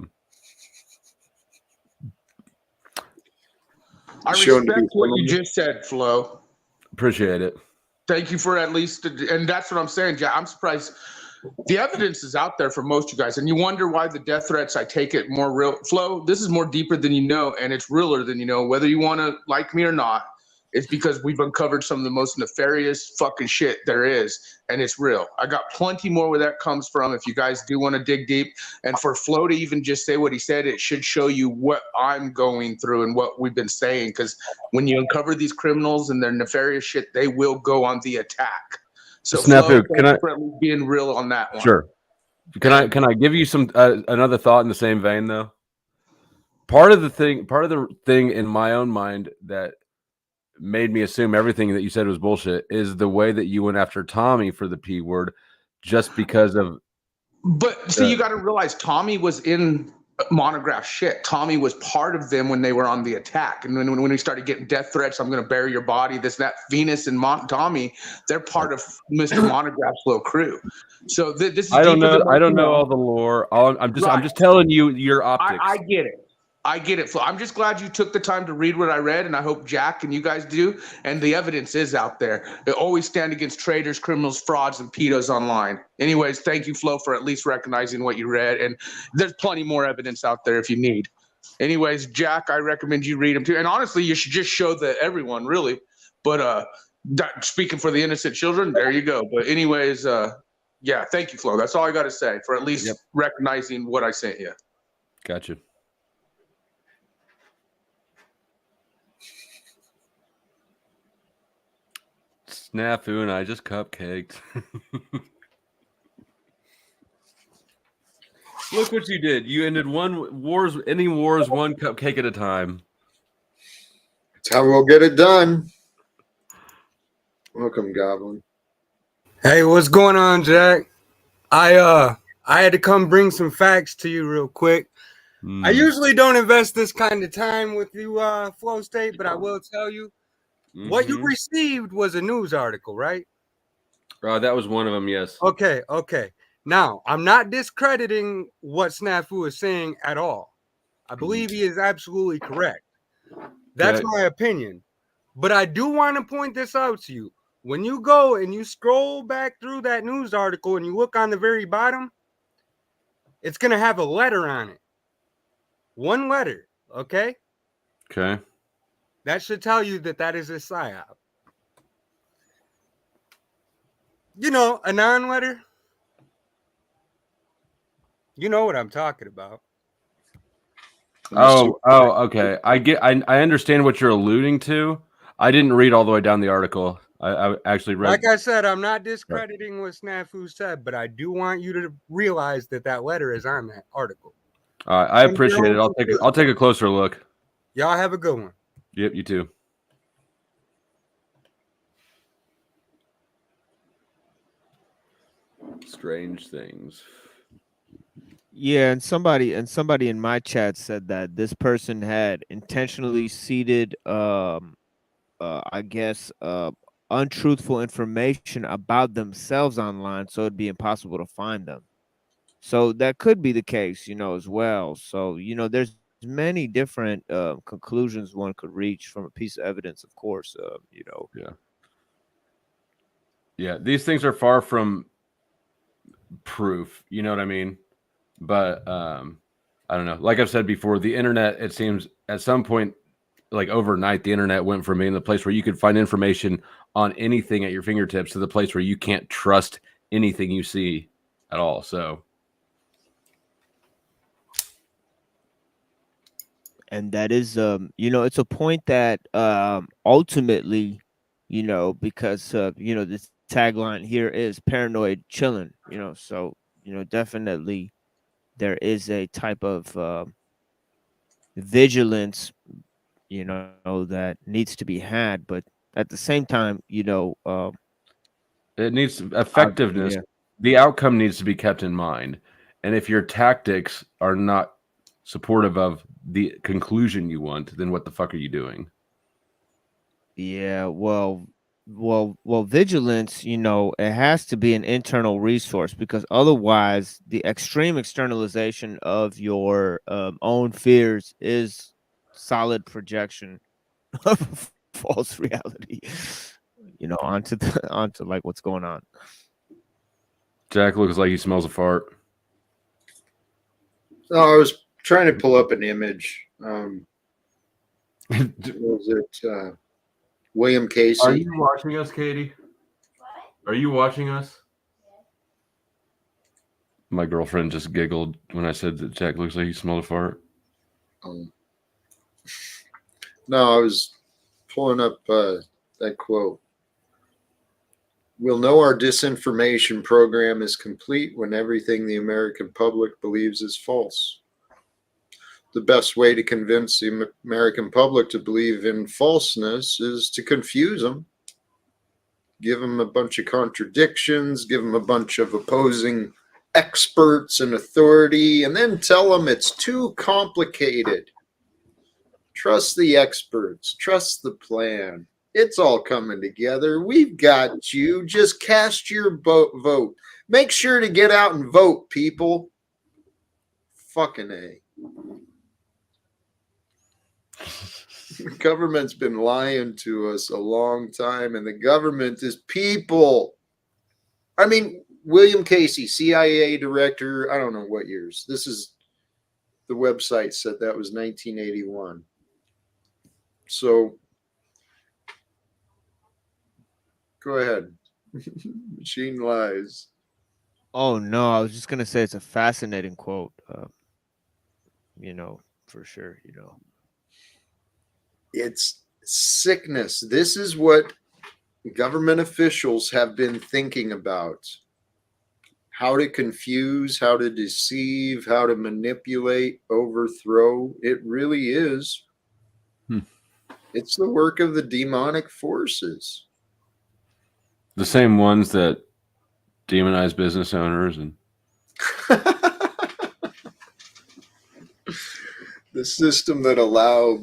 I respect what you just said, Flo. Appreciate it. Thank you for at least, and that's what I'm saying, Jack. I'm surprised. The evidence is out there for most of you guys, and you wonder why the death threats, I take it more real. Flo, this is more deeper than you know, and it's realer than you know, whether you want to like me or not. It's because we've uncovered some of the most nefarious fucking shit there is, and it's real. I got plenty more where that comes from if you guys do want to dig deep. And for Flo to even just say what he said, it should show you what I'm going through and what we've been saying, because when you uncover these criminals and their nefarious shit, they will go on the attack. So Snafu, Flo, thanks for being real on that one. Sure. Can I give you some another thought in the same vein though? Part of the thing in my own mind that made me assume everything that you said was bullshit is the way that you went after Tommy for the P word, just because of. But see, you got to realize Tommy was in Monograph shit. Tommy was part of them when they were on the attack, and when we started getting death threats, I'm going to bury your body. This, that, Venus and Tommy, they're part of Mr. Monograph's little crew. So this is. I don't know. I don't know all the lore. I'm just telling you your optics. I get it. I get it. I'm just glad you took the time to read what I read, and I hope Jack and you guys do. And the evidence is out there. They always stand against traitors, criminals, frauds, and pedos online. Anyways, thank you, Flo, for at least recognizing what you read. And there's plenty more evidence out there if you need. Anyways, Jack, I recommend you read them too. And honestly, you should just show everyone, really. But speaking for the innocent children, there you go. But anyways, yeah, thank you, Flo. That's all I got to say for at least recognizing what I sent you. Gotcha. Snafu and I just cupcaked. Look what you did. You ended any wars one cupcake at a time. That's how we'll get it done. Welcome, Goblin. Hey, what's going on, Jack? I had to come bring some facts to you real quick. I usually don't invest this kind of time with you, Flow State, but I will tell you. What you received was a news article, right? That was one of them, yes. Okay. Now, I'm not discrediting what Snafu is saying at all. I believe he is absolutely correct. That's my opinion. But I do want to point this out to you. When you go and you scroll back through that news article and you look on the very bottom, it's going to have a letter on it. One letter, okay? Okay. That should tell you that is a psyop. You know, a non-letter. You know what I'm talking about. Oh, okay. I understand what you're alluding to. I didn't read all the way down the article. I actually read. Like I said, I'm not discrediting what Snafu said, but I do want you to realize that letter is on that article. I appreciate it. I'll take a closer look. Y'all have a good one. Yep, you too. Strange things. Yeah, and somebody in my chat said that this person had intentionally seeded I guess untruthful information about themselves online, so it'd be impossible to find them. So that could be the case, as well. So, there's many different conclusions one could reach from a piece of evidence, of course. Yeah, these things are far from proof. You know what I mean? But I don't know. Like I've said before, the internet, it seems at some point, like overnight, the internet went from being the place where you could find information on anything at your fingertips to the place where you can't trust anything you see at all. So, And that is, it's a point that ultimately, because the tagline here is paranoid chilling, so, definitely there is a type of vigilance, that needs to be had. But at the same time, it needs effectiveness. yeah. The outcome needs to be kept in mind. And if your tactics are not supportive of the conclusion you want, then what the fuck are you doing? Yeah, well, vigilance, it has to be an internal resource, because otherwise the extreme externalization of your own fears is solid projection of false reality, onto like what's going on. Jack looks like he smells a fart. No, I was trying to pull up an image. Was it William Casey? Are you watching us, Katie? Are you watching us? My girlfriend just giggled when I said that Jack looks like he smelled a fart. No, I was pulling up that quote. We'll know our disinformation program is complete when everything the American public believes is false. The best way to convince the American public to believe in falseness is to confuse them. Give them a bunch of contradictions, give them a bunch of opposing experts and authority, and then tell them it's too complicated. Trust the experts, trust the plan. It's all coming together. We've got you. Just cast your vote. Make sure to get out and vote, people. Fucking A. The government's been lying to us a long time, and the government is people. I mean, William Casey, CIA director, I don't know what years. This is the website said that was 1981. So go ahead. Machine lies. Oh no, I was just gonna say it's a fascinating quote. For sure. It's sickness. This is what government officials have been thinking about. How to confuse, how to deceive, how to manipulate, overthrow. It really is. It's the work of the demonic forces. The same ones that demonize business owners and the system that allow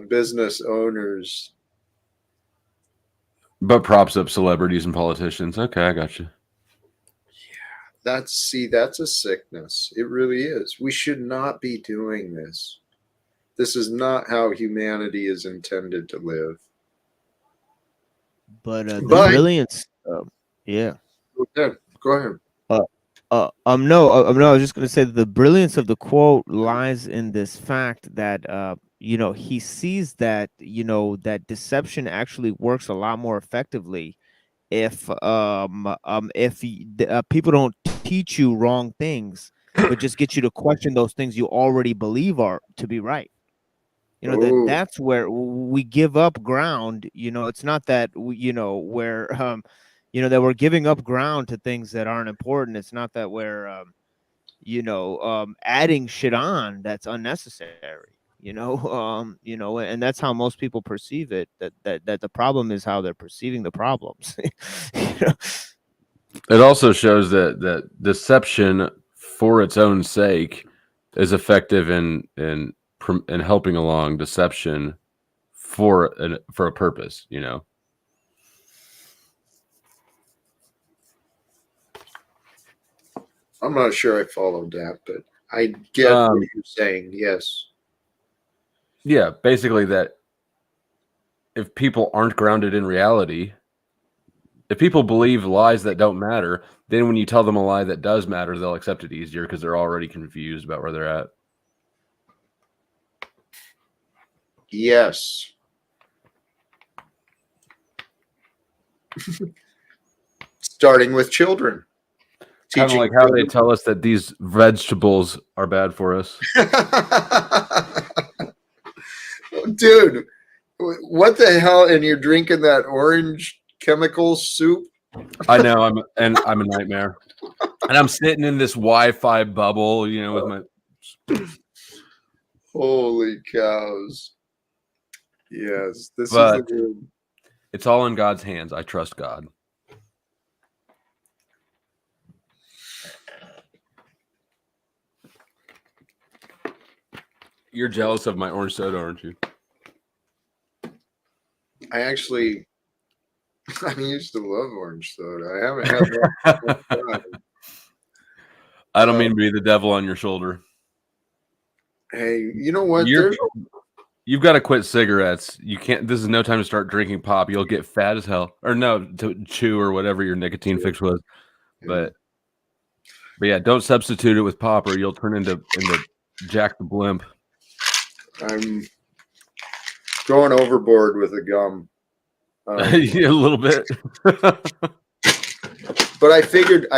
business owners, but props up celebrities and politicians. Okay, I got you. that's a sickness. It really is. We should not be doing this. This is not how humanity is intended to live. But the brilliance, yeah. Go ahead. No, I was just gonna say that the brilliance of the quote lies in this fact that he sees that that deception actually works a lot more effectively if people don't teach you wrong things, but just get you to question those things you already believe are to be right. That's where we give up ground. It's not that where that we're giving up ground to things that aren't important. It's not that we're adding shit on that's unnecessary. And that's how most people perceive it. That the problem is how they're perceiving the problems. It also shows that deception for its own sake is effective in helping along deception for a purpose. I'm not sure I followed that, but I get what you're saying. Yes. Yeah, basically that if people aren't grounded in reality, if people believe lies that don't matter, then when you tell them a lie that does matter, they'll accept it easier because they're already confused about where they're at. Yes. Starting with children. Kind of like how they tell us that these vegetables are bad for us. Dude, what the hell? And you're drinking that orange chemical soup? I know, I'm a nightmare. And I'm sitting in this Wi-Fi bubble, you know, with my Holy cows. Yes, this is But the good. it's all in God's hands. I trust God. You're jealous of my orange soda, aren't you? I used to love orange soda. I haven't had that in a long time. I don't mean to be the devil on your shoulder. Hey, you know what? You've got to quit cigarettes. You can't. This is no time to start drinking pop. You'll get fat as hell. Or no, to chew or whatever your nicotine fix was. But yeah, don't substitute it with pop, or you'll turn into Jack the Blimp. I'm going overboard with the gum. Yeah, a little bit. But I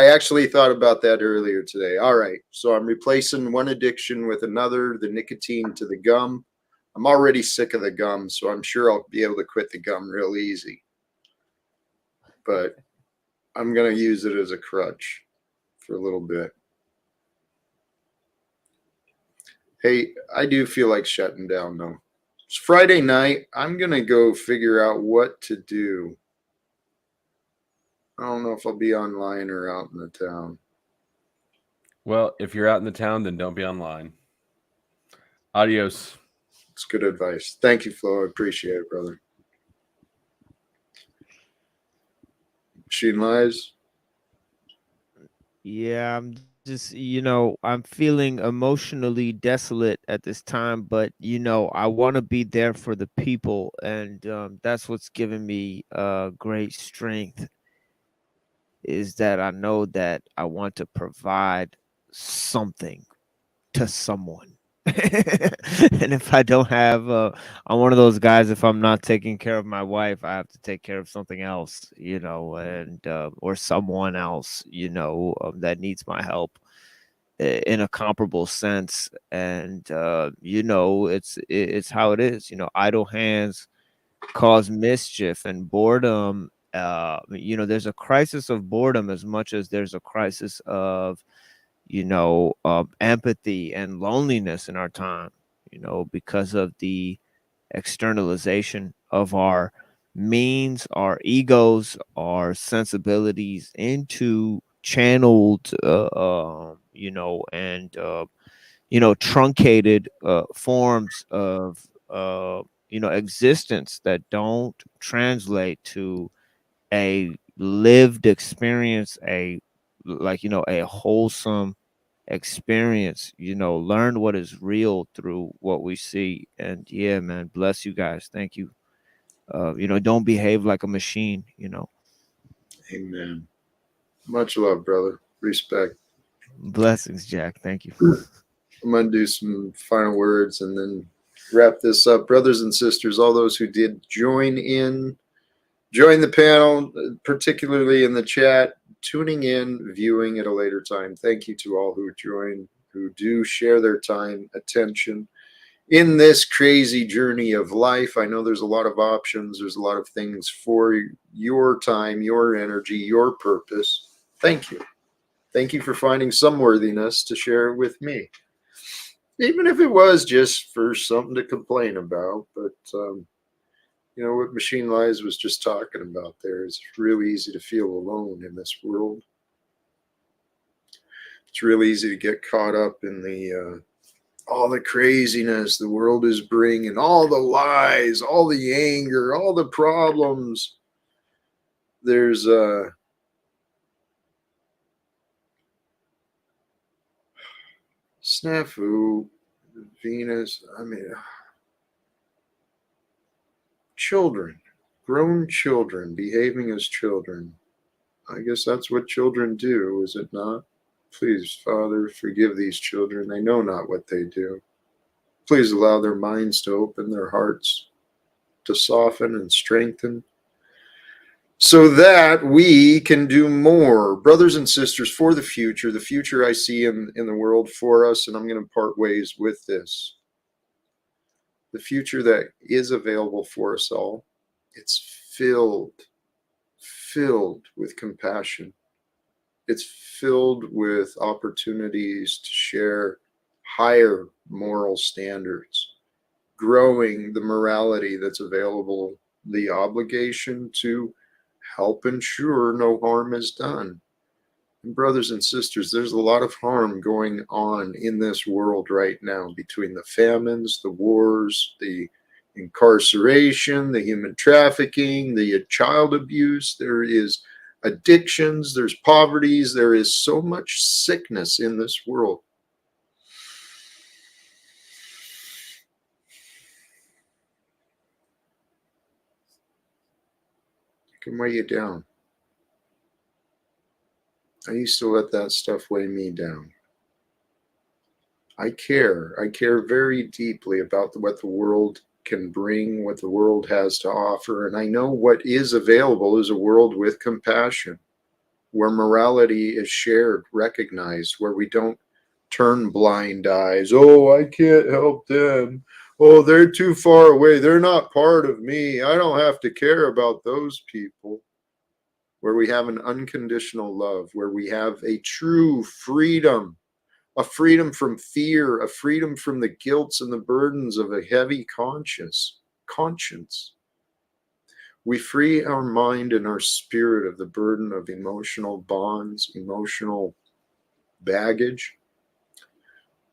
actually thought about that earlier today. All right, so I'm replacing one addiction with another, the nicotine to the gum. I'm already sick of the gum, so I'm sure I'll be able to quit the gum real easy. But I'm going to use it as a crutch for a little bit. Hey, I do feel like shutting down, though. It's Friday night. I'm going to go figure out what to do. I don't know if I'll be online or out in the town. Well, if you're out in the town, then don't be online. Adios. It's good advice. Thank you, Flo. I appreciate it, brother. Machine Lies. Yeah, I'm just, I'm feeling emotionally desolate at this time, but I want to be there for the people, and that's what's giving me great strength. Is that I know that I want to provide something to someone. And if I don't have, I'm one of those guys. If I'm not taking care of my wife, I have to take care of something else, and or someone else, that needs my help in a comparable sense. And it's how it is. Idle hands cause mischief, and boredom. There's a crisis of boredom as much as there's a crisis of empathy and loneliness in our time, because of the externalization of our means, our egos, our sensibilities into channeled, truncated forms of, existence that don't translate to a lived experience, a wholesome experience, learn what is real through what we see. And yeah, man, bless you guys. Thank you. Don't behave like a machine. Amen. Much love, brother. Respect. Blessings, Jack. Thank you. I'm going to do some final words and then wrap this up. Brothers and sisters, all those who did join the panel, particularly in the chat, tuning in, viewing at a later time. Thank you to all who join, who do share their time, attention in this crazy journey of life. I know there's a lot of options. There's a lot of things for your time, your energy, your purpose. Thank you. Thank you for finding some worthiness to share with me. Even if it was just for something to complain about. But, what Machine Lies was just talking about there is really easy to feel alone in this world. It's really easy to get caught up in the all the craziness the world is bringing, all the lies, all the anger, all the problems. There's Snafu, Venus, I mean, children, grown children behaving as children. I guess that's what children do, is it not? Please, Father, forgive these children. They know not what they do. Please allow their minds to open, their hearts to soften and strengthen, so that we can do more. Brothers and sisters, for the future I see in the world for us, and I'm going to part ways with this. The future that is available for us all, it's filled with compassion. It's filled with opportunities to share higher moral standards, growing the morality that's available, the obligation to help ensure no harm is done. And brothers and sisters, there's a lot of harm going on in this world right now between the famines, the wars, the incarceration, the human trafficking, the child abuse. There is addictions, there's poverties, there is so much sickness in this world. It can weigh you down. I used to let that stuff weigh me down. I care very deeply about what the world can bring, what the world has to offer. And I know what is available is a world with compassion, where morality is shared, recognized, where we don't turn blind eyes. Oh, I can't help them. Oh, they're too far away. They're not part of me. I don't have to care about those people. Where we have an unconditional love, where we have a true freedom, a freedom from fear, a freedom from the guilts and the burdens of a heavy conscience. We free our mind and our spirit of the burden of emotional bonds, emotional baggage,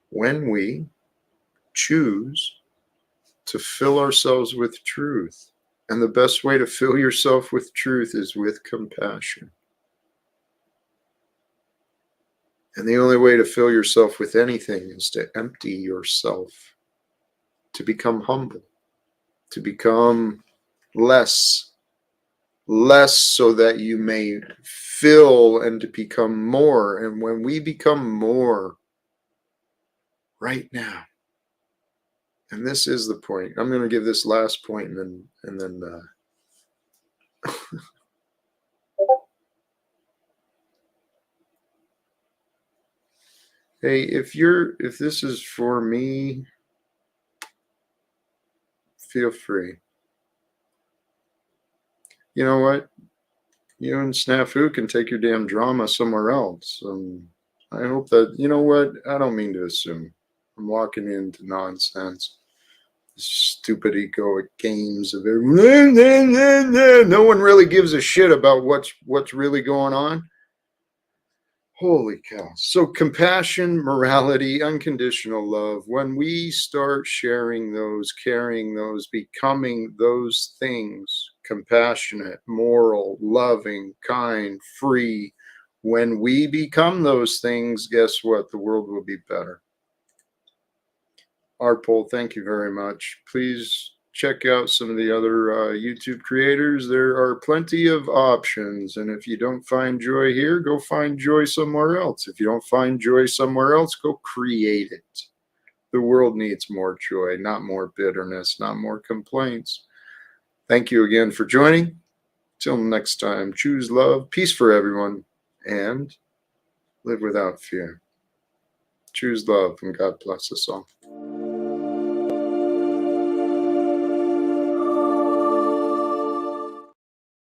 when we choose to fill ourselves with truth. And the best way to fill yourself with truth is with compassion. And the only way to fill yourself with anything is to empty yourself, to become humble, to become less so that you may fill, and to become more. And when we become more right now, and this is the point, I'm going to give this last point and then hey, if this is for me, feel free. You know what? You and Snafu can take your damn drama somewhere else. I hope that, you know what? I don't mean to assume. I'm walking into nonsense. Stupid egoic games of it. No one really gives a shit about what's really going on. Holy cow. So compassion, morality, unconditional love, when we start sharing those, carrying those, becoming those things, compassionate, moral, loving, kind, free, when we become those things, guess what? The world will be better. Arpol, thank you very much. Please check out some of the other YouTube creators. There are plenty of options. And if you don't find joy here, go find joy somewhere else. If you don't find joy somewhere else, go create it. The world needs more joy, not more bitterness, not more complaints. Thank you again for joining. Till next time, choose love, peace for everyone, and live without fear. Choose love, and God bless us all.